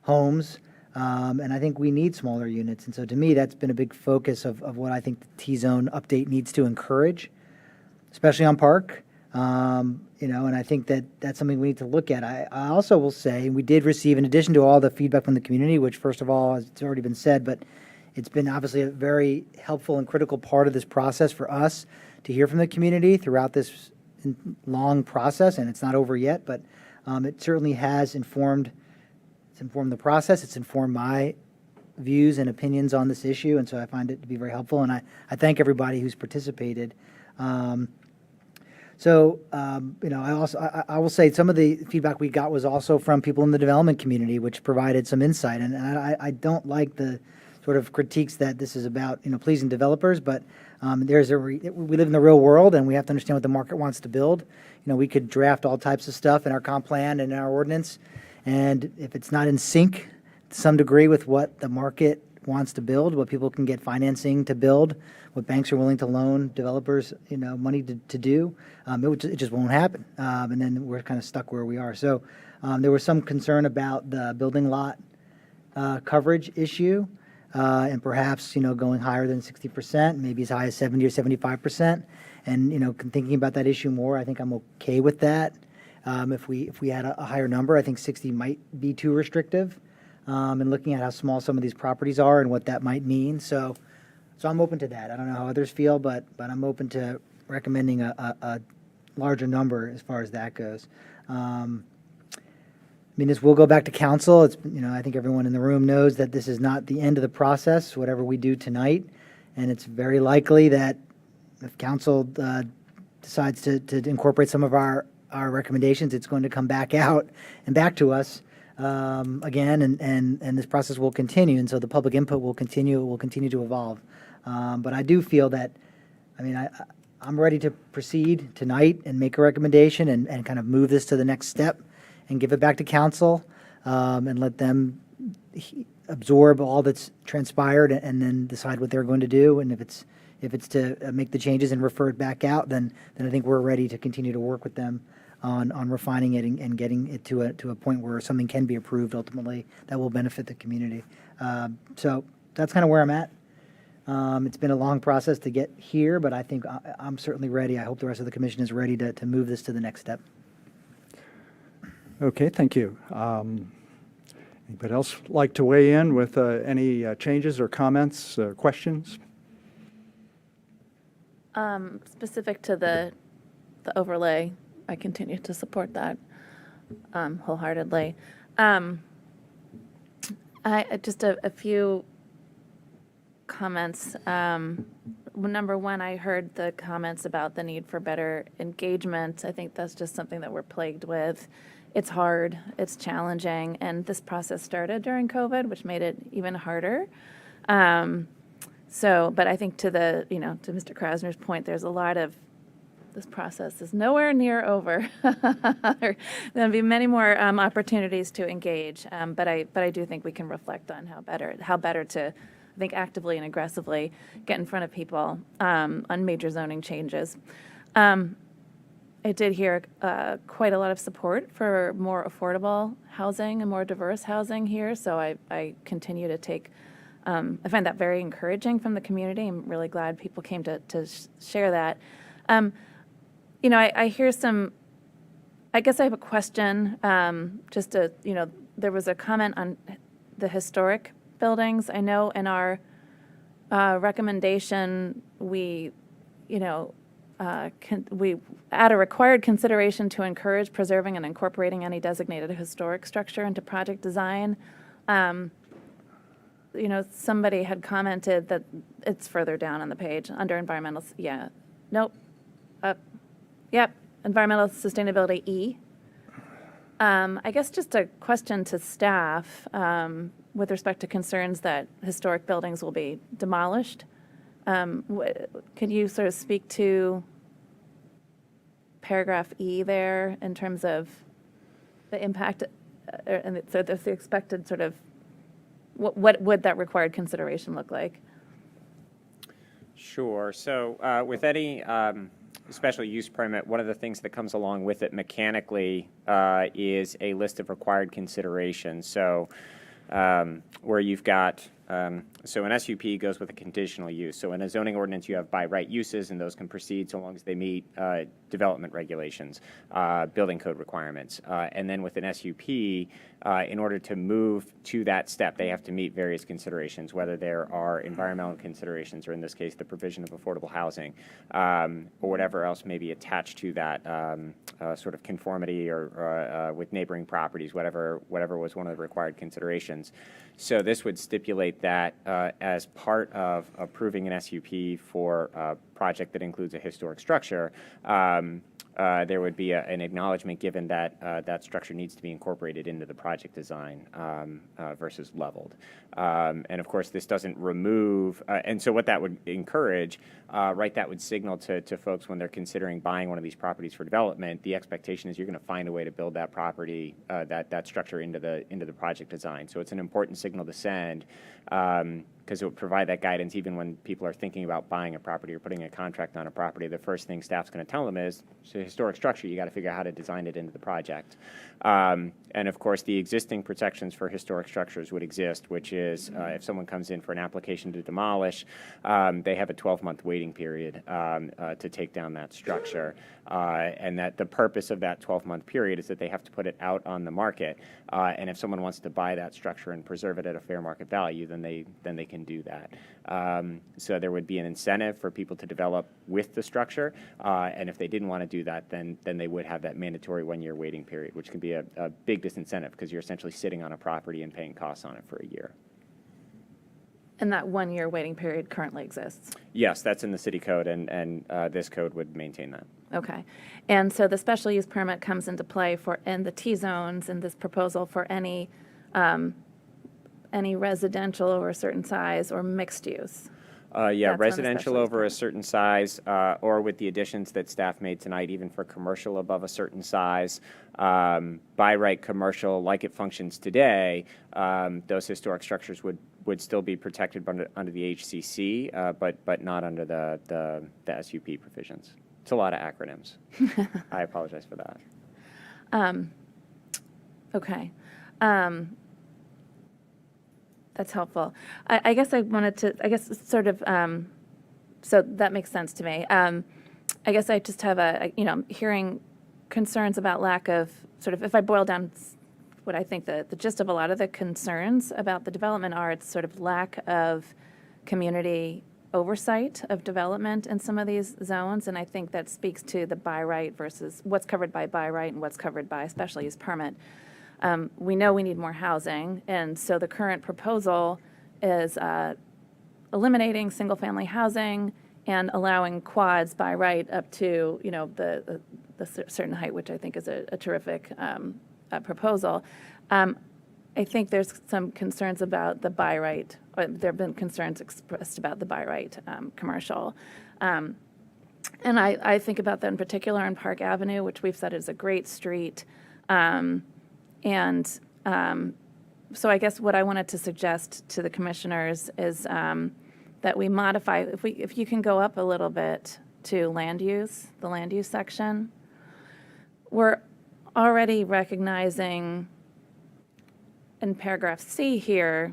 homes. And I think we need smaller units. And so to me, that's been a big focus of what I think the T-zone update needs to encourage, especially on Park. And I think that's something we need to look at. I also will say we did receive, in addition to all the feedback from the community, which first of all, as it's already been said, but it's been obviously a very helpful and critical part of this process for us to hear from the community throughout this long process, and it's not over yet, but it certainly has informed the process. It's informed my views and opinions on this issue, and so I find it to be very helpful, and I thank everybody who's participated. I will say some of the feedback we got was also from people in the development community, which provided some insight, and I don't like the sort of critiques that this is about, pleasing developers, but we live in the real world, and we have to understand what the market wants to build. We could draft all types of stuff in our comp plan and in our ordinance, and if it's not in sync some degree with what the market wants to build, what people can get financing to build, what banks are willing to loan developers, money to do. It just won't happen. And then we're kind of stuck where we are. So there was some concern about the building lot coverage issue, and perhaps, going higher than 60%, maybe as high as 70 or 75%. And, thinking about that issue more, I think I'm okay with that. If we had a higher number, I think 60 might be too restrictive. And looking at how small some of these properties are and what that might mean. So I'm open to that. I don't know how others feel, but I'm open to recommending a larger number as far as that goes. This will go back to council. It's, I think everyone in the room knows that this is not the end of the process, whatever we do tonight. And it's very likely that if council decides to incorporate some of our recommendations, it's going to come back out and back to us again, and this process will continue. And so the public input will continue. It will continue to evolve. But I do feel that, I'm ready to proceed tonight and make a recommendation and kind of move this to the next step and give it back to council and let them absorb all that's transpired and then decide what they're going to do. And if it's to make the changes and refer it back out, then I think we're ready to continue to work with them on refining it and getting it to a point where something can be approved ultimately that will benefit the community. So that's kind of where I'm at. It's been a long process to get here, but I think I'm certainly ready. I hope the rest of the commission is ready to move this to the next step. Okay, thank you. Anybody else like to weigh in with any changes or comments or questions? Specific to the overlay, I continue to support that wholeheartedly. Just a few comments. Number one, I heard the comments about the need for better engagement. I think that's just something that we're plagued with. It's hard, it's challenging, and this process started during COVID, which made it even harder. But I think to Mr. Krasner's point, there's a lot of, this process is nowhere near over. There'll be many more opportunities to engage, but I do think we can reflect on how better to, I think, actively and aggressively get in front of people on major zoning changes. I did hear quite a lot of support for more affordable housing and more diverse housing here, so I continue to take, I find that very encouraging from the community. I'm really glad people came to share that. I hear some, I guess I have a question, there was a comment on the historic buildings. I know in our recommendation, we add a required consideration to encourage preserving and incorporating any designated historic structure into project design. Somebody had commented that it's further down on the page under environmental, environmental sustainability E. I guess just a question to staff with respect to concerns that historic buildings will be demolished. Could you sort of speak to paragraph E there in terms of the impact, and so the expected sort of, what would that required consideration look like? Sure. So with any special use permit, one of the things that comes along with it mechanically is a list of required considerations. So where you've got, so an SUP goes with a conditional use. So in a zoning ordinance, you have by right uses, and those can proceed so long as they meet development regulations, building code requirements. And then with an SUP, in order to move to that step, they have to meet various considerations, whether there are environmental considerations, or in this case, the provision of affordable housing, or whatever else may be attached to that sort of conformity or with neighboring properties, whatever was one of the required considerations. So this would stipulate that as part of approving an SUP for a project that includes a historic structure, there would be an acknowledgement given that that structure needs to be incorporated into the project design versus leveled. And of course, this doesn't remove, and so what that would encourage, right, that would signal to folks when they're considering buying one of these properties for development, the expectation is you're going to find a way to build that property, that structure into the project design. So it's an important signal to send, because it would provide that guidance even when people are thinking about buying a property or putting a contract on a property. The first thing staff's going to tell them is, it's a historic structure, you got to figure out how to design it into the project. And of course, the existing protections for historic structures would exist, which is if someone comes in for an application to demolish, they have a 12-month waiting period to take down that structure. And that the purpose of that 12-month period is that they have to put it out on the market. And if someone wants to buy that structure and preserve it at a fair market value, then they can do that. So there would be an incentive for people to develop with the structure. And if they didn't want to do that, then they would have that mandatory 1-year waiting period, which can be a big disincentive because you're essentially sitting on a property and paying costs on it for a year. And that 1-year waiting period currently exists? Yes, that's in the city code, and this code would maintain that. Okay. And so the special use permit comes into play in the T-zones in this proposal for any residential over a certain size or mixed use? Yeah, That's on a residential special use over a certain size, or with the additions that staff made tonight, even for commercial above a certain size. By right commercial, like it functions today, those historic structures would still be protected under the HCC, but not under the SUP provisions. It's a lot of acronyms. I apologize for that. Okay. That's helpful. I guess I wanted to, sort of, so that makes sense to me. I guess I just have hearing concerns about lack of, sort of, if I boil down what I think the gist of a lot of the concerns about the development are, it's sort of lack of community oversight of development in some of these zones, and I think that speaks to the by right versus what's covered by right and what's covered by special use permit. We know we need more housing, and so the current proposal is eliminating single-family housing and allowing quads by right up to, the certain height, which I think is a terrific proposal. I think there's some concerns about the by right. There have been concerns expressed about the by right commercial. And I think about that in particular on Park Avenue, which we've said is a great street. So I guess what I wanted to suggest to the commissioners is that we modify, if you can go up a little bit to land use, the land use section. We're already recognizing in paragraph C here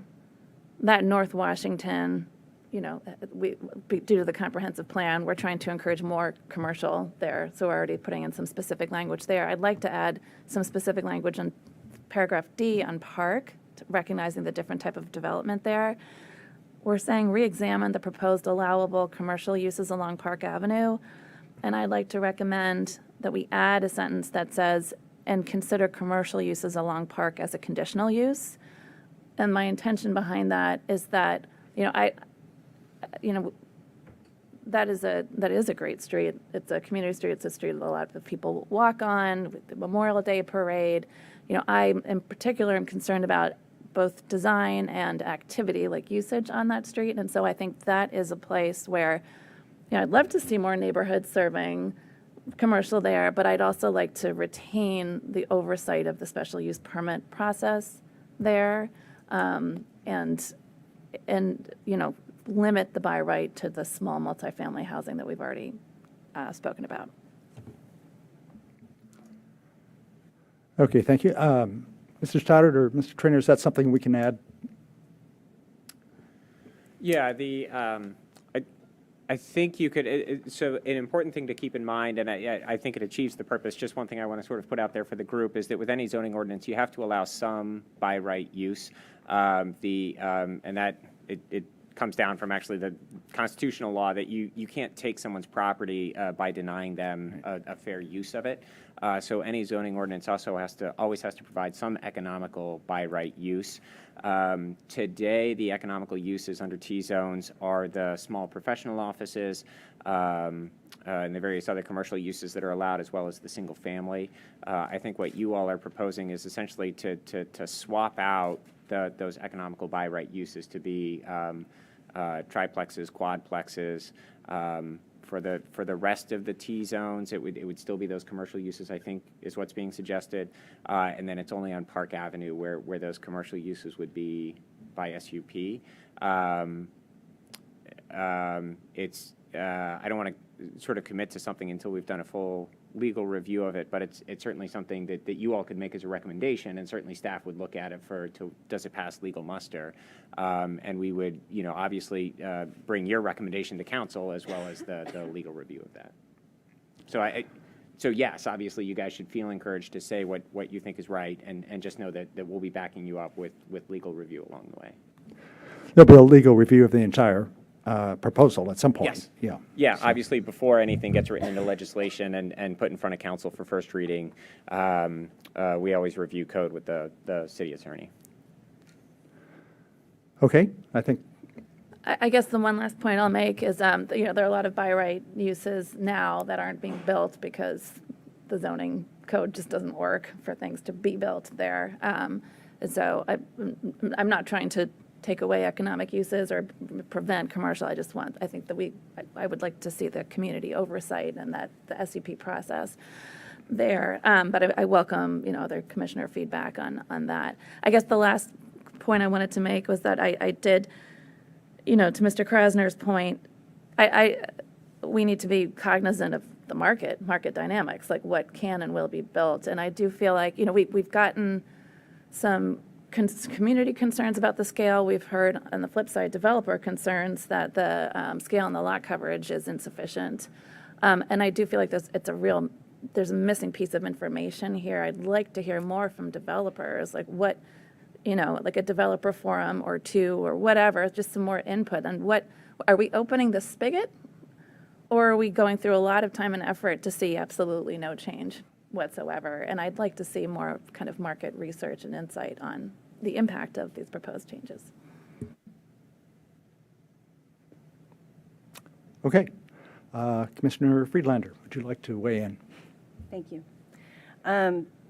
that North Washington, due to the comprehensive plan, we're trying to encourage more commercial there. So we're already putting in some specific language there. I'd like to add some specific language in paragraph D on Park, recognizing the different type of development there. We're saying re-examine the proposed allowable commercial uses along Park Avenue. And I'd like to recommend that we add a sentence that says, and consider commercial uses along Park as a conditional use. And my intention behind that is that, that is a great street. It's a community street. It's a street that a lot of people walk on, with the Memorial Day parade. I in particular am concerned about both design and activity, like usage on that street. And so I think that is a place where, I'd love to see more neighborhoods serving commercial there, but I'd also like to retain the oversight of the special use permit process there, and limit the by right to the small multifamily housing that we've already spoken about. Okay, thank you. Mr. Stoddard or Mr. Trainer, is that something we can add? Yeah, I think you could, so an important thing to keep in mind, and I think it achieves the purpose, just one thing I want to sort of put out there for the group is that with any zoning ordinance, you have to allow some by right use. And that it comes down from actually the constitutional law that you can't take someone's property by denying them a fair use of it. So any zoning ordinance also always has to provide some economical by right use. Today, the economical uses under T-zones are the small professional offices and the various other commercial uses that are allowed, as well as the single family. I think what you all are proposing is essentially to swap out those economical by right uses to be triplexes, quadplexes. For the rest of the T-zones, it would still be those commercial uses, I think, is what's being suggested. And then it's only on Park Avenue where those commercial uses would be by SUP. I don't want to sort of commit to something until we've done a full legal review of it, but it's certainly something that you all could make as a recommendation, and certainly staff would look at it does it pass legal muster? And we would, obviously bring your recommendation to council as well as the legal review of that. So yes, obviously you guys should feel encouraged to say what you think is right, and just know that we'll be backing you up with legal review along the way. There'll be a legal review of the entire proposal at some point. Yes. Yeah. Yeah, obviously, before anything gets written into legislation and put in front of council for first reading, we always review code with the city attorney. Okay, I think, I guess the one last point I'll make is, there are a lot of by right uses now that aren't being built because the zoning code just doesn't work for things to be built there. And so I'm not trying to take away economic uses or prevent commercial. I think that I would like to see the community oversight and that the SUP process there. But I welcome, other commissioner feedback on that. I guess the last point I wanted to make was that I did, to Mr. Krasner's point, we need to be cognizant of the market dynamics, like what can and will be built. And I do feel like, we've gotten some community concerns about the scale. We've heard, on the flip side, developer concerns that the scale and the lot coverage is insufficient. And I do feel like there's a missing piece of information here. I'd like to hear more from developers, like what, like a developer forum or two or whatever, just some more input on are we opening the spigot, or are we going through a lot of time and effort to see absolutely no change whatsoever? And I'd like to see more kind of market research and insight on the impact of these proposed changes. okay. Commissioner Friedlander, would you like to weigh in? Thank you.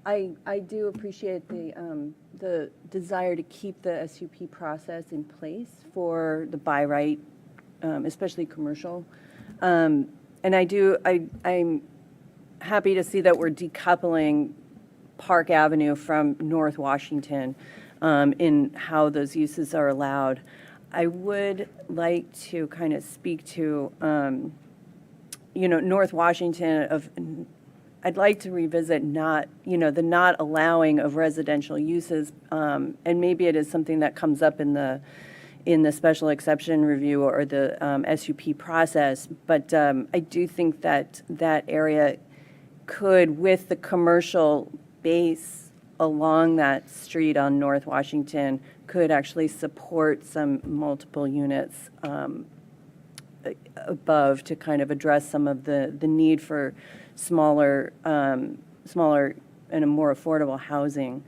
I do appreciate the desire to keep the SUP process in place for the by right, especially commercial. And I'm happy to see that we're decoupling Park Avenue from North Washington in how those uses are allowed. I would like to kind of speak to, North Washington I'd like to revisit the not allowing of residential uses, and maybe it is something that comes up in the special exception review or the SUP process, but I do think that that area could, with the commercial base along that street on North Washington, could actually support some multiple units above to kind of address some of the need for smaller and a more affordable housing.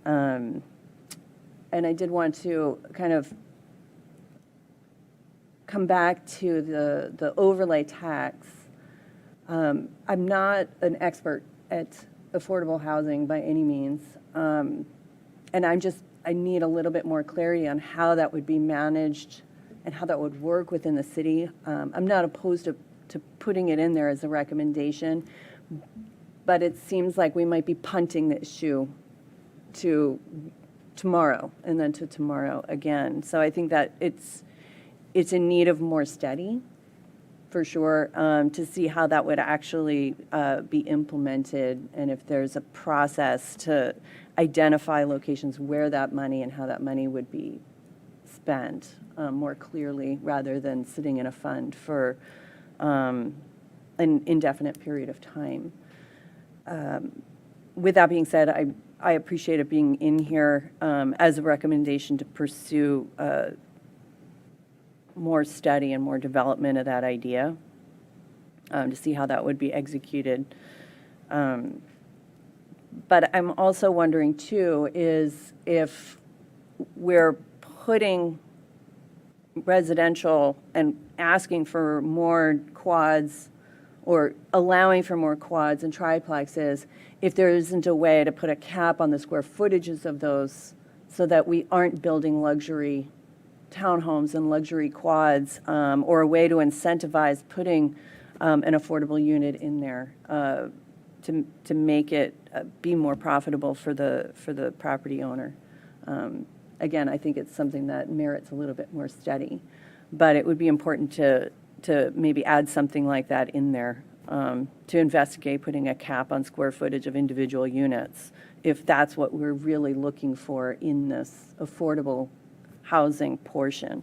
And I did want to kind of come back to the overlay tax. I'm not an expert at affordable housing by any means. And I need a little bit more clarity on how that would be managed and how that would work within the city. I'm not opposed to putting it in there as a recommendation, but it seems like we might be punting the issue to tomorrow and then to tomorrow again. So I think that it's in need of more study, for sure, to see how that would actually be implemented, and if there's a process to identify locations where that money and how that money would be spent more clearly, rather than sitting in a fund for an indefinite period of time. With that being said, I appreciate it being in here as a recommendation to pursue more study and more development of that idea to see how that would be executed. But I'm also wondering too is if we're putting residential and asking for more quads or allowing for more quads and triplexes, if there isn't a way to put a cap on the square footages of those so that we aren't building luxury townhomes and luxury quads, or a way to incentivize putting an affordable unit in there to make it be more profitable for the property owner. Again, I think it's something that merits a little bit more study, but it would be important to maybe add something like that in there to investigate putting a cap on square footage of individual units, if that's what we're really looking for in this affordable housing portion.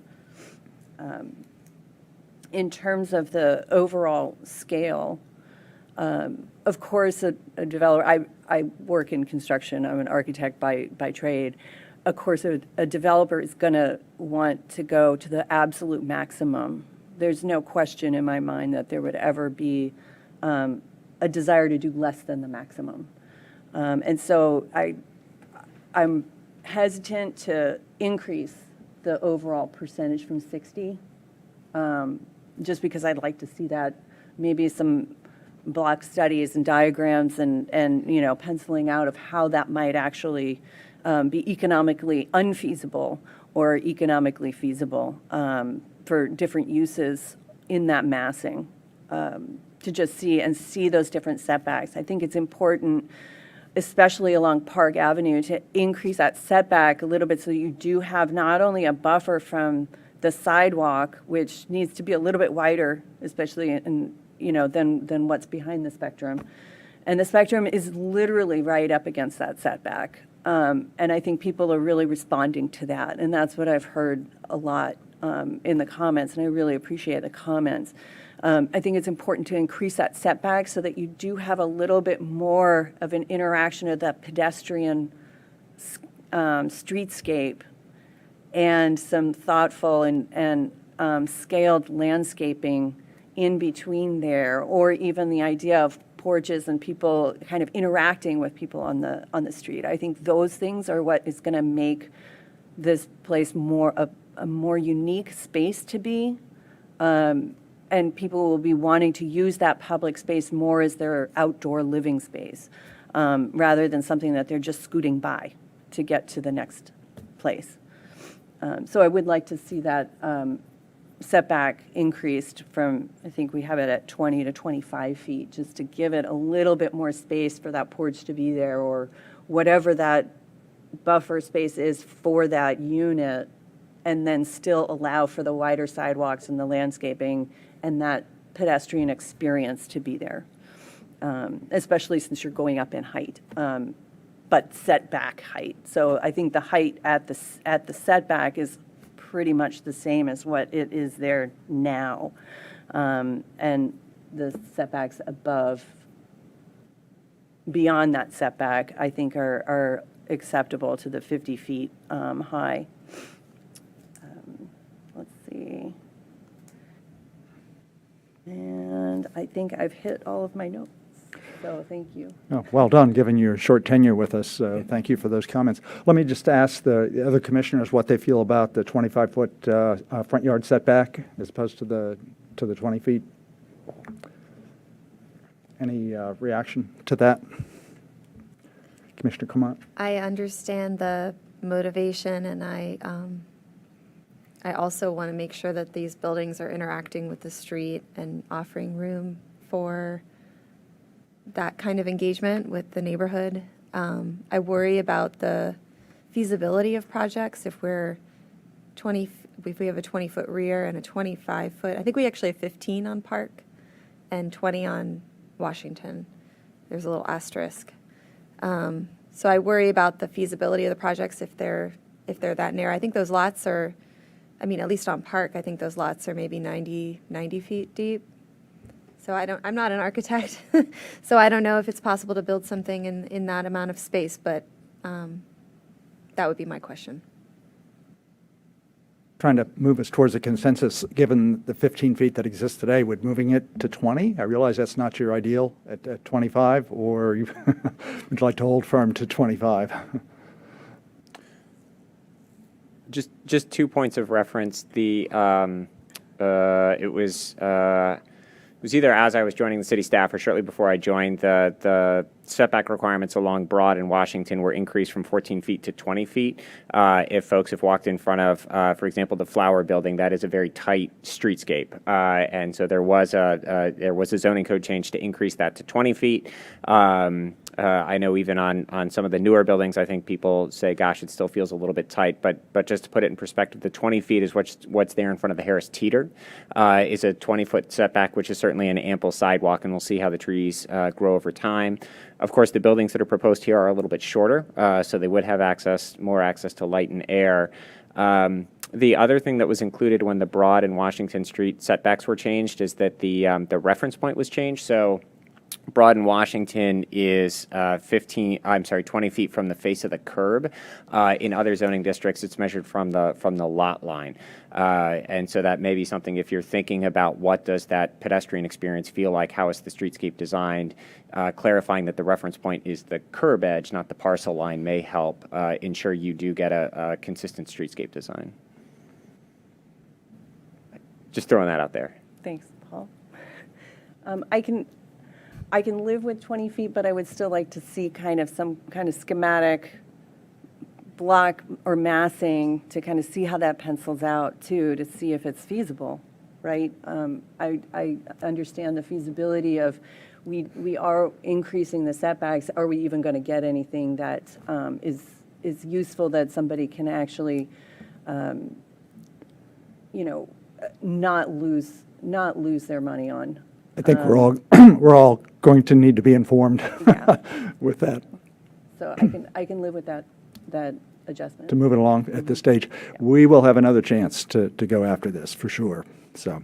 In terms of the overall scale, of course, a developer, I work in construction, I'm an architect by trade. Of course, a developer is going to want to go to the absolute maximum. There's no question in my mind that there would ever be a desire to do less than the maximum. And so I'm hesitant to increase the overall percentage from 60, just because I'd like to see that, maybe some block studies and diagrams and penciling out of how that might actually be economically unfeasible or economically feasible for different uses in that massing, to just see those different setbacks. I think it's important, especially along Park Avenue, to increase that setback a little bit so you do have not only a buffer from the sidewalk, which needs to be a little bit wider, especially than what's behind the Spectrum. And the Spectrum is literally right up against that setback. And I think people are really responding to that. And that's what I've heard a lot in the comments, and I really appreciate the comments. I think it's important to increase that setback so that you do have a little bit more of an interaction of that pedestrian streetscape and some thoughtful and scaled landscaping in between there, or even the idea of porches and people kind of interacting with people on the street. I think those things are what is going to make this place a more unique space to be. And people will be wanting to use that public space more as their outdoor living space, rather than something that they're just scooting by to get to the next place. So I would like to see that setback increased from, I think we have it at 20 to 25 feet, just to give it a little bit more space for that porch to be there, or whatever that buffer space is for that unit, and then still allow for the wider sidewalks and the landscaping and that pedestrian experience to be there, especially since you're going up in height, but setback height. So I think the height at the setback is pretty much the same as what it is there now. And the setbacks above, beyond that setback, I think are acceptable to the 50 feet high. Let's see. And I think I've hit all of my notes, so thank you. Oh, well done, given your short tenure with us. Thank you for those comments. Let me just ask the other commissioners what they feel about the 25-foot front yard setback as opposed to the 20 feet. Any reaction to that? Commissioner Comont? I understand the motivation, and I also want to make sure that these buildings are interacting with the street and offering room for that kind of engagement with the neighborhood. I worry about the feasibility of projects if we have a 20-foot rear and a 25-foot. I think we actually have 15 on Park and 20 on Washington. There's a little asterisk. So I worry about the feasibility of the projects if they're that narrow. I think those lots are, at least on Park, I think those lots are maybe 90 feet deep. So I'm not an architect, so I don't know if it's possible to build something in that amount of space, but that would be my question. trying to move us towards a consensus, given the 15 feet that exists today, would moving it to 20? I realize that's not your ideal at 25, or would you like to hold firm to 25? Just 2 points of reference. It was either as I was joining the city staff or shortly before I joined, the setback requirements along Broad and Washington were increased from 14 feet to 20 feet. If folks have walked in front of, for example, the Flower Building, that is a very tight streetscape. And so there was a zoning code change to increase that to 20 feet. I know even on some of the newer buildings, I think people say, gosh, it still feels a little bit tight. But just to put it in perspective, the 20 feet is what's there in front of the Harris Teeter, is a 20-foot setback, which is certainly an ample sidewalk, and we'll see how the trees grow over time. Of course, the buildings that are proposed here are a little bit shorter, so they would have more access to light and air. The other thing that was included when the Broad and Washington Street setbacks were changed is that the reference point was changed. So Broad and Washington is 20 feet from the face of the curb. In other zoning districts, it's measured from the lot line. And so that may be something, if you're thinking about what does that pedestrian experience feel like, how is the streetscape designed, clarifying that the reference point is the curb edge, not the parcel line, may help ensure you do get a consistent streetscape design. Just throwing that out there. Thanks, Paul. I can live with 20 feet, but I would still like to see some kind of schematic block or massing to kind of see how that pencils out too, to see if it's feasible, right? I understand the feasibility of we are increasing the setbacks. Are we even going to get anything that is useful that somebody can actually, not lose their money on? I think we're all going to need to be informed with that. So I can live with that adjustment. To move it along at this stage. We will have another chance to go after this, for sure. So,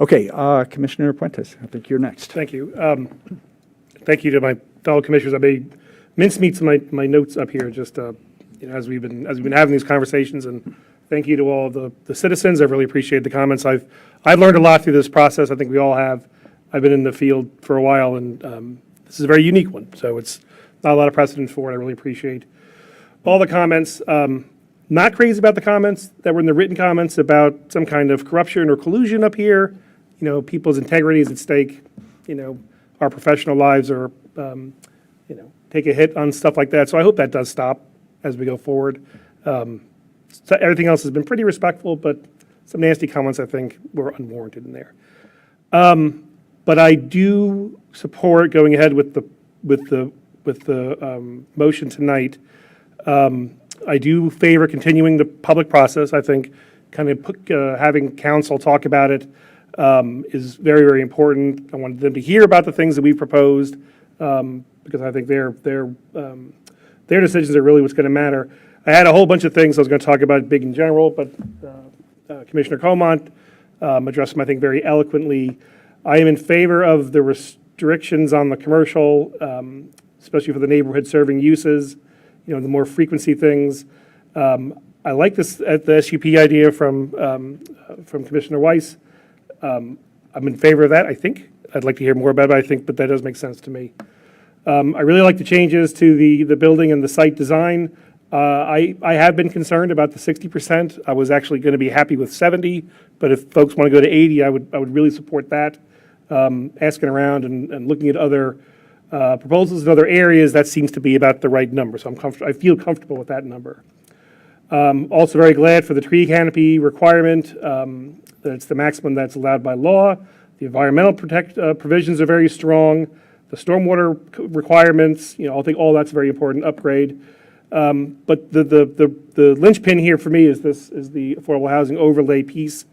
okay, Commissioner Puentes, I think you're next. Thank you. Thank you to my fellow commissioners. I made mincemeats of my notes up here, just as we've been having these conversations, and thank you to all the citizens. I've really appreciated the comments. I've learned a lot through this process. I think we all have. I've been in the field for a while, and this is a very unique one. So it's not a lot of precedent for it. I really appreciate all the comments. Not crazy about the comments that were in the written comments about some kind of corruption or collusion up here. People's integrity is at stake. Our professional lives are, take a hit on stuff like that. So I hope that does stop as we go forward. So everything else has been pretty respectful, but some nasty comments I think were unwarranted in there. But I do support going ahead with the motion tonight. I do favor continuing the public process. I think kind of having council talk about it is very, very important. I wanted them to hear about the things that we've proposed because I think their decisions are really what's going to matter. I had a whole bunch of things I was going to talk about big in general, but Commissioner Comont addressed them, I think, very eloquently. I am in favor of the restrictions on the commercial, especially for the neighborhood serving uses, the more frequency things. I like this the SUP idea from Commissioner Weiss. I'm in favor of that, I think. I'd like to hear more about it, but that does make sense to me. I really like the changes to the building and the site design. I have been concerned about the 60%. I was actually going to be happy with 70, but if folks want to go to 80, I would really support that. Asking around and looking at other proposals in other areas, that seems to be about the right number. So I feel comfortable with that number. Also very glad for the tree canopy requirement. That it's the maximum that's allowed by law. The environmental provisions are very strong. The stormwater requirements, I think all that's a very important upgrade. But the linchpin here for me is the affordable housing overlay piece.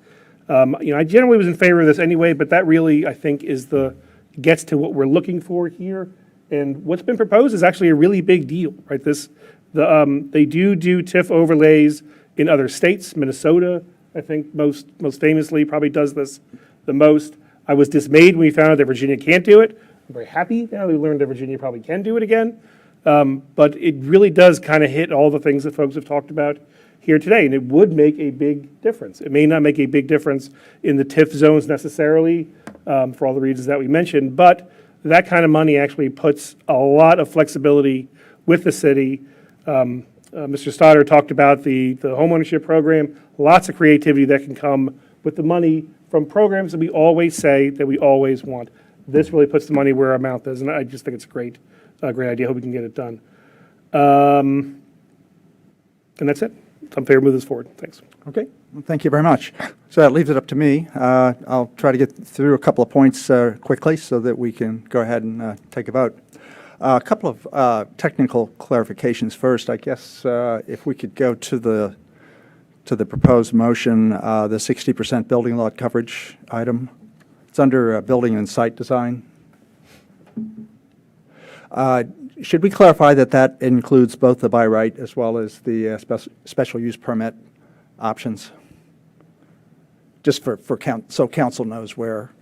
I generally was in favor of this anyway, but that really, I think, gets to what we're looking for here. And what's been proposed is actually a really big deal, right? They do TIF overlays in other states. Minnesota, I think, most famously probably does this the most. I was dismayed when we found out that Virginia can't do it. I'm very happy now we learned that Virginia probably can do it again. But it really does kind of hit all the things that folks have talked about here today, and it would make a big difference. It may not make a big difference in the TIF zones necessarily, for all the reasons that we mentioned, but that kind of money actually puts a lot of flexibility with the city. Mr. Stoddard talked about the homeownership program, lots of creativity that can come with the money from programs that we always say that we always want. This really puts the money where our mouth is, and I just think it's a great idea. I hope we can get it done. And that's it. I'm fair to move this forward. Thanks. Okay, well, thank you very much. So that leaves it up to me. I'll try to get through a couple of points quickly so that we can go ahead and take a vote. A couple of technical clarifications first. I guess if we could go to the proposed motion, the 60% building lot coverage item. It's under building and site design. Should we clarify that that includes both the by right as well as the special use permit options? Just so council knows where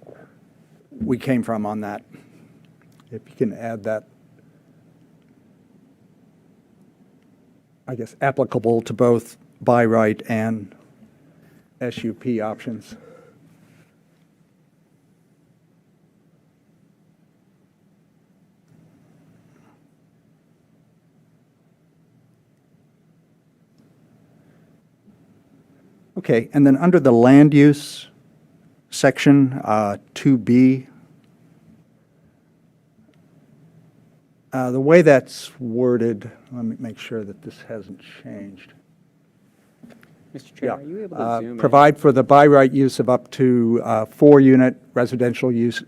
we came from on that. If you can add that, I guess, applicable to both by right and SUP options. Okay, and then under the land use section, 2B, the way that's worded, let me make sure that this hasn't changed. Mr. Chair, are you able to zoom in? Provide for the by right use of up to 4-unit residential use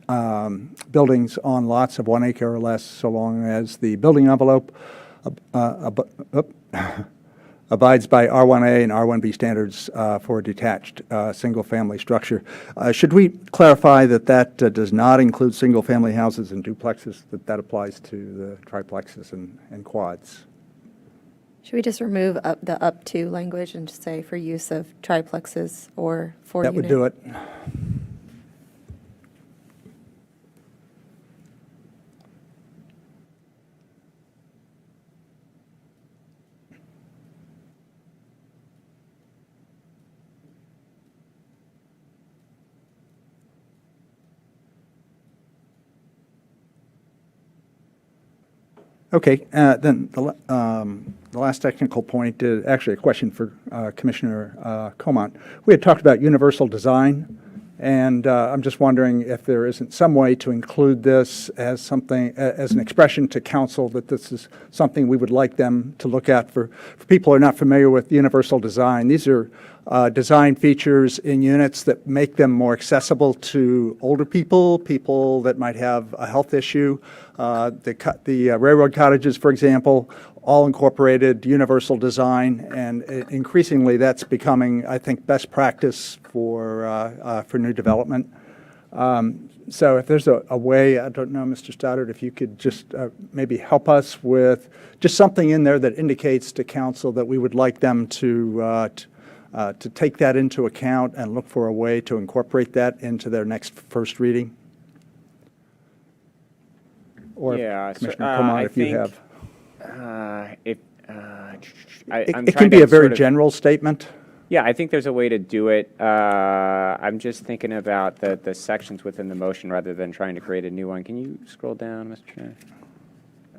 buildings on lots of 1 acre or less, so long as the building envelope abides by R1A and R1B standards for a detached single-family structure. Should we clarify that that does not include single-family houses and duplexes, that applies to the triplexes and quads? Should we just remove the up to language and just say for use of triplexes or 4-unit? That would do it. Okay, then the last technical point is actually a question for Commissioner Comont. We had talked about universal design, and I'm just wondering if there isn't some way to include this as something, as an expression to council that this is something we would like them to look at. For people who are not familiar with universal design, these are design features in units that make them more accessible to older people, people that might have a health issue. The railroad cottages, for example, all incorporated universal design, and increasingly that's becoming, I think, best practice for new development. So if there's a way, I don't know, Mr. Stoddard, if you could just maybe help us with just something in there that indicates to council that we would like them to take that into account and look for a way to incorporate that into their next first reading? Or Yeah, Commissioner I Comont, if you think, have. It can be a very general statement. Yeah, I think there's a way to do it. I'm just thinking about the sections within the motion rather than trying to create a new one. Can you scroll down, Mr. Chair?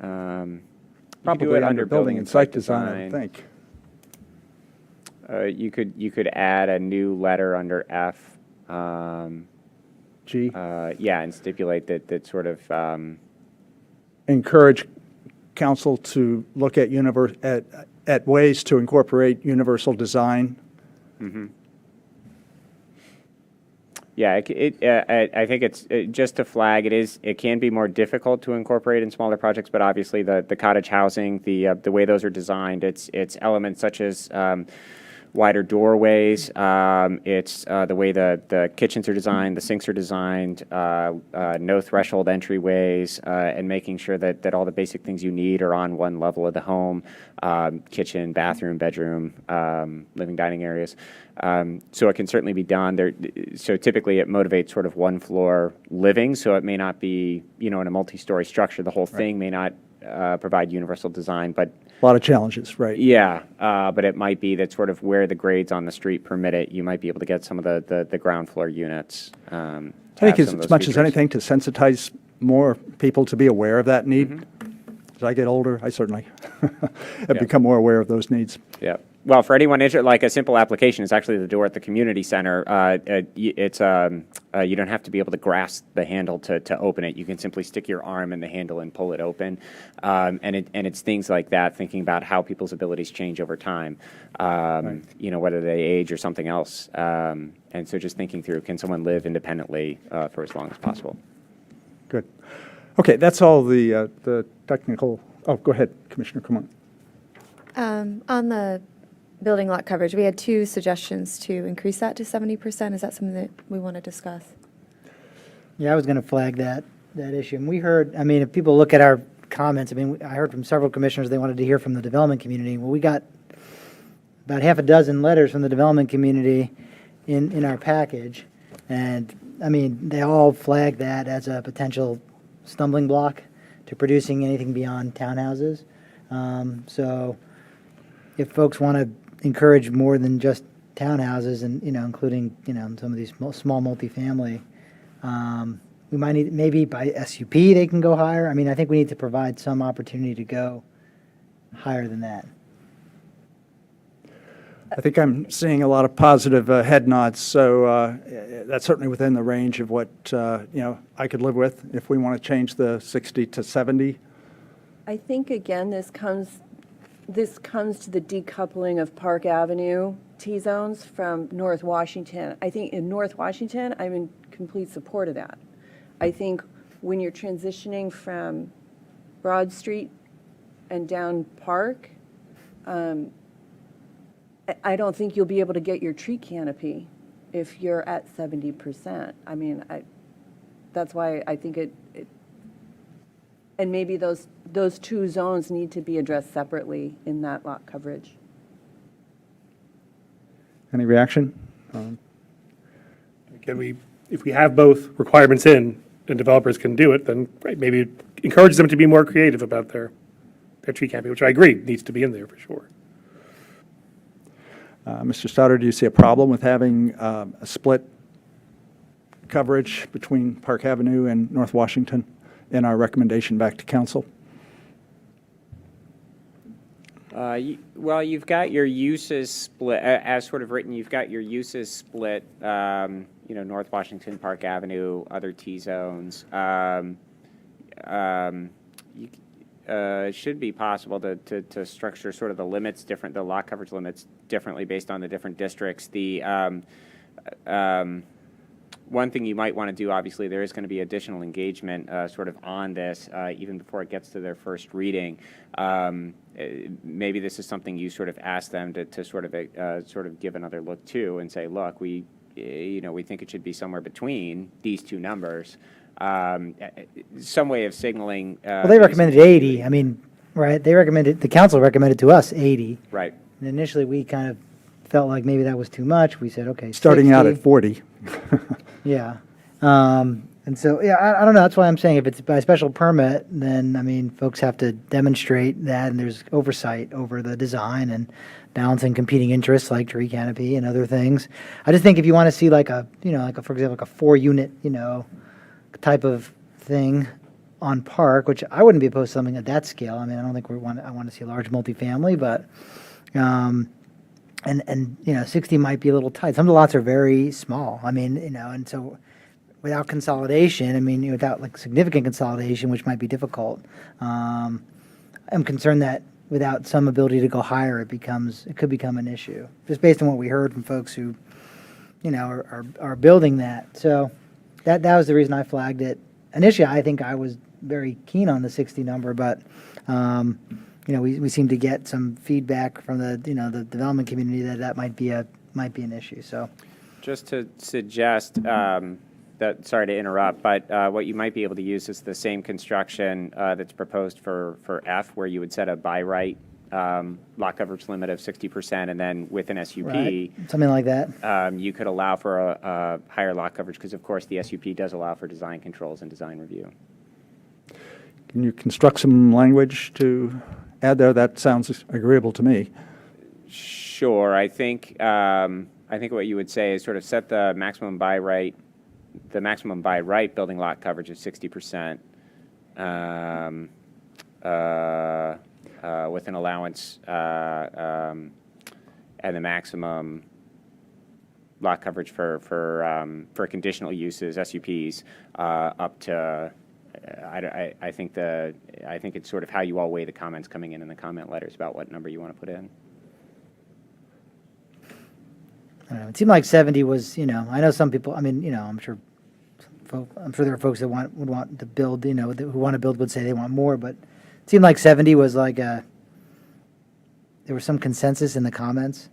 You could do Probably it under building and site design, I would think. You could add a new letter under F. G. Yeah, and stipulate that sort of. Encourage council to look at at ways to incorporate universal design. Mm-hmm. Yeah, I think it's just to flag. It can be more difficult to incorporate in smaller projects, but obviously the cottage housing, the way those are designed, it's elements such as wider doorways. It's the way the kitchens are designed, the sinks are designed, no threshold entryways, and making sure that all the basic things you need are on one level of the home, kitchen, bathroom, bedroom, living, dining areas. So it can certainly be done. So typically it motivates sort of one floor living, so it may not be, in a multi-story structure, the whole thing may not provide universal design, but A lot of challenges, right? yeah, but it might be that sort of where the grades on the street permit it, you might be able to get some of the ground floor units. I think as much as anything, to sensitize more people to be aware of that need. As I get older, I certainly have become more aware of those needs. Yeah. Well, for anyone interested, like a simple application is actually the door at the community center. It's you don't have to be able to grasp the handle to open it. You can simply stick your arm in the handle and pull it open. And it's things like that, thinking about how people's abilities change over time. You know, whether they age or something else. And so just thinking through, can someone live independently for as long as possible? Good. Okay, that's all the technical. Oh, go ahead, Commissioner. Come on. On the building lot coverage, we had 2 suggestions to increase that to 70%. Is that something that we want to discuss? Yeah, I was going to flag that issue. And we heard, I mean, if people look at our comments, I mean, I heard from several commissioners they wanted to hear from the development community. Well, we got about half a dozen letters from the development community in our package. And, I mean, they all flagged that as a potential stumbling block to producing anything beyond townhouses. So if folks want to encourage more than just townhouses and, you know, including, you know, some of these small multifamily, we might need, maybe by SUP they can go higher. I mean, I think we need to provide some opportunity to go higher than that. I think I'm seeing a lot of positive head nods, so that's certainly within the range of what, you know, I could live with if we want to change the 60 to 70. I think, again, this comes to the decoupling of Park Avenue T-zones from North Washington. I think in North Washington, I'm in complete support of that. I think when you're transitioning from Broad Street and down Park, I don't think you'll be able to get your tree canopy if you're at 70%. I mean, that's why I think it and maybe those 2 zones need to be addressed separately in that lot coverage. Any reaction? Again, if we have both requirements in and developers can do it, then great, maybe it encourages them to be more creative about their tree canopy, which I agree needs to be in there for sure. Mr. Stoddard, do you see a problem with having a split coverage between Park Avenue and North Washington in our recommendation back to council? Well, you've got your uses split, as sort of written, you've got your uses split, you know, North Washington, Park Avenue, other T-zones. It should be possible to structure sort of the limits different, the lot coverage limits differently based on the different districts. The one thing you might want to do, obviously, there is going to be additional engagement sort of on this even before it gets to their first reading. Maybe this is something you sort of ask them to sort of give another look to and say, look, we think it should be somewhere between these 2 numbers. Some way of signaling. Well, they recommended 80. I mean, right? They recommended, the council recommended to us 80. Right. And initially, we kind of felt like maybe that was too much. We said, okay, Starting 60. out at 40. Yeah. And so, yeah, I don't know. That's why I'm saying if it's by special permit, then, I mean, folks have to demonstrate that, and there's oversight over the design and balancing competing interests like tree canopy and other things. I just think if you want to see like a, you know, like a, for example, like a 4-unit, you know, type of thing on Park, which I wouldn't be opposed to something at that scale. I mean, I don't think I want to see a large multifamily, but, and you know, 60 might be a little tight. Some of the lots are very small. I mean, you know, and so without consolidation, I mean, without like significant consolidation, which might be difficult, I'm concerned that without some ability to go higher, it could become an issue, just based on what we heard from folks who, you know, are building that. So that was the reason I flagged it. Initially, I think I was very keen on the 60 number, but you know, we seem to get some feedback from the, you know, the development community that might be an issue. So, just to suggest that, sorry to interrupt, but what you might be able to use is the same construction that's proposed for F, where you would set a by right lot coverage limit of 60%, and then with an SUP, right. Something like that. You could allow for a higher lot coverage because, of course, the SUP does allow for design controls and design review. Can you construct some language to add there? That sounds agreeable to me. Sure. I think what you would say is sort of set the maximum by right building lot coverage of 60%, with an allowance and the maximum lot coverage for conditional uses, SUPs, up to. I think it's sort of how you all weigh the comments coming in the comment letters about what number you want to put in. I don't know. It seemed like 70 was, I know some people, I'm sure there are folks that would want to build, who want to build would say they want more, but it seemed like 70 was like there was some consensus in the comments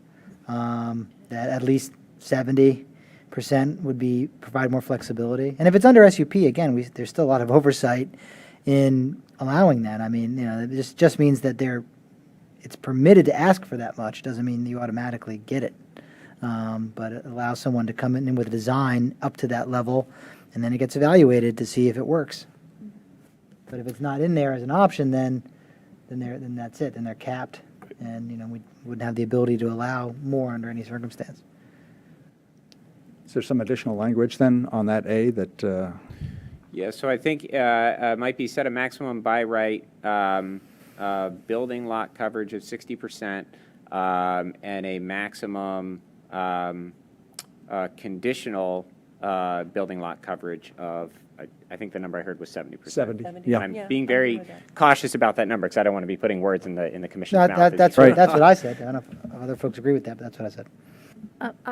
that at least 70% would provide more flexibility. And if it's under SUP, again, there's still a lot of oversight in allowing that. It just means that it's permitted to ask for that much. Doesn't mean you automatically get it. But it allows someone to come in with a design up to that level, and then it gets evaluated to see if it works. But if it's not in there as an option, then that's it. Then they're capped, and we wouldn't have the ability to allow more under any circumstance. Is there some additional language then on that A that? Yeah, so I think it might be set a maximum by right building lot coverage of 60% and a maximum conditional building lot coverage of, I think the number I heard was 70%. 70, yeah. And I'm being very cautious about that number because I don't want to be putting words in the commission's No, mouth. that's what I said. I don't know if other folks agree with that, but that's what I said.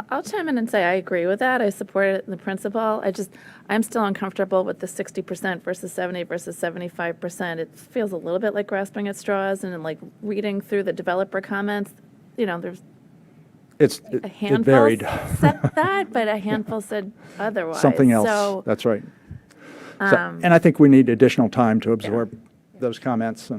I'll chime in and say I agree with that. I support it in the principle. I'm still uncomfortable with the 60% versus 70 versus 75%. It feels a little bit like grasping at straws, and like reading through the developer comments, there's a handful varied. said that, but a handful said otherwise. Something else. So, That's right. And I think we need additional time to absorb those comments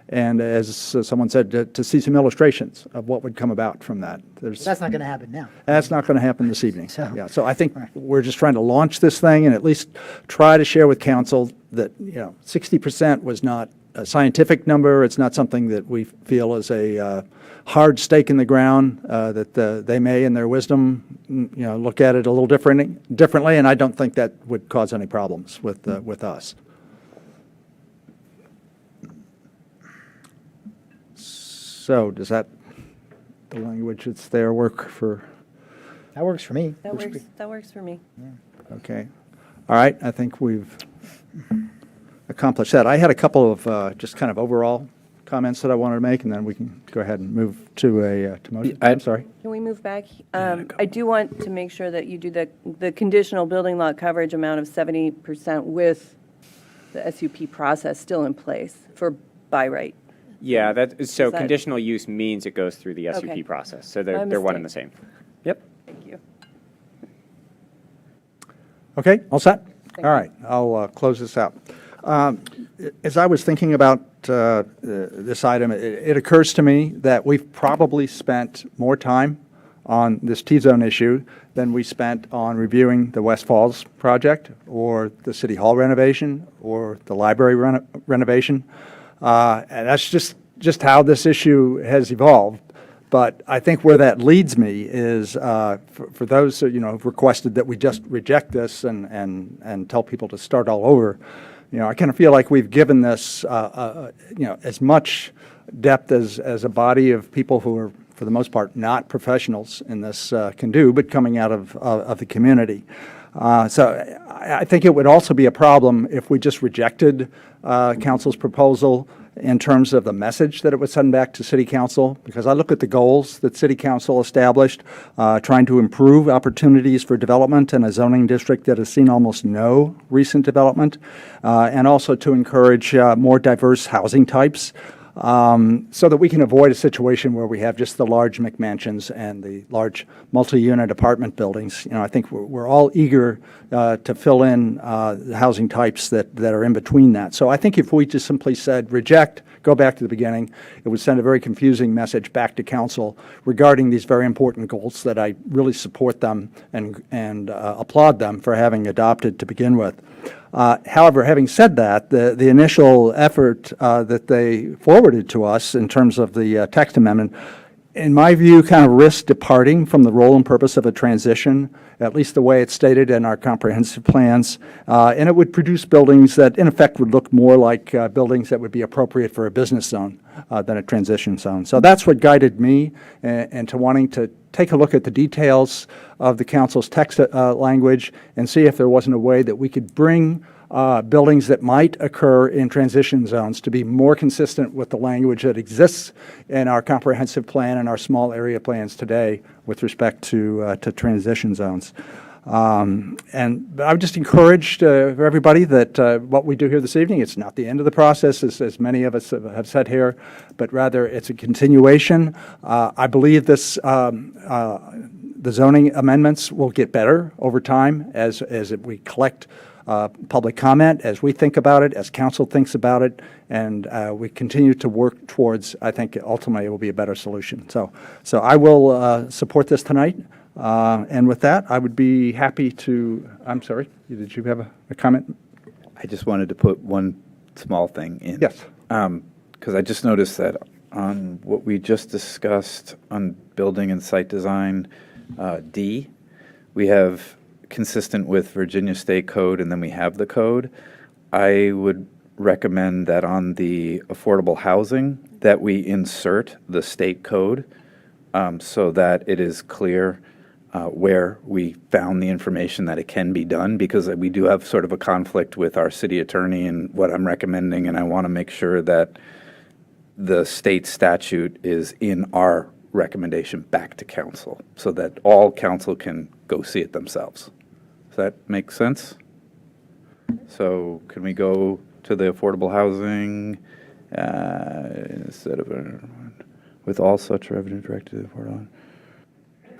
and as someone said, to see some illustrations of what would come about from that. That's not going to happen now. That's not going to happen this evening. So I think we're just trying to launch this thing and at least try to share with council that 60% was not a scientific number. It's not something that we feel is a hard stake in the ground. That they may, in their wisdom, look at it a little differently. And I don't think that would cause any problems with us. So does the language that's there work for? That works for me. That works for me. Okay. All right. I think we've accomplished that. I had a couple of just kind of overall comments that I wanted to make, and then we can go ahead and move to motion. I'm sorry. Can we move back? I do want to make sure that you do the conditional building lot coverage amount of 70% with the SUP process still in place for by right. Yeah, so that- conditional use means it goes through the SUP Okay. process. So My they're one and the mistake. same. Yep. Thank you. Okay, all set? All right, I'll close this out. As I was thinking about this item, it occurs to me that we've probably spent more time on this T-zone issue than we spent on reviewing the West Falls project or the City Hall renovation or the library renovation. And that's just how this issue has evolved. But I think where that leads me is for those who've requested that we just reject this and tell people to start all over. I kind of feel like we've given this as much depth as a body of people who are, for the most part, not professionals in this can do, but coming out of the community. So I think it would also be a problem if we just rejected council's proposal in terms of the message that it would send back to City Council, because I look at the goals that City Council established, trying to improve opportunities for development in a zoning district that has seen almost no recent development, and also to encourage more diverse housing types. So that we can avoid a situation where we have just the large McMansions and the large multi-unit apartment buildings. I think we're all eager to fill in the housing types that are in between that. So I think if we just simply said reject, go back to the beginning, it would send a very confusing message back to council regarding these very important goals that I really support them and applaud them for having adopted to begin with. However, having said that, the initial effort that they forwarded to us in terms of the text amendment, in my view, kind of risks departing from the role and purpose of a transition, at least the way it's stated in our comprehensive plans. And it would produce buildings that, in effect, would look more like buildings that would be appropriate for a business zone than a transition zone. So that's what guided me into wanting to take a look at the details of the council's text language and see if there wasn't a way that we could bring buildings that might occur in transition zones to be more consistent with the language that exists in our comprehensive plan and our small area plans today with respect to transition zones. And I would just encourage everybody that what we do here this evening, it's not the end of the process, as many of us have said here, but rather it's a continuation. I believe this the zoning amendments will get better over time as we collect public comment, as we think about it, as council thinks about it, and we continue to work towards, I think, ultimately it will be a better solution. So I will support this tonight. And with that, I would be happy to, I'm sorry, did you have a comment? I just wanted to put one small thing in. Yes. Because I just noticed that on what we just discussed on building and site design, D, we have consistent with Virginia State Code, and then we have the code. I would recommend that on the affordable housing, that we insert the state code so that it is clear where we found the information that it can be done, because we do have sort of a conflict with our city attorney and what I'm recommending, and I want to make sure that the state statute is in our recommendation back to council so that all council can go see it themselves. Does that make sense? So can we go to the affordable housing instead of with all such revenue directed to the affordable?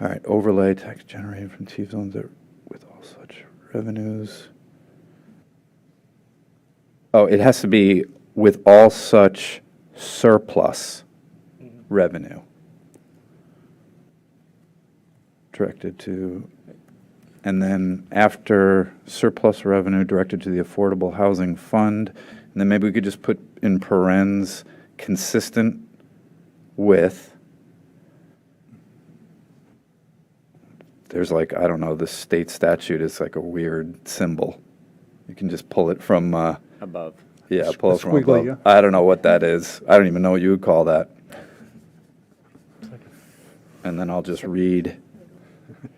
All right, overlay tax generated from T zones that with all such revenues. Oh, it has to be with all such surplus revenue directed to, and then after surplus revenue directed to the Affordable Housing Fund, and then maybe we could just put in parens consistent with, there's like, I don't know, the state statute is like a weird symbol. You can just pull it from Above. yeah, pull it from Squiggly, above. yeah. I don't know what that is. I don't even know what you would call that. And then I'll just read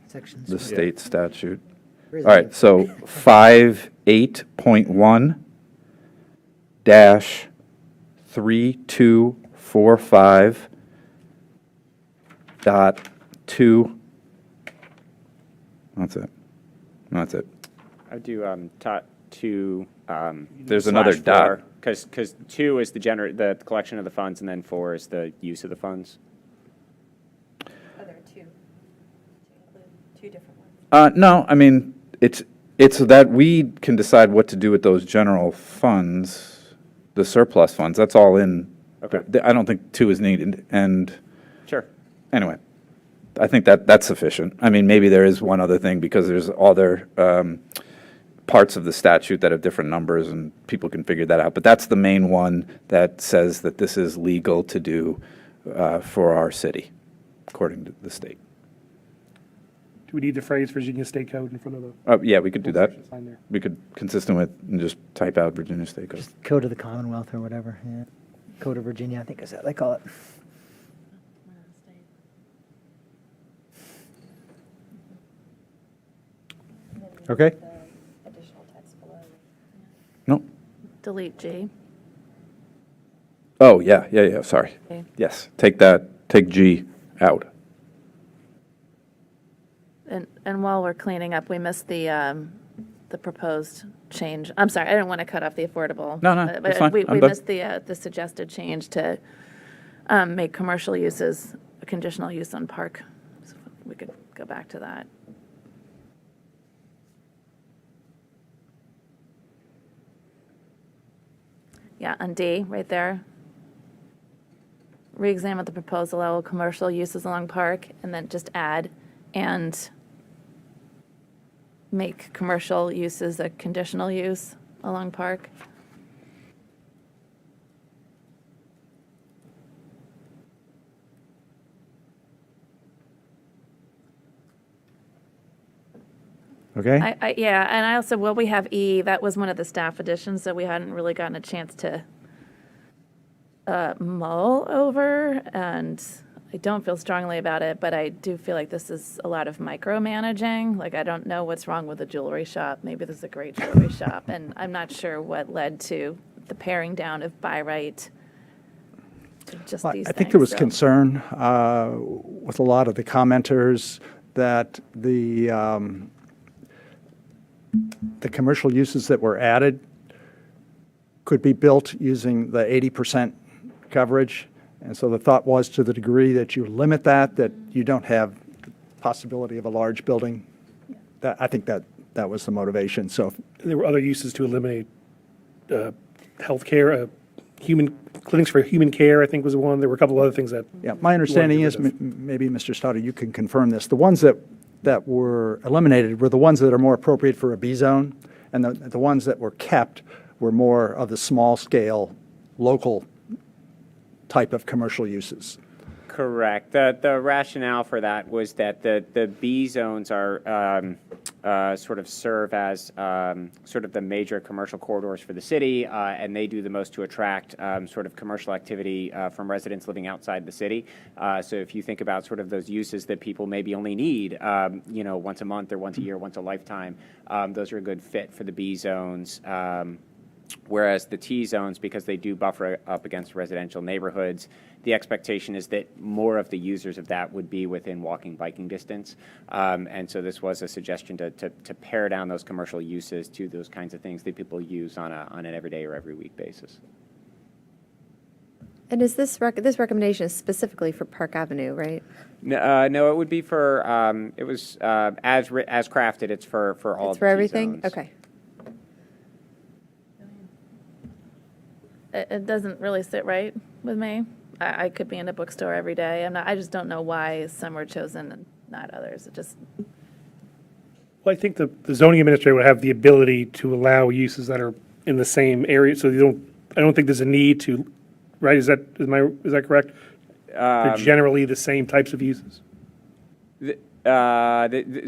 Sections. the state statute. Where is All right, it? so 5.8.1 dash 3245 dot 2. That's it. That's it. I do tot 2. There's another dot. Because 2 is the collection of the funds, and then 4 is the use of the funds. Other two. Two different ones. No, I mean, it's that we can decide what to do with those general funds, the surplus funds. That's all in. Okay. I don't think 2 is needed. And Sure. anyway, I think that's sufficient. I mean, maybe there is one other thing because there's other parts of the statute that have different numbers, and people can figure that out. But that's the main one that says that this is legal to do for our city, according to the state. Do we need the phrase Virginia State Code in front of the? Yeah, we could do that. Sign there. We could, consistent with, and just type out Virginia State Code. Code of the Commonwealth or whatever. Yeah. Code of Virginia, I think is that they call it. Okay. Additional text below. No? Delete G. Oh, yeah, sorry. Okay. Yes, take G out. And while we're cleaning up, we missed the proposed change. I'm sorry, I didn't want to cut off the affordable. No, but that's fine. We I'm done. missed the suggested change to make commercial uses a conditional use on park. So we could go back to that. Yeah, on D, right there. Reexamine the proposed allowable commercial uses along park, and then just add, and make commercial uses a conditional use. along Park. Okay? Yeah, and I also, well, we have E, that was one of the staff additions that we hadn't really gotten a chance to mull over, and I don't feel strongly about it, but I do feel like this is a lot of micromanaging. Like, I don't know what's wrong with a jewelry shop. Maybe this is a great jewelry shop, and I'm not sure what led to the paring down of by right. Just Well, these I think there was things, so. concern with a lot of the commenters that the commercial uses that were added could be built using the 80% coverage. And so the thought was, to the degree that you limit that you don't have the possibility of a large building. I think that was the motivation. So There were other uses to eliminate healthcare, human clinics for human care, I think was one. There were a couple other things that. yeah, my understanding is, maybe Mr. Stoddard, you can confirm this, the ones that were eliminated were the ones that are more appropriate for a B zone, and the ones that were kept were more of the small-scale, local type of commercial uses. Correct. The rationale for that was that the B zones are sort of serve as sort of the major commercial corridors for the city, and they do the most to attract sort of commercial activity from residents living outside the city. So if you think about sort of those uses that people maybe only need, once a month or once a year, once a lifetime, those are a good fit for the B zones. Whereas the T zones, because they do buffer up against residential neighborhoods, the expectation is that more of the users of that would be within walking, biking distance. And so this was a suggestion to pare down those commercial uses to those kinds of things that people use on an everyday or every week basis. And is this recommendation is specifically for Park Avenue, right? No, it would be for, it was as crafted, it's for all It's of for the T everything? zones. Okay. It doesn't really sit right with me. I could be in a bookstore every day. I just don't know why some were chosen and not others. It just, Well, I think the zoning administrator would have the ability to allow uses that are in the same area, so I don't think there's a need to, right? Is that correct? They're generally the same types of uses.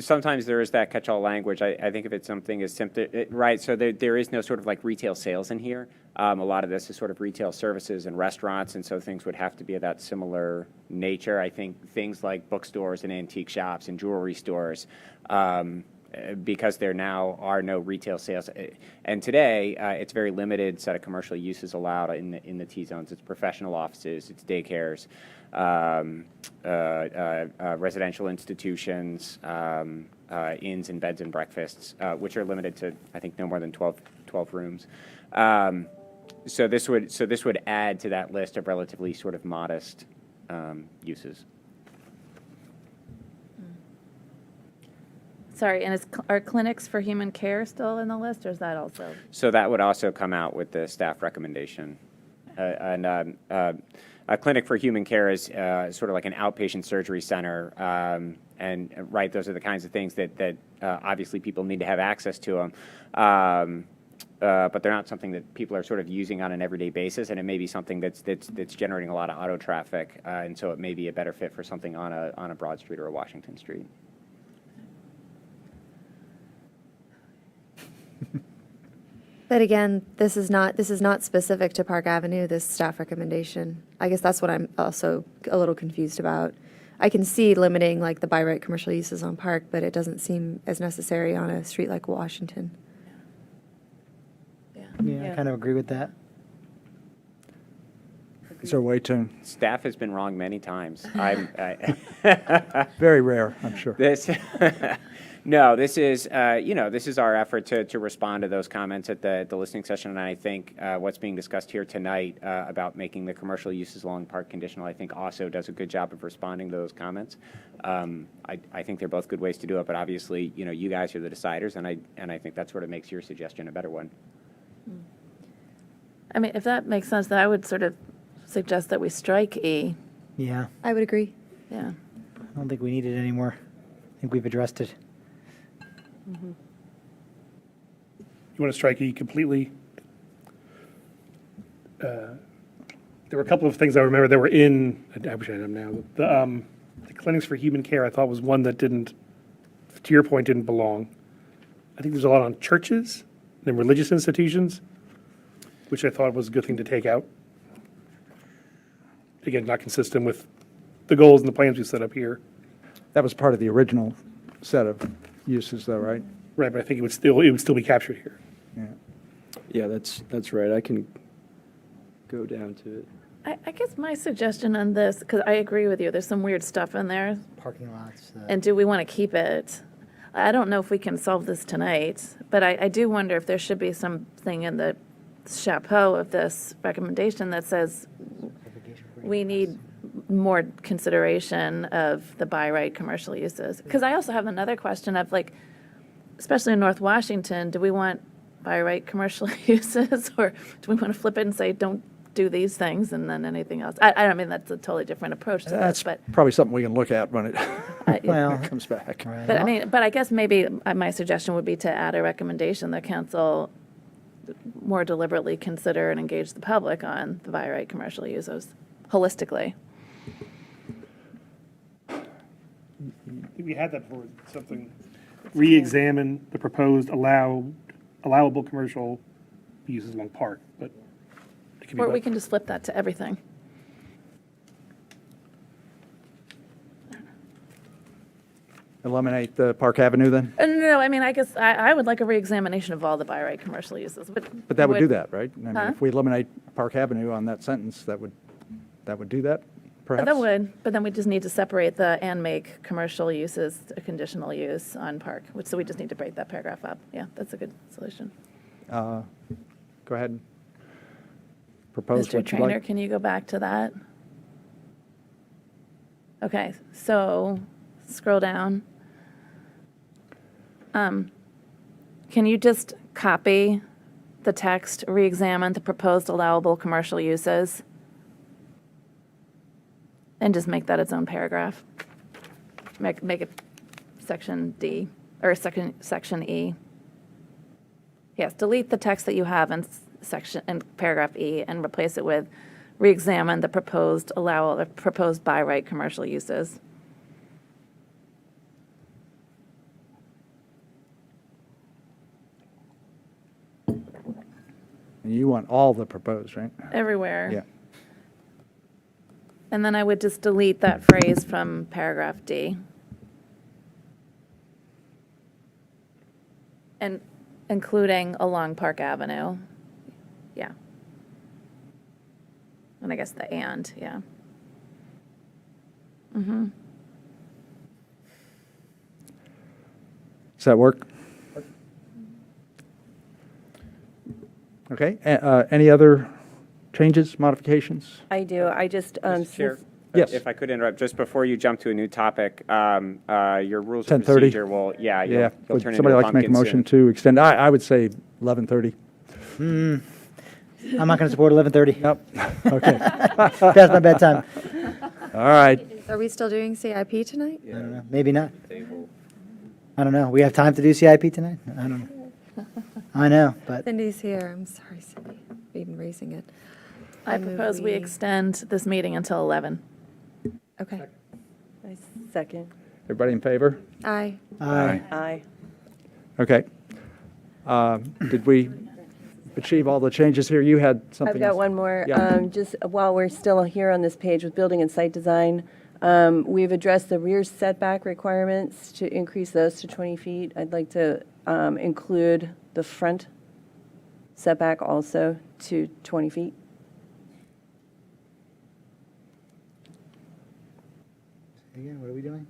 Sometimes there is that catch-all language. I think if it's something as simple, right, so there is no sort of like retail sales in here. A lot of this is sort of retail services and restaurants, and so things would have to be of that similar nature. I think things like bookstores and antique shops and jewelry stores, because there now are no retail sales. And today, it's very limited set of commercial uses allowed in the T zones. It's professional offices, it's daycares, residential institutions, inns and beds and breakfasts, which are limited to, I think, no more than 12 rooms. So this would add to that list of relatively sort of modest uses. sorry, and are clinics for human care still in the list, or is that also? So that would also come out with the staff recommendation. A clinic for human care is sort of like an outpatient surgery center, and right, those are the kinds of things that obviously people need to have access to them. But they're not something that people are sort of using on an everyday basis, and it may be something that's generating a lot of auto traffic, and so it may be a better fit for something on a Broad Street or a Washington Street. But again, this is not specific to Park Avenue, this staff recommendation. I guess that's what I'm also a little confused about. I can see limiting like the by right commercial uses on Park, but it doesn't seem as necessary on a street like Washington. Yeah, I kind of agree with that. Is there a way to? Staff has been wrong many times. Very rare, I'm sure. No, this is this is our effort to respond to those comments at the listening session, and I think what's being discussed here tonight about making the commercial uses along Park conditional, I think also does a good job of responding to those comments. I think they're both good ways to do it, but obviously, you guys are the deciders, and I think that sort of makes your suggestion a better one. I mean, if that makes sense, then I would sort of suggest that we strike E. Yeah. I would agree. Yeah. I don't think we need it anymore. I think we've addressed it. You want to strike E completely? There were a couple of things I remember that were in, I wish I had them now. The clinics for human care, I thought was one that didn't, to your point, didn't belong. I think there's a lot on churches and religious institutions, which I thought was a good thing to take out. Again, not consistent with the goals and the plans we set up here. That was part of the original set of uses, though, right? Right, but I think it would still be captured here. Yeah. Yeah, that's right. I can go down to it. I guess my suggestion on this, because I agree with you, there's some weird stuff in there. Parking lots. And do we want to keep it? I don't know if we can solve this tonight, but I do wonder if there should be something in the chapeau of this recommendation that says we need more consideration of the by right commercial uses. Because I also have another question of like, especially in North Washington, do we want by right commercial uses, or do we want to flip it and say don't do these things and then anything else? I don't mean that's a totally different approach to That's this, but probably something we can look at when it Well, comes back. but I guess maybe my suggestion would be to add a recommendation that council more deliberately consider and engage the public on the by right commercial uses holistically. We had that before, something, re-examine the proposed allowable commercial uses along Park, but it could be. Or we can just flip that to everything. Eliminate the Park Avenue then? No, I mean, I guess I would like a reexamination of all the by right commercial uses, But that would do that, right? I mean, Huh? if we eliminate Park Avenue on that sentence, that would do that, perhaps? That would, but then we just need to separate the and make commercial uses a conditional use on Park, so we just need to break that paragraph up. Yeah, that's a good solution. Go ahead and propose Mr. what you'd Trainer, like. can you go back to that? Okay, so scroll down. Can you just copy the text, re-examine the proposed allowable commercial uses? And just make that its own paragraph? Make it section D, or section E. Yes, delete the text that you have in paragraph E and replace it with re-examine the proposed by right commercial uses. And you want all the proposed, right? Everywhere. Yeah. And then I would just delete that phrase from paragraph D. And including along Park Avenue. Yeah. And I guess the and, yeah. Mm-hmm. Does that work? Okay, any other changes, modifications? I do. I just, Mr. Chair, Yes. if I could interrupt, just before you jump to a new topic, your rules of 10:30? procedure will, yeah, Yeah, you'll would turn into somebody a like to make a pumpkin motion soon. to extend? I would say 11:30. I'm not going to support 11:30. Yep, okay. Past my bedtime. All right. Are we still doing CIP tonight? I don't know. Maybe not. I don't know. We have time to do CIP tonight? I don't know. I know, but Cindy's here. I'm sorry, Cindy. Even raising it. I move propose we extend this meeting until 11. Okay. I second. Everybody in favor? Aye. Aye. Aye. Okay. Did we achieve all the changes here? You had something I've got else? one more. Yeah. Just while we're still here on this page with building and site design, we've addressed the rear setback requirements to increase those to 20 feet. I'd like to include the front setback also to 20 feet. again, what are we doing?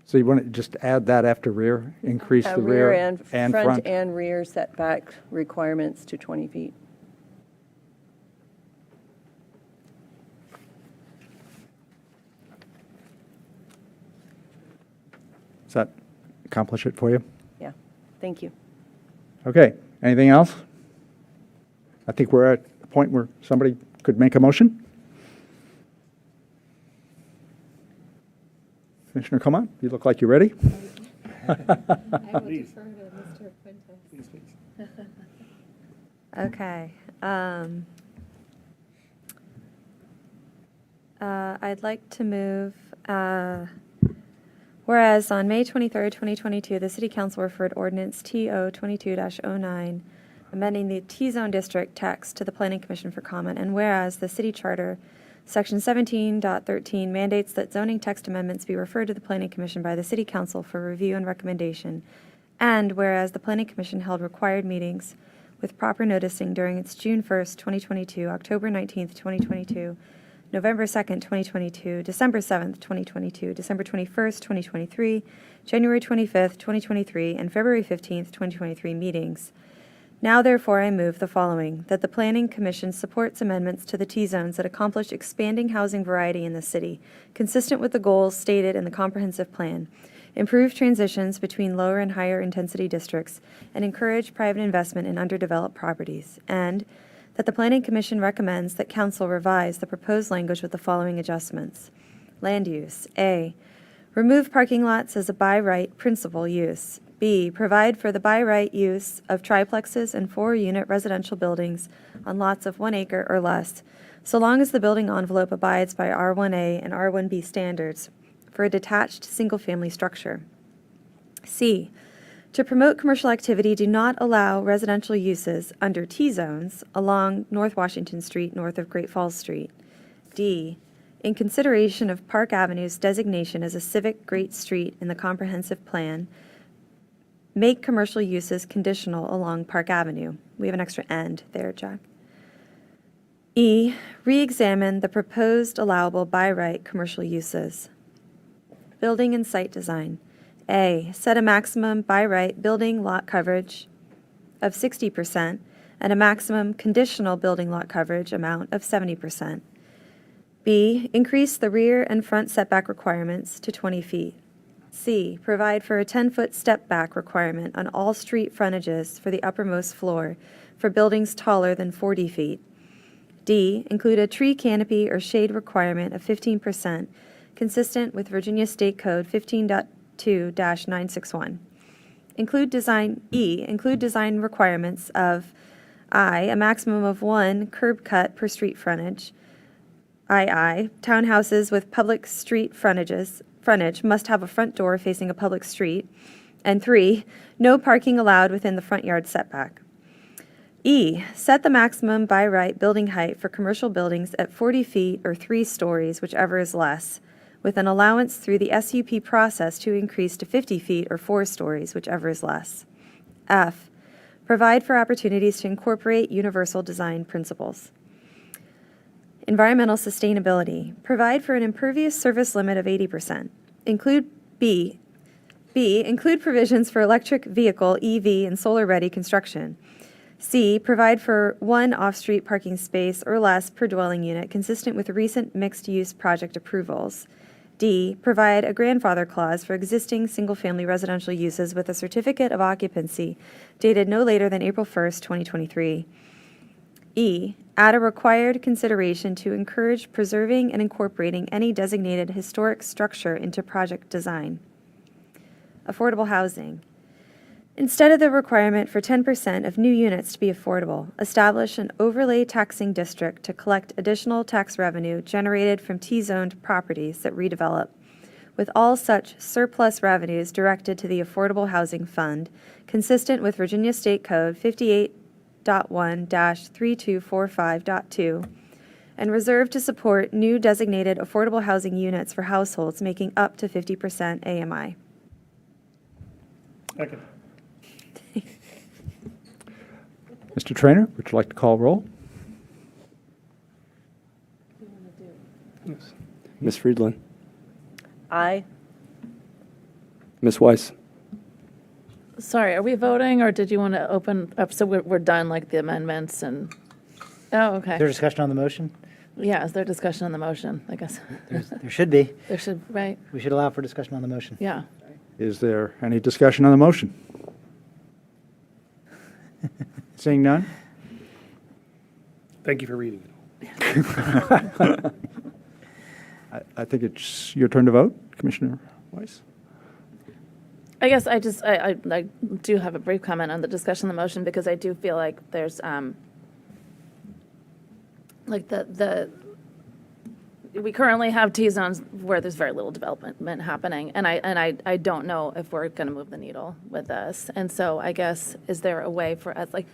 So you want to just add that after rear, increase the rear and and front front? and rear setback requirements to 20 feet. Does that accomplish it for you? Yeah, thank you. Okay, anything else? I think we're at the point where somebody could make a motion. Commissioner Comont, you look like you're ready. Okay. I'd like to move, whereas on May 23rd, 2022, the City Council referred ordinance TO 22-09, amending the T-zone district text to the Planning Commission for comment, and whereas the City Charter, Section 17.13, mandates that zoning text amendments be referred to the Planning Commission by the City Council for review and recommendation, and whereas the Planning Commission held required meetings with proper noticing during its June 1st, 2022, October 19th, 2022, November 2nd, 2022, December 7th, 2022, December 21st, 2023, January 25th, 2023, and February 15th, 2023 meetings. Now, therefore, I move the following: that the Planning Commission supports amendments to the T-zones that accomplish expanding housing variety in the city, consistent with the goals stated in the Comprehensive Plan, improve transitions between lower and higher intensity districts, and encourage private investment in underdeveloped properties, and that the Planning Commission recommends that Council revise the proposed language with the following adjustments. Land use: A, remove parking lots as a by right principal use. B, provide for the by right use of triplexes and 4-unit residential buildings on lots of 1 acre or less, so long as the building envelope abides by R1A and R1B standards for a detached single-family structure. C, to promote commercial activity, do not allow residential uses under T-zones along North Washington Street north of Great Falls Street. D, in consideration of Park Avenue's designation as a civic Great Street in the Comprehensive Plan, make commercial uses conditional along Park Avenue. We have an extra "and" there, Jack. E, re-examine the proposed allowable by right commercial uses. Building and site design. A, set a maximum by right building lot coverage of 60% and a maximum conditional building lot coverage amount of 70%. B, increase the rear and front setback requirements to 20 feet. C, provide for a 10-foot step back requirement on all street frontages for the uppermost floor for buildings taller than 40 feet. D, include a tree canopy or shade requirement of 15%, consistent with Virginia State Code 15.2-961. Include design requirements of I, a maximum of 1 curb cut per street frontage. II, townhouses with public street frontage must have a front door facing a public street. And 3, no parking allowed within the front yard setback. E, set the maximum by right building height for commercial buildings at 40 feet or 3 stories, whichever is less, with an allowance through the SUP process to increase to 50 feet or 4 stories, whichever is less. F, provide for opportunities to incorporate universal design principles. Environmental sustainability. Provide for an impervious surface limit of 80%. Include include provisions for electric vehicle, EV, and solar-ready construction. C, provide for 1 off-street parking space or less per dwelling unit consistent with recent mixed-use project approvals. D, provide a grandfather clause for existing single-family residential uses with a certificate of occupancy dated no later than April 1st, 2023. E, add a required consideration to encourage preserving and incorporating any designated historic structure into project design. Affordable housing. Instead of the requirement for 10% of new units to be affordable, establish an overlay taxing district to collect additional tax revenue generated from T-zoned properties that redevelop, with all such surplus revenues directed to the Affordable Housing Fund, consistent with Virginia State Code 58.1-3245.2, and reserved to support new designated affordable housing units for households making up to 50% AMI. Second. Mr. Trainer, would you like to call roll? Ms. Friedland. Aye. Ms. Weiss. Sorry, are we voting, or did you want to open up, so we're done, like the amendments and, oh, okay. Is there discussion on the motion? Yeah, is there discussion on the motion, I guess? There should be. There should, right? We should allow for discussion on the motion. Yeah. Is there any discussion on the motion? Seeing none? Thank you for reading it. I think it's your turn to vote, Commissioner Weiss? I guess I do have a brief comment on the discussion of the motion because I do feel like there's, like we currently have T-zones where there's very little development happening, and I don't know if we're going to move the needle with this. And so I guess, is there a way for us, like,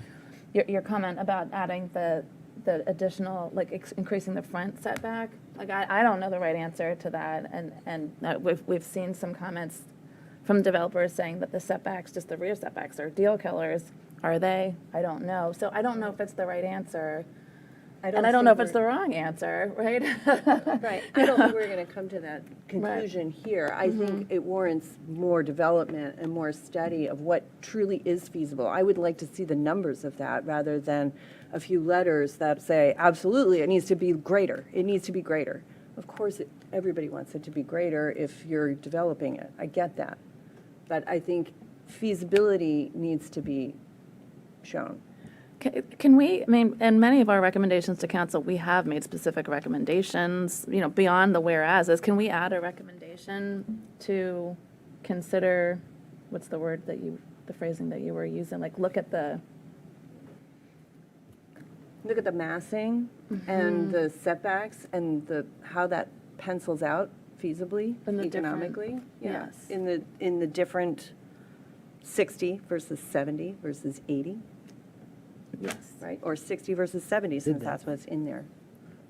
your comment about adding the additional, like, increasing the front setback? Like, I don't know the right answer to that, and we've seen some comments from developers saying that the setbacks, just the rear setbacks, are deal killers. Are they? I don't know. So I don't know if it's the right answer. And I don't know if it's the wrong answer, right? Right. I don't think we're going to come to that conclusion here. I think it warrants more development and more study of what truly is feasible. I would like to see the numbers of that rather than a few letters that say, absolutely, it needs to be greater. It needs to be greater. Of course, everybody wants it to be greater if you're developing it. I get that. But I think feasibility needs to be shown. Can we, I mean, in many of our recommendations to council, we have made specific recommendations, you know, beyond the whereases. Can we add a recommendation to consider, what's the word that you, the phrasing that you were using, like look at the massing and the setbacks and how that pencils out feasibly, And the economically. different- yes. In the different 60 versus 70 versus 80. Yes. Right, or 60 versus 70, since that's what's in there.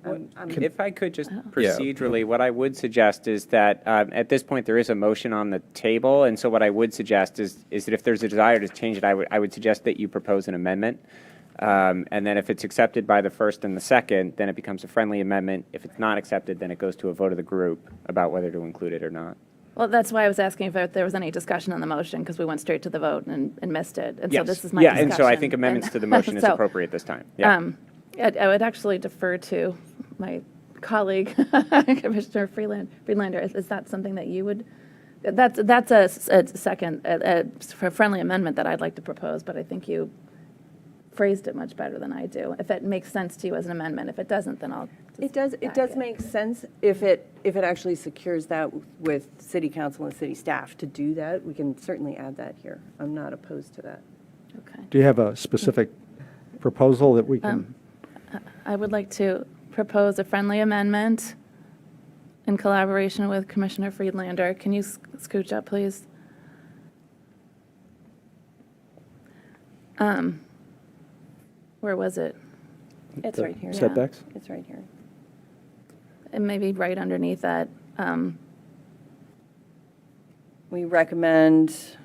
If I could just procedurally, what I would suggest is that at this point, there is a motion on the table, and so what I would suggest is that if there's a desire to change it, I would suggest that you propose an amendment. And then if it's accepted by the first and the second, then it becomes a friendly amendment. If it's not accepted, then it goes to a vote of the group about whether to include it or not. Well, that's why I was asking if there was any discussion on the motion, because we went straight to the vote and missed it. And so Yes. this is my Yeah, discussion. and so I think amendments to the motion is So, appropriate this time. Yeah. I would actually defer to my colleague, Commissioner Friedlander. Is that something that you would, that's a second, a friendly amendment that I'd like to propose, but I think you phrased it much better than I do. If it makes sense to you as an amendment, if it doesn't, then I'll. It does make sense if it actually secures that with city council and city staff to do that. We can certainly add that here. I'm not opposed to that. Okay. Do you have a specific proposal that we can? I would like to propose a friendly amendment in collaboration with Commissioner Friedlander. Can you scooch up, please? Where was it? It's right here. Setbacks? It's right here. And maybe right underneath that. We recommend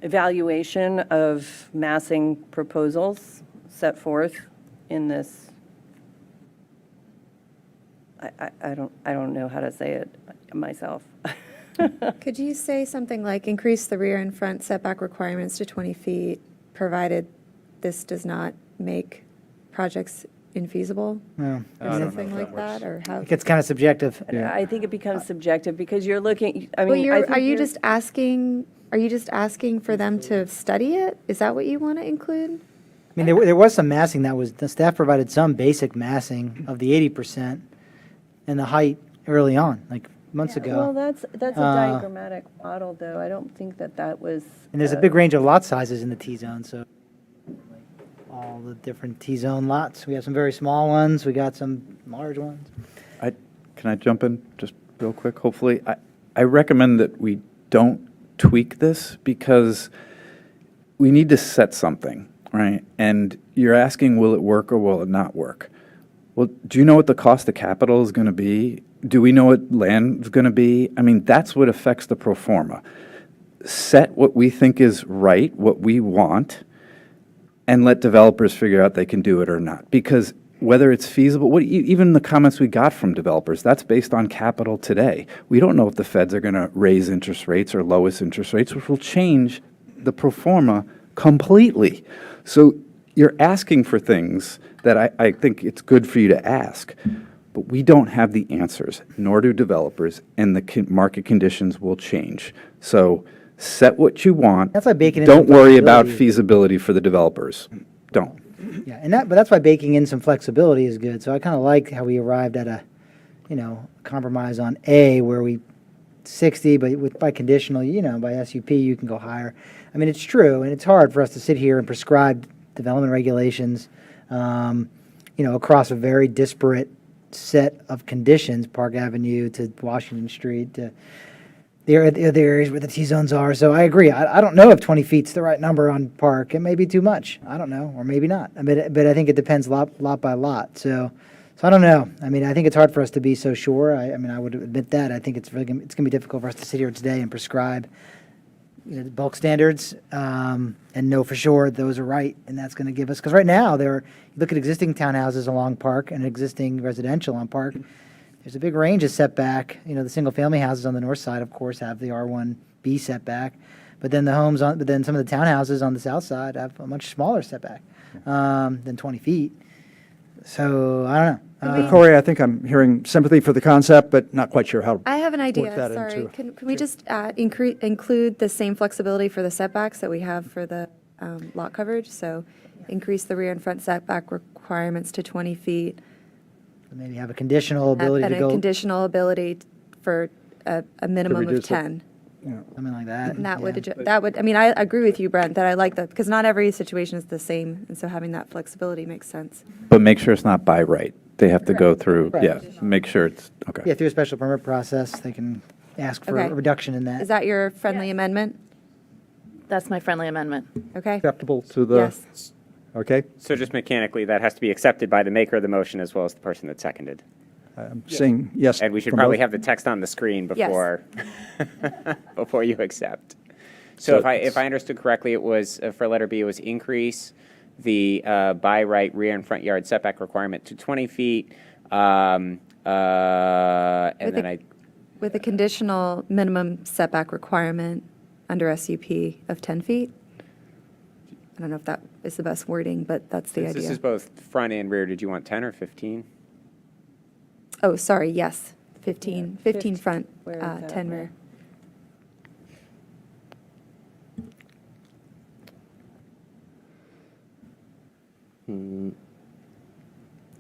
evaluation of massing proposals set forth in this. I don't know how to say it myself. Could you say something like increase the rear and front setback requirements to 20 feet, provided this does not make projects infeasible? Yeah. Something like that, or how? It gets kind of subjective. I think it becomes subjective because you're looking, I Well, mean. are you just asking for them to study it? Is that what you want to include? I mean, there was some massing the staff provided some basic massing of the 80% and the height early on, like months ago. Well, that's a diagrammatic model, though. I don't think that was. And there's a big range of lot sizes in the T-zone, so all the different T-zone lots. We have some very small ones, we got some large ones. Can I jump in just real quick? Hopefully, I recommend that we don't tweak this because we need to set something, right? And you're asking, will it work or will it not work? Well, do you know what the cost of capital is going to be? Do we know what land is going to be? I mean, that's what affects the pro forma. Set what we think is right, what we want, and let developers figure out they can do it or not. Because whether it's feasible, even the comments we got from developers, that's based on capital today. We don't know if the feds are going to raise interest rates or lowest interest rates, which will change the pro forma completely. So you're asking for things that I think it's good for you to ask, but we don't have the answers, nor do developers, and the market conditions will change. So set what you want. That's why baking in Don't some worry about flexibility. feasibility for the developers. Don't. Yeah, but that's why baking in some flexibility is good. So I kind of like how we arrived at a, compromise on A, where we 60, but by conditional, by SUP, you can go higher. I mean, it's true, and it's hard for us to sit here and prescribe development regulations, across a very disparate set of conditions, Park Avenue to Washington Street to the other areas where the T-zones are. So I agree. I don't know if 20 feet's the right number on Park. It may be too much. I don't know, or maybe not. But I think it depends lot by lot. So I don't know. I mean, I think it's hard for us to be so sure. I would admit that. I think it's going to be difficult for us to sit here today and prescribe the bulk standards and know for sure those are right, and that's going to give us, because right now you look at existing townhouses along Park and existing residential on Park, there's a big range of setback. The single family houses on the north side, of course, have the R1B setback, but then some of the townhouses on the south side have a much smaller setback than 20 feet. So I don't know. Corey, I think I'm hearing sympathy for the concept, but not quite sure how. I have an idea. Work that Sorry. into- Can we just include the same flexibility for the setbacks that we have for the lot coverage? So increase the rear and front setback requirements to 20 feet. Maybe have a conditional ability and to a go. conditional ability for a minimum of reduce it. 10. Something like that. And that yeah. would, I mean, I agree with you, Brent, that I like that, because not every situation is the same, and so having that flexibility makes sense. But make sure it's not by right. They have to go through, Correct. yeah, make sure it's, okay. Yeah, through a special permit process, they can ask for Okay. a reduction in that. Is that your friendly amendment? That's my friendly amendment. Okay? Acceptable to the, Yes. okay? So just mechanically, that has to be accepted by the maker of the motion as well as the person that seconded. I'm saying yes. And we should from probably both. have the text on the screen Yes. before, before you accept. So if I understood correctly, it was, for letter B, it was increase the by right rear and front yard setback requirement to 20 feet. And then With a conditional minimum setback requirement under SUP of 10 feet? I don't know if that is the best wording, but that's the since this idea. is both front and rear, did you want 10 or 15? Oh, sorry, yes, 15 front, Where is that? 10 rear.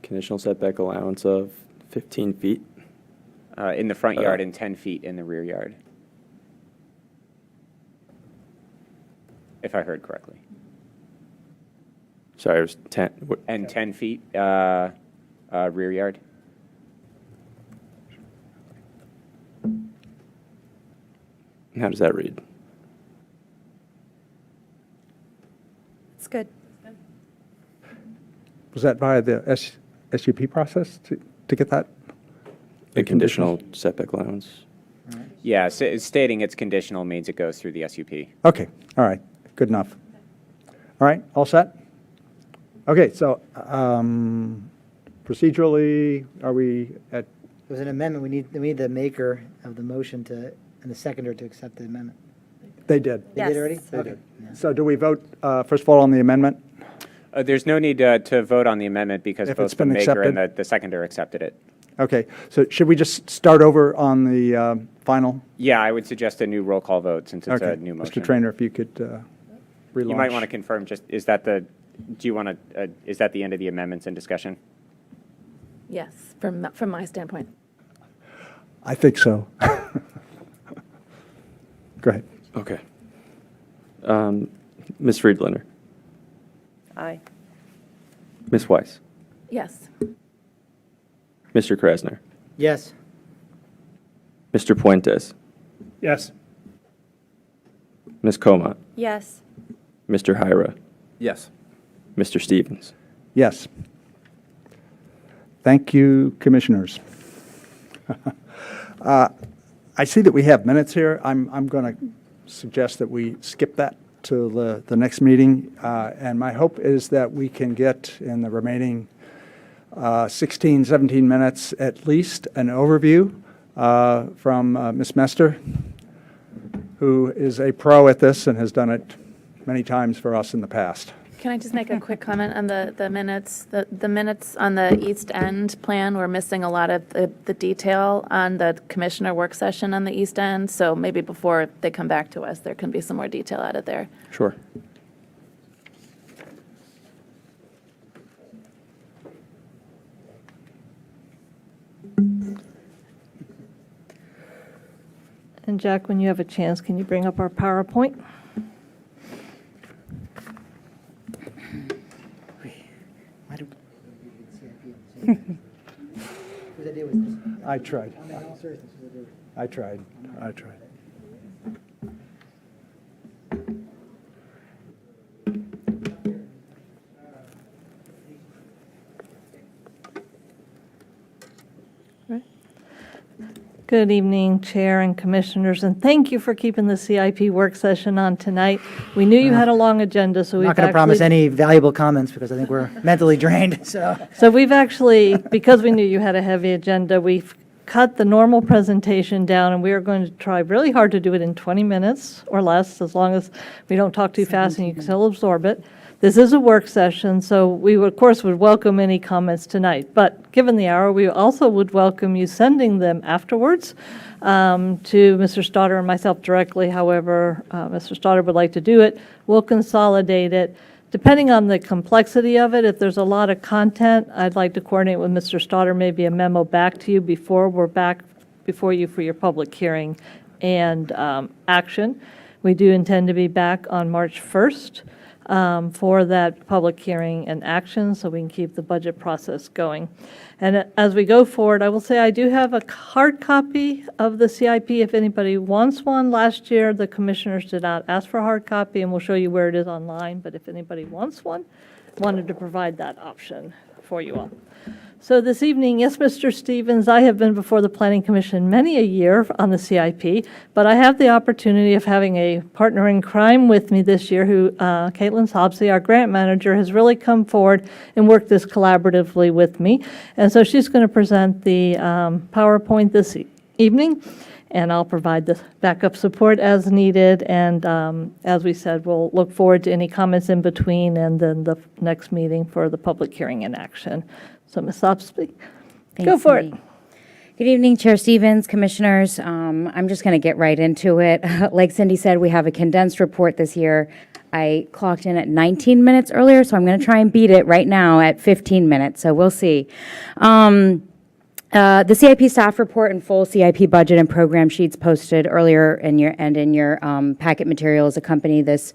Conditional setback allowance of 15 feet. In the front yard and 10 feet in the rear yard. If I heard correctly. Sorry, it was 10. And 10 feet rear yard? How does that read? It's good. Was that via the SUP process to get that? A conditional setback allowance. Yeah, stating it's conditional means it goes through the SUP. Okay, all right, good enough. All right, all set? Okay, so procedurally, are we at, It was an amendment. We need the maker of the motion and the seconder to accept the amendment. they did? They did already? Yes. Okay. So do we vote, first of all, on the amendment? There's no need to vote on the amendment because If both it's the been maker and accepted? the seconder accepted it. Okay, so should we just start over on the final? Yeah, I would suggest a new roll call vote since it's Okay, a new motion. Mr. Trainer, if you could relaunch. You might want to confirm, just, is that the end of the amendments and discussion? Yes, from my standpoint. I think so. Go ahead. Okay. Ms. Friedlander, Aye. Ms. Weiss, Yes. Mr. Krasner, Yes. Mr. Puentes, Yes. Ms. Comat, Yes. Mr. Hyra, Yes. Mr. Stevens. Yes. Thank you, commissioners. I see that we have minutes here. I'm going to suggest that we skip that to the next meeting. And my hope is that we can get in the remaining 16, 17 minutes at least an overview from Ms. Mester, who is a pro at this and has done it many times for us in the past. Can I just make a quick comment on the minutes? The minutes on the East End plan, we're missing a lot of the detail on the commissioner work session on the East End. So maybe before they come back to us, there can be some more detail added there. Sure. And Jack, when you have a chance, can you bring up our PowerPoint? I tried. I tried. Good evening, Chair and Commissioners, and thank you for keeping the CIP work session on tonight. We knew you had a long agenda, so I'm we've not going to actually... promise any valuable comments because I think we're mentally drained, so. So we've actually, because we knew you had a heavy agenda, we've cut the normal presentation down, and we are going to try really hard to do it in 20 minutes or less, as long as we don't talk too fast and you can still absorb it. This is a work session, so we, of course, would welcome any comments tonight. But given the hour, we also would welcome you sending them afterwards to Mr. Stoddard and myself directly. However, Mr. Stoddard would like to do it. We'll consolidate it. Depending on the complexity of it, if there's a lot of content, I'd like to coordinate with Mr. Stoddard, maybe a memo back to you before we're back before you for your public hearing and action. We do intend to be back on March 1st. For that public hearing and action, so we can keep the budget process going. And as we go forward, I will say I do have a hard copy of the CIP if anybody wants one. Last year, the commissioners did not ask for a hard copy, and we'll show you where it is online, but if anybody wants one, wanted to provide that option for you all. So this evening, yes, Mr. Stevens, I have been before the Planning Commission many a year on the CIP, but I have the opportunity of having a partner in crime with me this year who, Caitlin Sobsey, our grant manager, has really come forward and worked this collaboratively with me. And so she's going to present the PowerPoint this evening, and I'll provide the backup support as needed. And as we said, we'll look forward to any comments in between and then the next meeting for the public hearing and action. So, Ms. Sobsey, go for it. Good evening, Chair Stevens, Commissioners. I'm just going to get right into it. Like Cindy said, we have a condensed report this year. I clocked in at 19 minutes earlier, so I'm going to try and beat it right now at 15 minutes, so we'll see. The CIP staff report and full CIP budget and program sheets posted earlier in your packet materials accompany this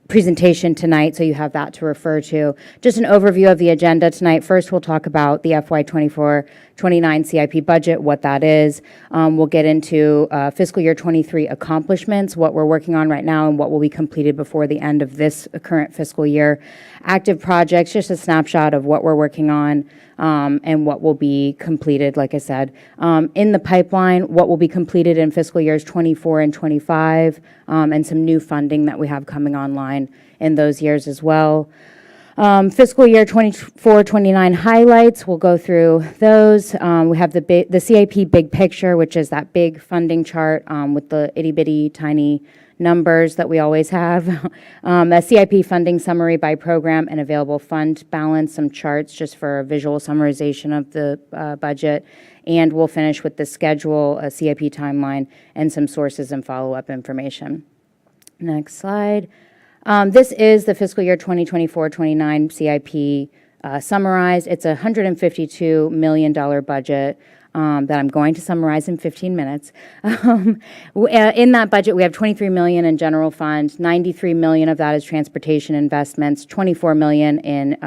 presentation tonight, so you have that to refer to. Just an overview of the agenda tonight. First, we'll talk about the FY 24-29 CIP budget, what that is. We'll get into fiscal year 23 accomplishments, what we're working on right now and what will be completed before the end of this current fiscal year. Active projects, just a snapshot of what we're working on and what will be completed, like I said. In the pipeline, what will be completed in fiscal years 24 and 25, and some new funding that we have coming online in those years as well. Fiscal year 24-29 highlights, we'll go through those. We have the CIP big picture, which is that big funding chart with the itty-bitty tiny numbers that we always have. A CIP funding summary by program and available fund balance, some charts just for a visual summarization of the budget. And we'll finish with the schedule, a CIP timeline, and some sources and follow-up information. Next slide. This is the fiscal year 2024-29 CIP summarized. It's a $152 million budget that I'm going to summarize in 15 minutes. In that budget, we have $23 million in general fund, $93 million of that is transportation investments, $24 million in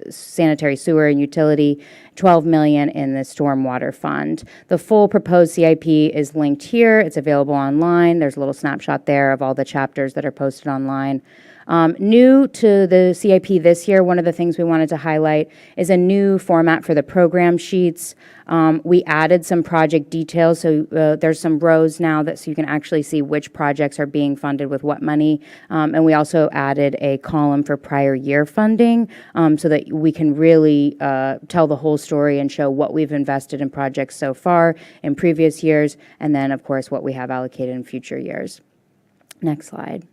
sanitary sewer and utility, $12 million in the stormwater fund. The full proposed CIP is linked here. It's available online. There's a little snapshot there of all the chapters that are posted online. New to the CIP this year, one of the things we wanted to highlight is a new format for the program sheets. We added some project details, so there's some rows now so you can actually see which projects are being funded with what money. And we also added a column for prior year funding so that we can really tell the whole story and show what we've invested in projects so far in previous years, and then, of course, what we have allocated in future years. Next slide.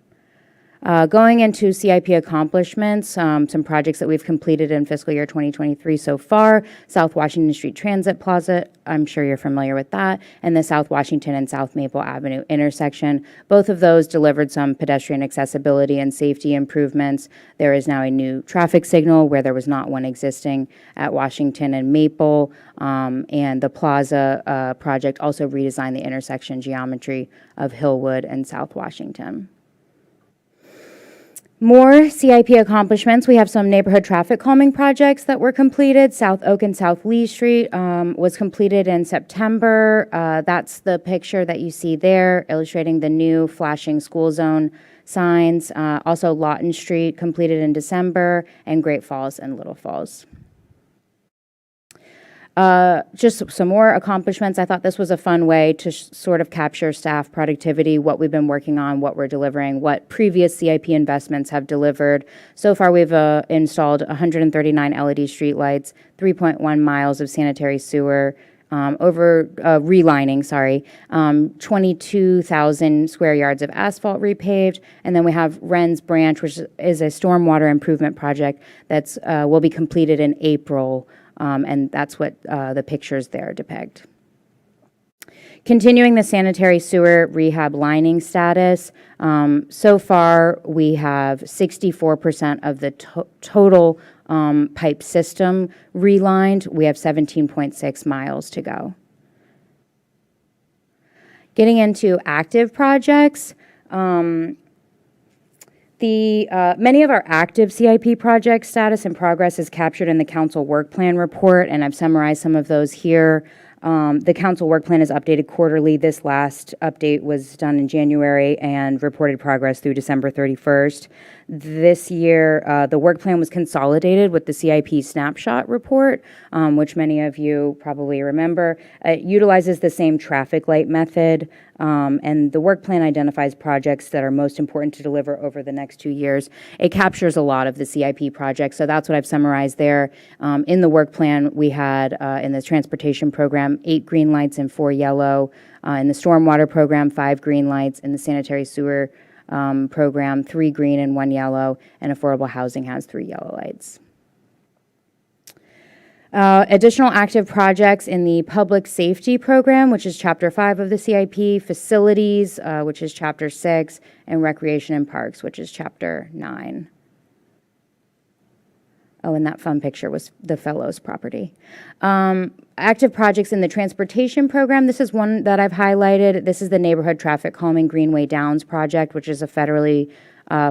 Going into CIP accomplishments, some projects that we've completed in fiscal year 2023 so far: South Washington Street Transit Plaza, I'm sure you're familiar with that, and the South Washington and South Maple Avenue intersection. Both of those delivered some pedestrian accessibility and safety improvements. There is now a new traffic signal where there was not one existing at Washington and Maple, and the Plaza project also redesigned the intersection geometry of Hillwood and South Washington. More CIP accomplishments. We have some neighborhood traffic calming projects that were completed. South Oak and South Lee Street was completed in September. That's the picture that you see there, illustrating the new flashing school zone signs. Also Lawton Street completed in December, and Great Falls and Little Falls. Just some more accomplishments. I thought this was a fun way to sort of capture staff productivity, what we've been working on, what we're delivering, what previous CIP investments have delivered. So far, we've installed 139 LED streetlights, 3.1 miles of sanitary sewer, relining, 22,000 square yards of asphalt repaved, and then we have Wren's Branch, which is a stormwater improvement project that's will be completed in April. And that's what the pictures there depict. Continuing the sanitary sewer rehab lining status, so far we have 64% of the total pipe system relined. We have 17.6 miles to go. Getting into active projects, many of our active CIP project status and progress is captured in the council work plan report, and I've summarized some of those here. The council work plan is updated quarterly. This last update was done in January and reported progress through December 31st. This year, the work plan was consolidated with the CIP snapshot report, which many of you probably remember. It utilizes the same traffic light method, and the work plan identifies projects that are most important to deliver over the next 2 years. It captures a lot of the CIP projects, so that's what I've summarized there. In the work plan, we had, in the transportation program, 8 green lights and 4 yellow. In the stormwater program, 5 green lights. In the sanitary sewer program, 3 green and 1 yellow, and affordable housing has 3 yellow lights. Additional active projects in the public safety program, which is Chapter 5 of the CIP, facilities, which is Chapter 6, and recreation and parks, which is Chapter 9. Oh, and that fun picture was the Fellows property. Active projects in the transportation program. This is one that I've highlighted. This is the Neighborhood Traffic Calming Greenway Downs project, which is a federally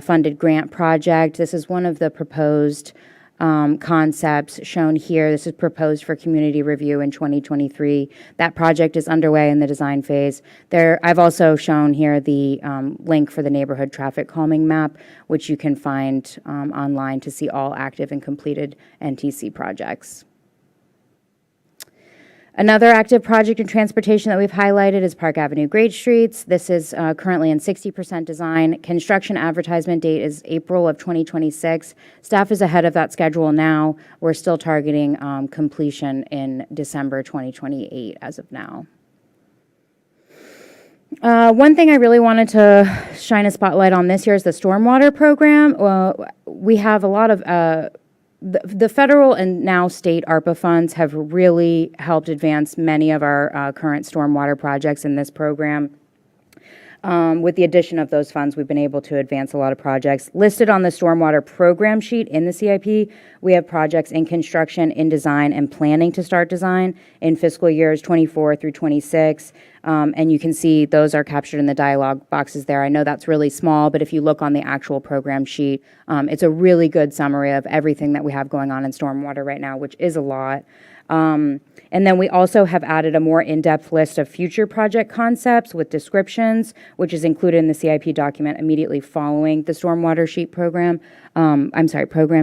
funded grant project. This is one of the proposed concepts shown here. This is proposed for community review in 2023. That project is underway in the design phase. I've also shown here the link for the neighborhood traffic calming map, which you can find online to see all active and completed NTC projects. Another active project in transportation that we've highlighted is Park Avenue Grade Streets. This is currently in 60% design. Construction advertisement date is April of 2026. Staff is ahead of that schedule now. We're still targeting completion in December 2028 as of now. One thing I really wanted to shine a spotlight on this year is the stormwater program. We have a lot of the federal and now state ARPA funds have really helped advance many of our current stormwater projects in this program. With the addition of those funds, we've been able to advance a lot of projects. Listed on the stormwater program sheet in the CIP, we have projects in construction, in design, and planning to start design in fiscal years 24 through 26. And you can see those are captured in the dialogue boxes there. I know that's really small, but if you look on the actual program sheet, it's a really good summary of everything that we have going on in stormwater right now, which is a lot. And then we also have added a more in-depth list of future project concepts with descriptions, which is included in the CIP document immediately following the stormwater sheet program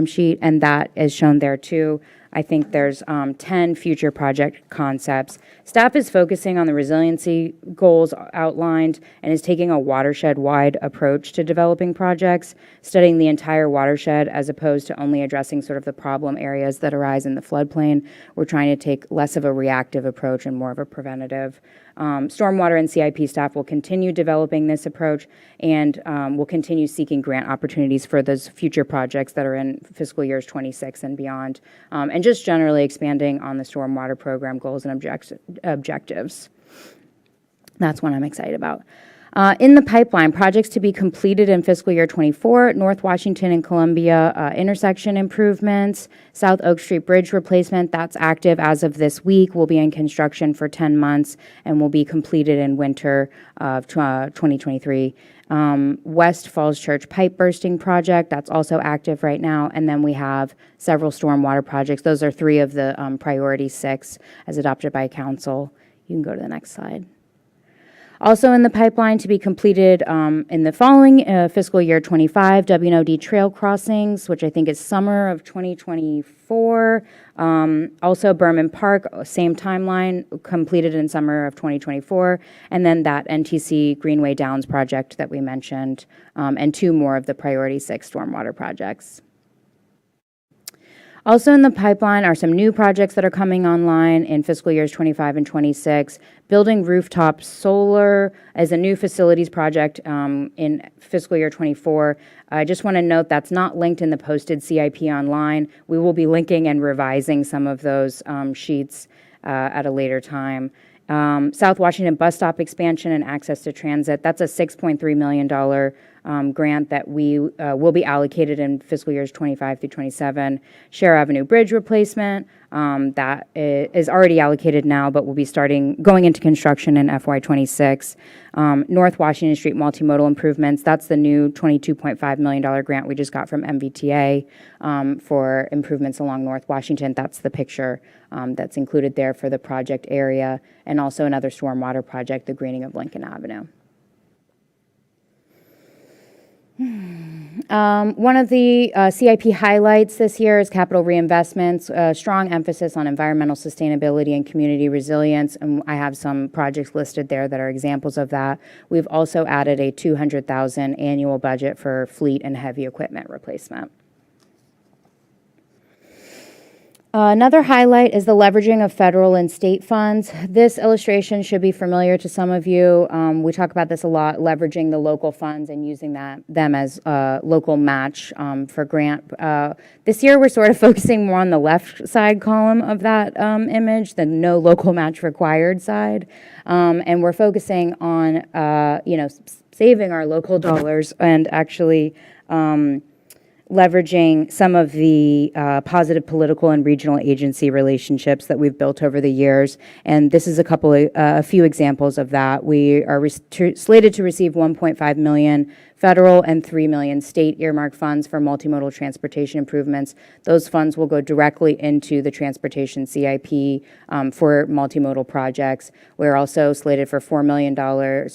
sheet, and that is shown there too. I think there's 10 future project concepts. Staff is focusing on the resiliency goals outlined and is taking a watershed-wide approach to developing projects, studying the entire watershed as opposed to only addressing sort of the problem areas that arise in the floodplain. We're trying to take less of a reactive approach and more of a preventative. Stormwater and CIP staff will continue developing this approach and will continue seeking grant opportunities for those future projects that are in fiscal years 26 and beyond, and just generally expanding on the stormwater program goals and objectives. That's what I'm excited about. In the pipeline, projects to be completed in fiscal year 24, North Washington and Columbia intersection improvements, South Oak Street Bridge replacement, that's active as of this week, will be in construction for 10 months and will be completed in winter of 2023. West Falls Church pipe bursting project, that's also active right now. And then we have several stormwater projects. Those are 3 of the priority 6 as adopted by council. You can go to the next slide. Also in the pipeline to be completed in the following fiscal year 25, WNOD trail crossings, which I think is summer of 2024. Also Berman Park, same timeline, completed in summer of 2024. And then that NTC Greenway Downs project that we mentioned, and 2 more of the priority 6 stormwater projects. Also in the pipeline are some new projects that are coming online in fiscal years 25 and 26. Building rooftop solar as a new facilities project in fiscal year 24. I just want to note that's not linked in the posted CIP online. We will be linking and revising some of those sheets at a later time. South Washington bus stop expansion and access to transit, that's a $6.3 million grant that we will be allocated in fiscal years 25 through 27. Share Avenue Bridge replacement, that is already allocated now, but will be going into construction in FY26. North Washington Street multimodal improvements, that's the new $22.5 million grant we just got from MVTA for improvements along North Washington. That's the picture that's included there for the project area, and also another stormwater project, the greening of Lincoln Avenue. One of the CIP highlights this year is capital reinvestments, strong emphasis on environmental sustainability and community resilience, and I have some projects listed there that are examples of that. We've also added a $200,000 annual budget for fleet and heavy equipment replacement. Another highlight is the leveraging of federal and state funds. This illustration should be familiar to some of you. We talk about this a lot, leveraging the local funds and using them as local match for grant. This year, we're sort of focusing more on the left side column of that image, the no local match required side. And we're focusing on, saving our local dollars and actually leveraging some of the positive political and regional agency relationships that we've built over the years. And this is a few examples of that. We are slated to receive $1.5 million federal and $3 million state earmark funds for multimodal transportation improvements. Those funds will go directly into the transportation CIP for multimodal projects. We're also slated for $4 million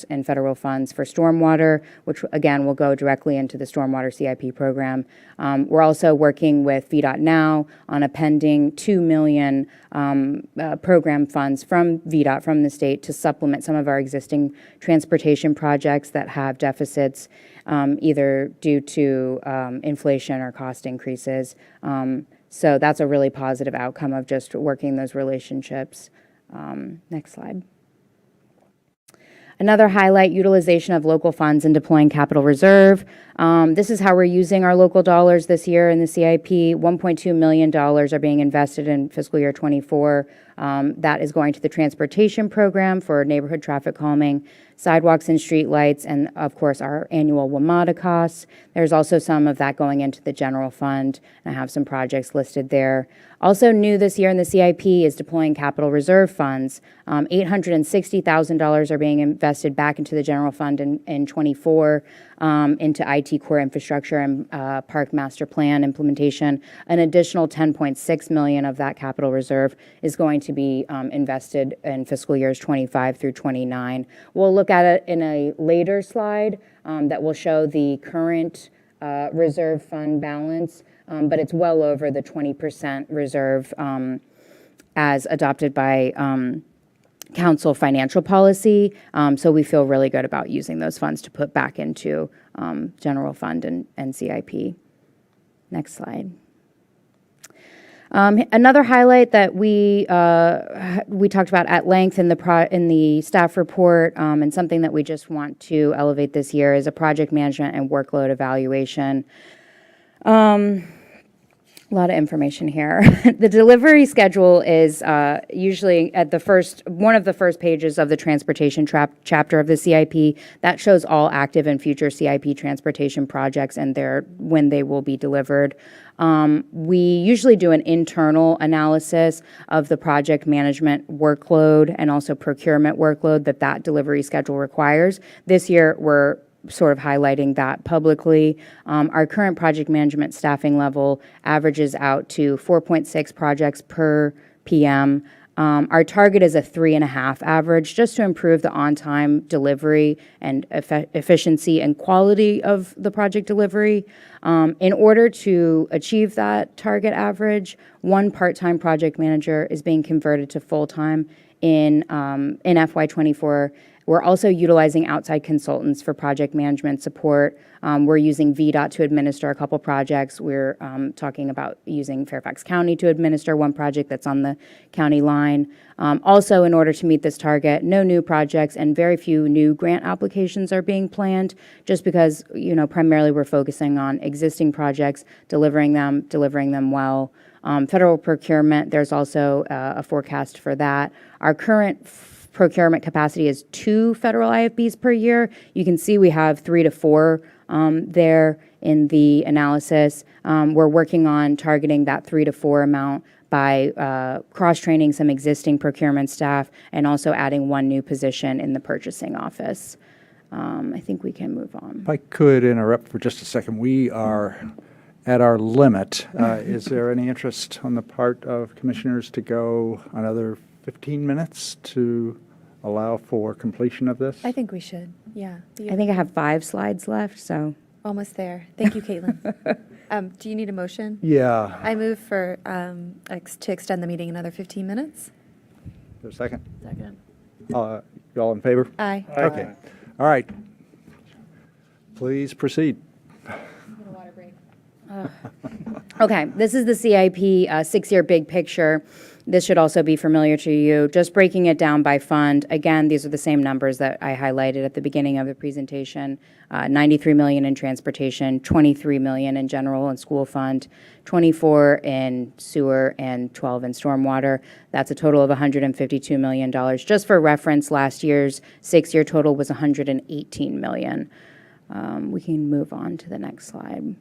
in federal funds for stormwater, which again will go directly into the stormwater CIP program. We're also working with VDOT now on a pending $2 million program funds from VDOT, from the state, to supplement some of our existing transportation projects that have deficits, either due to inflation or cost increases. So that's a really positive outcome of just working those relationships. Next slide. Another highlight, utilization of local funds and deploying capital reserve. This is how we're using our local dollars this year in the CIP. $1.2 million are being invested in fiscal year 24. That is going to the transportation program for neighborhood traffic calming, sidewalks and street lights, and of course our annual WMATA costs. There's also some of that going into the general fund, and I have some projects listed there. Also new this year in the CIP is deploying capital reserve funds. $860,000 are being invested back into the general fund in 24, into IT core infrastructure and park master plan implementation. An additional $10.6 million of that capital reserve is going to be invested in fiscal years 25 through 29. We'll look at it in a later slide that will show the current reserve fund balance, but it's well over the 20% reserve as adopted by council financial policy. So we feel really good about using those funds to put back into general fund and CIP. Next slide. Another highlight that we talked about at length in the staff report, and something that we just want to elevate this year is a project management and workload evaluation. A lot of information here. The delivery schedule is usually at one of the first pages of the transportation chapter of the CIP. That shows all active and future CIP transportation projects and when they will be delivered. We usually do an internal analysis of the project management workload and also procurement workload that delivery schedule requires. This year, we're sort of highlighting that publicly. Our current project management staffing level averages out to 4.6 projects per PM. Our target is a 3.5 average, just to improve the on-time delivery and efficiency and quality of the project delivery. In order to achieve that target average, one part-time project manager is being converted to full-time in FY24. We're also utilizing outside consultants for project management support. We're using VDOT to administer a couple projects. We're talking about using Fairfax County to administer one project that's on the county line. Also, in order to meet this target, no new projects and very few new grant applications are being planned, just because, primarily we're focusing on existing projects, delivering them well. Federal procurement, there's also a forecast for that. Our current procurement capacity is 2 federal IFBs per year. You can see we have 3 to 4 there in the analysis. We're working on targeting that 3 to 4 amount by cross-training some existing procurement staff and also adding 1 new position in the purchasing office. I think we can move on. If I could interrupt for just a second, we are at our limit. Is there any interest on the part of commissioners to go another 15 minutes to allow for completion of this? I think we should, yeah. I think I have 5 slides left, so. Almost there. Thank you, Caitlin. Do you need a motion? Yeah. I move for, to extend the meeting another 15 minutes. Is there a second? Second. You all in favor? Aye. Okay. All right. Please proceed. Okay, this is the CIP 6-year big picture. This should also be familiar to you. Just breaking it down by fund. Again, these are the same numbers that I highlighted at the beginning of the presentation. $93 million in transportation, $23 million in general and school fund, $24 in sewer, and $12 in stormwater. That's a total of $152 million. Just for reference, last year's 6-year total was $118 million. We can move on to the next slide.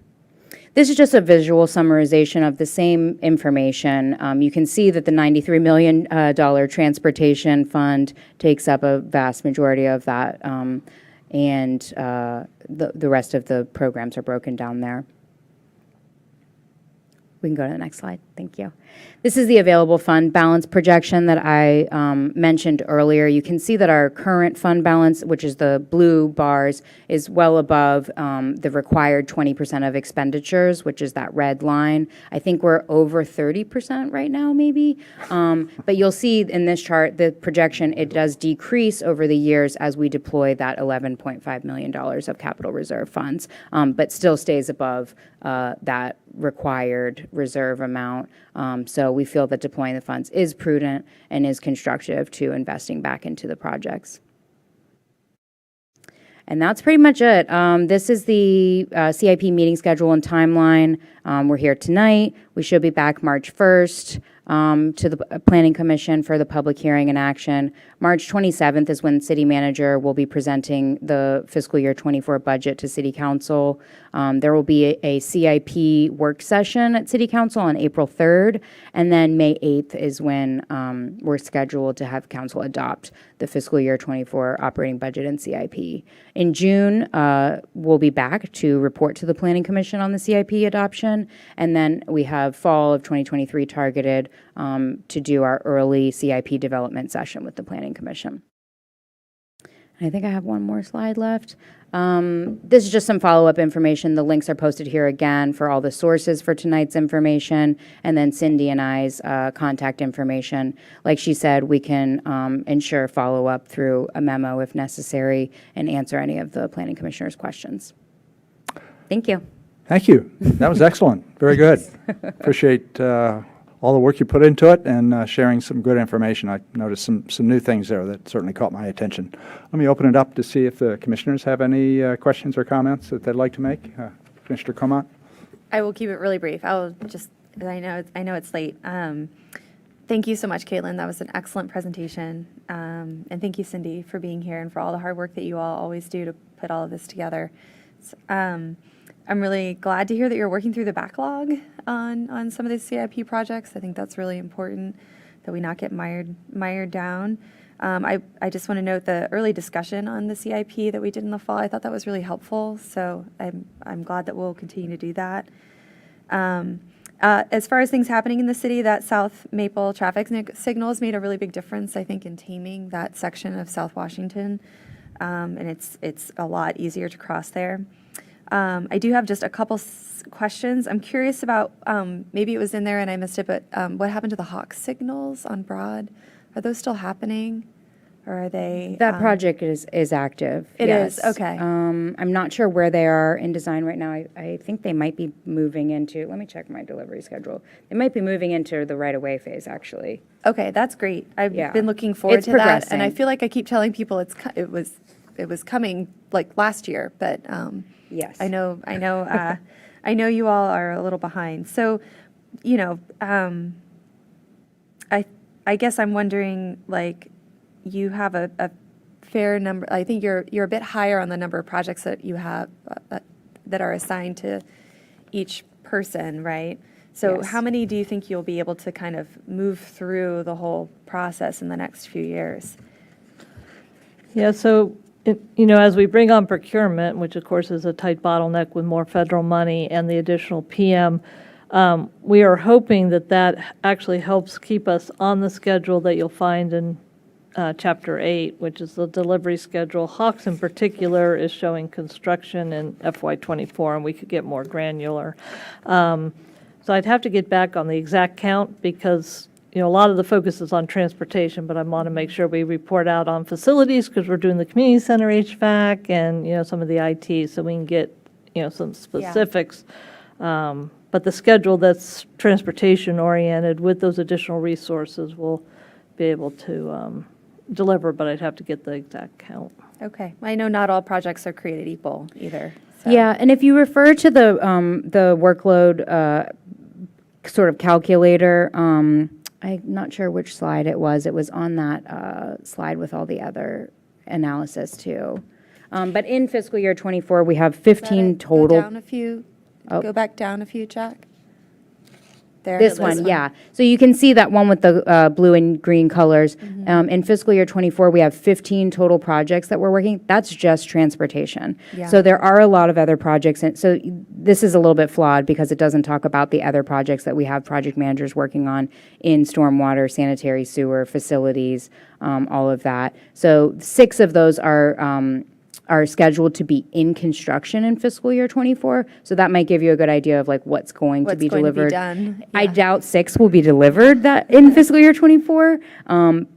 This is just a visual summarization of the same information. You can see that the $93 million transportation fund takes up a vast majority of that, and the rest of the programs are broken down there. We can go to the next slide. Thank you. This is the available fund balance projection that I mentioned earlier. You can see that our current fund balance, which is the blue bars, is well above the required 20% of expenditures, which is that red line. I think we're over 30% right now, maybe. But you'll see in this chart, the projection, it does decrease over the years as we deploy that $11.5 million of capital reserve funds, but still stays above that required reserve amount. So we feel that deploying the funds is prudent and is constructive to investing back into the projects. And that's pretty much it. This is the CIP meeting schedule and timeline. We're here tonight. We should be back March 1st to the Planning Commission for the public hearing and action. March 27th is when City Manager will be presenting the fiscal year 24 budget to City Council. There will be a CIP work session at City Council on April 3rd, and then May 8th is when we're scheduled to have Council adopt the fiscal year 24 operating budget and CIP. In June, we'll be back to report to the Planning Commission on the CIP adoption, and then we have fall of 2023 targeted to do our early CIP development session with the Planning Commission. I think I have one more slide left. This is just some follow-up information. The links are posted here again for all the sources for tonight's information, and then Cindy and I's contact information. Like she said, we can ensure follow-up through a memo if necessary and answer any of the Planning Commissioner's questions. Thank you. Thank you. That was excellent. Very good. Appreciate all all the work you put into it and sharing some good information. I noticed some new things there that certainly caught my attention. Let me open it up to see if the commissioners have any questions or comments that they'd like to make. Commissioner Comont? I will keep it really brief. I will just, I know it's late. Thank you so much, Caitlin. That was an excellent presentation. And thank you, Cindy, for being here and for all the hard work that you all always do to put all of this together. I'm really glad to hear that you're working through the backlog on some of these CIP projects. I think that's really important that we not get mired down. I just want to note the early discussion on the CIP that we did in the fall. I thought that was really helpful, so I'm glad that we'll continue to do that. As far as things happening in the city, that South Maple traffic signal has made a really big difference, I think, in taming that section of South Washington, and it's a lot easier to cross there. I do have just a couple questions. I'm curious about, maybe it was in there and I missed it, but what happened to the Hawk signals on Broad? Are those still happening, or are they? That project is active. It yes. is, okay. I'm not sure where they are in design right now. I think they might be moving into, let me check my delivery schedule. They might be moving into the right-of-way phase, actually. Okay, that's great. I've Yeah. been looking forward It's to that, and I progressing. feel like I keep telling people it was coming like last year, but Yes. I know I know you all are a little behind. So, you know, I guess I'm wondering, like, you have a fair number. I think you're a bit higher on the number of projects that you have that are assigned to each person, right? So Yes. how many do you think you'll be able to kind of move through the whole process in the next few years? Yeah, so, as we bring on procurement, which of course is a tight bottleneck with more federal money and the additional PM, we are hoping that actually helps keep us on the schedule that you'll find in Chapter 8, which is the delivery schedule. Hawks in particular is showing construction in FY24, and we could get more granular. So I'd have to get back on the exact count because a lot of the focus is on transportation, but I want to make sure we report out on facilities because we're doing the community center HVAC and, some of the IT, so we can get, some specifics. But the schedule that's transportation oriented with those additional resources will be able to deliver, but I'd have to get the exact count. Okay. I know not all projects are created equal either. So. Yeah, and if you refer to the workload sort of calculator, I'm not sure which slide it was. It was on that slide with all the other analysis too. But in fiscal year '24, we have 15 total. Go down a few. Oh. Go back down a few, Jack. There. This one, yeah. So you can see that one with the blue and green colors. In fiscal year '24, we have 15 total projects that we're working. That's just transportation. Yeah. So there are a lot of other projects. And so this is a little bit flawed because it doesn't talk about the other projects that we have project managers working on in stormwater, sanitary sewer, facilities, all of that. So 6 of those are scheduled to be in construction in fiscal year '24. So that might give you a good idea of like what's going to be delivered. Done. I Yeah. doubt 6 will be delivered that in fiscal year '24,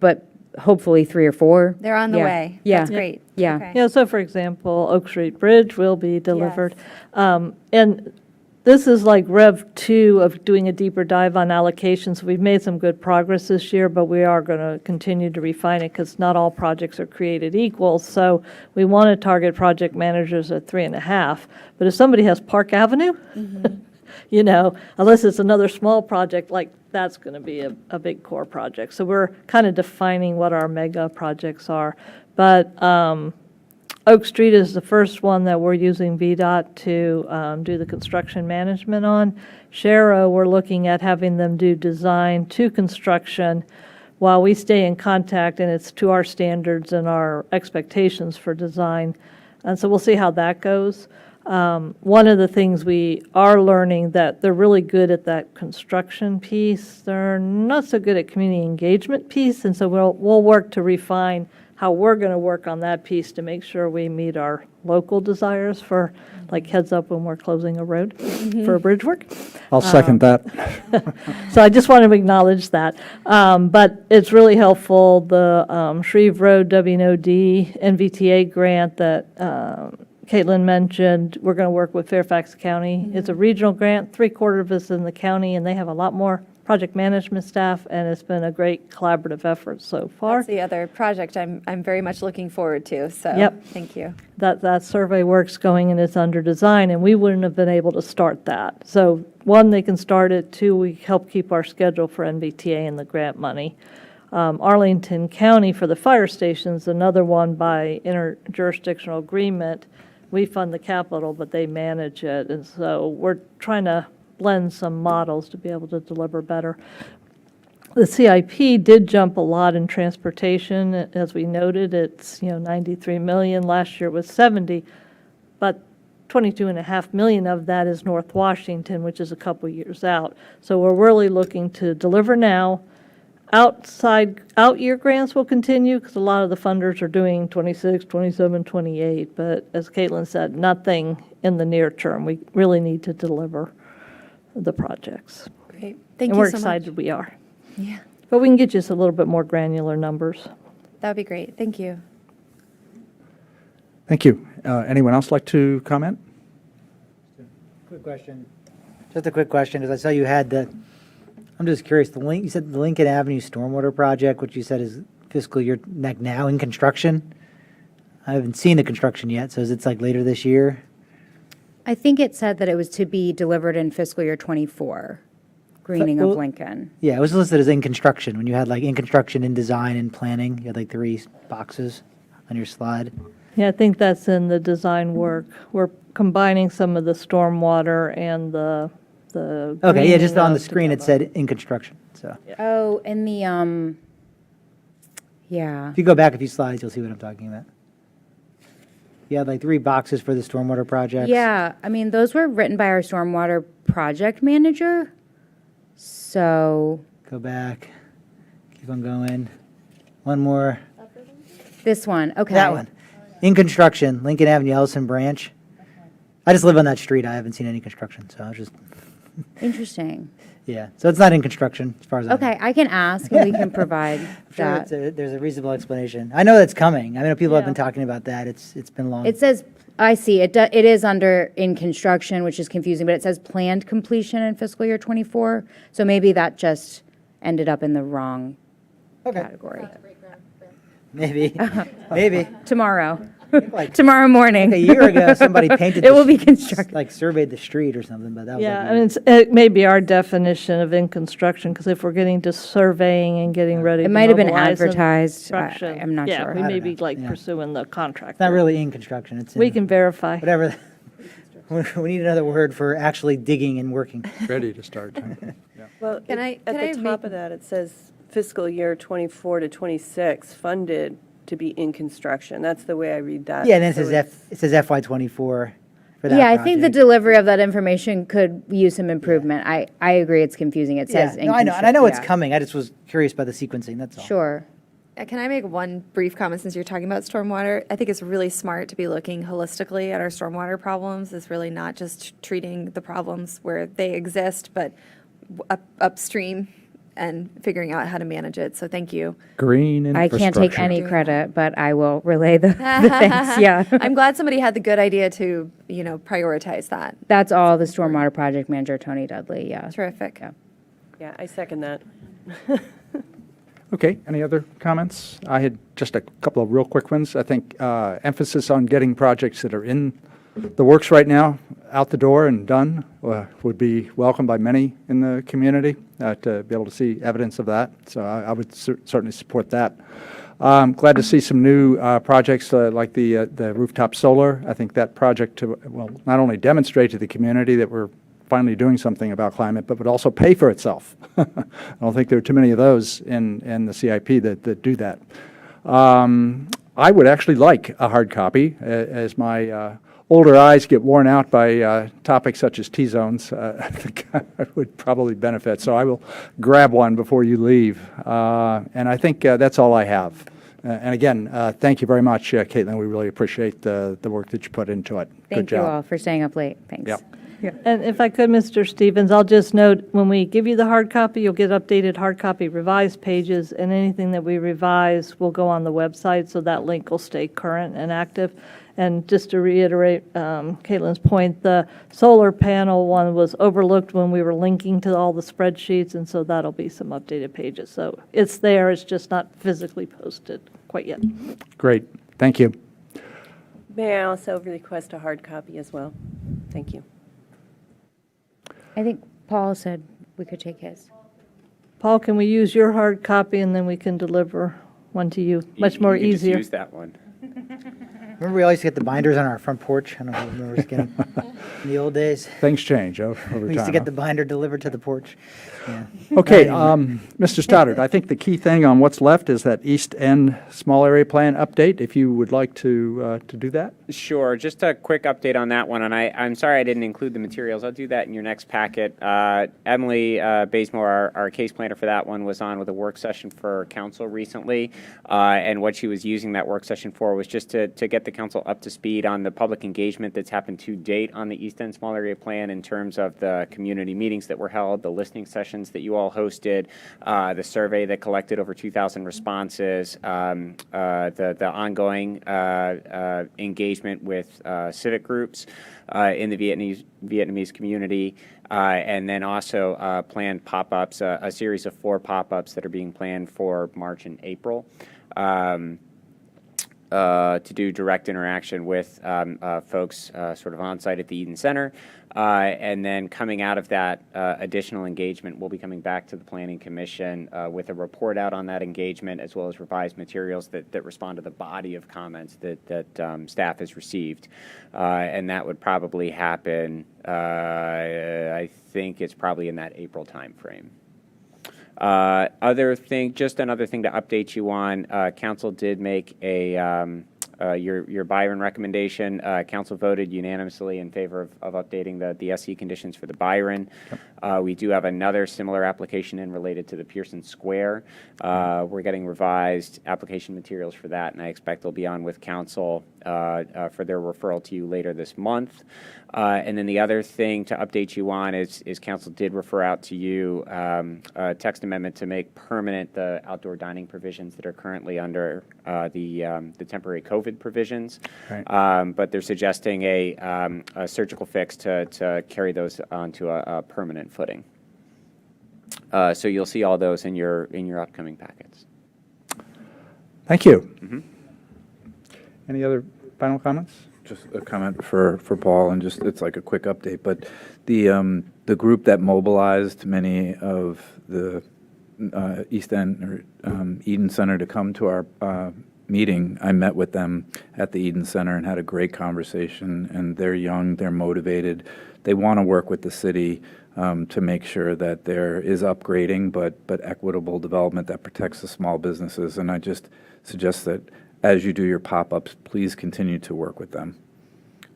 but hopefully 3 or 4. They're on the Yeah. way. Yeah. That's great. Yeah. Okay. Yeah, so for example, Oak Street Bridge will be delivered. And this is like Rev 2 of doing a deeper dive on allocations. We've made some good progress this year, but we are going to continue to refine it because not all projects are created equal. So we want to target project managers at 3.5. But if somebody has Park Avenue, unless it's another small project, like that's going to be a big core project. So we're kind of defining what our mega projects are. But Oak Street is the first one that we're using VDOT to do the construction management on. Sharrow, we're looking at having them do design to construction while we stay in contact, and it's to our standards and our expectations for design. And so we'll see how that goes. One of the things we are learning that they're really good at that construction piece. They're not so good at community engagement piece, and so we'll work to refine how we're going to work on that piece to make sure we meet our local desires for, like, heads up when we're closing a road for bridge work. I'll second that. So I just want to acknowledge that. But it's really helpful, the Shreve Road WNOD NVTA grant that Caitlin mentioned, we're going to work with Fairfax County. It's a regional grant, 3/4 of it's in the county, and they have a lot more project management staff, and it's been a great collaborative effort so far. That's the other project I'm very much looking forward to, so Yep. thank you. That survey work's going and it's under design, and we wouldn't have been able to start that. So, one, they can start it. Two, we help keep our schedule for NVTA and the grant money. Arlington County for the fire stations, another one by interjurisdictional agreement. We fund the capital, but they manage it, and so we're trying to blend some models to be able to deliver better. The CIP did jump a lot in transportation. As we noted, it's, 93 million. Last year it was 70, but 22.5 million of that is North Washington, which is a couple years out. So we're really looking to deliver now. Out-year grants will continue because a lot of the funders are doing 26, 27, 28. But as Caitlin said, nothing in the near term. We really need to deliver the projects. Great. Thank And you we're so excited much. we are. Yeah, But we can get you just a little bit more granular numbers. that would be great. Thank you. Thank you. Anyone else like to comment? Quick question. Just a quick question, because I saw you had I'm just curious, you said the Lincoln Avenue Stormwater Project, which you said is fiscal year now in construction? I haven't seen the construction yet, so is it like later this year? I think it said that it was to be delivered in fiscal year '24, greening of Well- Lincoln. Yeah, it was listed as in construction, when you had like in construction, in design, and planning, you had like 3 boxes on your slide. Yeah, I think that's in the design work. We're combining some of the stormwater and the Okay, yeah, just greening on the of screen, it together. said in construction, so. Oh, and the, yeah. If you go back a few slides, you'll see what I'm talking about. You had like 3 boxes for the stormwater projects. Yeah, I mean, those were written by our stormwater project manager. So Go back, keep on going. One more. this one, okay. That one. In construction, Lincoln Avenue, Ellison Branch. I just live on that street. I haven't seen any construction, so I was just, Interesting. yeah. So it's not in construction as far as I know. Okay, I can ask and we can provide I'm sure that. there's a reasonable explanation. I know that's coming. I mean, people have Yeah. been talking about that. It's been long. It says, I see, it is under in construction, which is confusing, but it says planned completion in fiscal year '24. So maybe that just ended up in the wrong category. Maybe, maybe. Tomorrow. Like Tomorrow morning. a year ago, somebody painted. It will be constructed. Like surveyed the street or something, but that was Yeah, like I mean, it may be our definition of in construction, because if we're getting to surveying and getting ready to It might have been mobilize and advertised. construction, I'm not yeah, sure. we I may don't be know. like Yeah. pursuing the contract. It's not really in construction. It's in We can verify. whatever. We need another word for actually digging and working. Ready to start. Well, Can I at the top of that, it says fiscal year '24 to '26 funded to be in construction. That's the way I read that. Yeah, and then it So says it's- it says FY '24 for that Yeah, I think the project. delivery of that information could use some improvement. I agree it's confusing. It says. Yeah, in no, I know, and I know it's yeah. coming. I just was curious about the sequencing, that's all. Sure. Can I make one brief comment since you're talking about stormwater? I think it's really smart to be looking holistically at our stormwater problems. It's really not just treating the problems where they exist, but upstream and figuring out how to manage it. So thank you. Green I infrastructure. can't take any credit, but I will relay the thanks. Yeah. I'm glad somebody had the good idea to, prioritize that. That's all the stormwater project manager, Tony Dudley. Yeah. Terrific. Yeah. Yeah, I second that. Okay, any other comments? I had just a couple of real quick ones. I think emphasis on getting projects that are in the works right now out the door and done would be welcomed by many in the community to be able to see evidence of that. So I would certainly support that. Glad to see some new projects like the rooftop solar. I think that project will not only demonstrate to the community that we're finally doing something about climate, but would also pay for itself. I don't think there are too many of those in the CIP that do that. I would actually like a hard copy as my older eyes get worn out by topics such as T-zones. I think I would probably benefit. So I will grab one before you leave. And I think that's all I have. And again, thank you very much, Caitlin. We really appreciate the work that you put into it. Thank Good you job. all for staying up late. Thanks. Yep. And if I could, Mr. Stevens, I'll just note, when we give you the hard copy, you'll get updated hard copy revised pages, and anything that we revise will go on the website, so that link will stay current and active. And just to reiterate Caitlin's point, the solar panel one was overlooked when we were linking to all the spreadsheets, and so that'll be some updated pages. So it's there, it's just not physically posted quite yet. Great, thank you. May I also request a hard copy as well? Thank you. I think Paul said we could take his. Paul, can we use your hard copy, and then we can deliver one to you? Much more You can just easier. use that one. Remember we always get the binders on our front porch? I don't know who remembers getting in the old days. Things change over time. We used to get the binder delivered to the porch. Yeah. Okay, Anyway. Mr. Stoddard, I think the key thing on what's left is that East End Small Area Plan update, if you would like to do that. Sure, just a quick update on that one, and I'm sorry I didn't include the materials. I'll do that in your next packet. Emily Bazemore, our case planner for that one, was on with a work session for council recently, and what she was using that work session for was just to get the council up to speed on the public engagement that's happened to date on the East End Small Area Plan in terms of the community meetings that were held, the listening sessions that you all hosted, the survey that collected over 2,000 responses, the ongoing engagement with civic groups in the Vietnamese community, and then also planned pop-ups, a series of 4 pop-ups that are being planned for March and April. To do direct interaction with folks sort of on site at the Eden Center. And then coming out of that additional engagement, we'll be coming back to the Planning Commission with a report out on that engagement, as well as revised materials that respond to the body of comments that staff has received. And that would probably happen, I think it's probably in that April timeframe. Just another thing to update you on, council did make your Byron recommendation. Council voted unanimously in favor of updating the SE conditions for the Byron. We do have another similar application in related to the Pearson Square. We're getting revised application materials for that, and I expect they'll be on with council for their referral to you later this month. And then the other thing to update you on is council did refer out to you a text amendment to make permanent the outdoor dining provisions that are currently under the temporary COVID provisions. Right. But they're suggesting a surgical fix to carry those onto a permanent footing. So you'll see all those in your upcoming packets. Thank you. Mm-hmm. Any other final comments? Just a comment for Paul, and just, it's like a quick update, but the group that mobilized many of the East End or Eden Center to come to our meeting, I met with them at the Eden Center and had a great conversation, and they're young, they're motivated, they want to work with the city to make sure that there is upgrading, but equitable development that protects the small businesses, and I just suggest that as you do your pop-ups, please continue to work with them.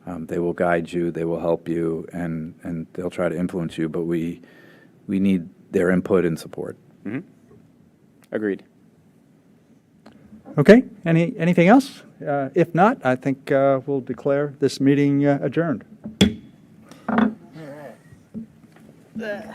They will guide you, they will help you, and they'll try to influence you, but we need their input and support. Mm-hmm. Agreed. Okay, anything else? If not, I think we'll declare this meeting adjourned. All right.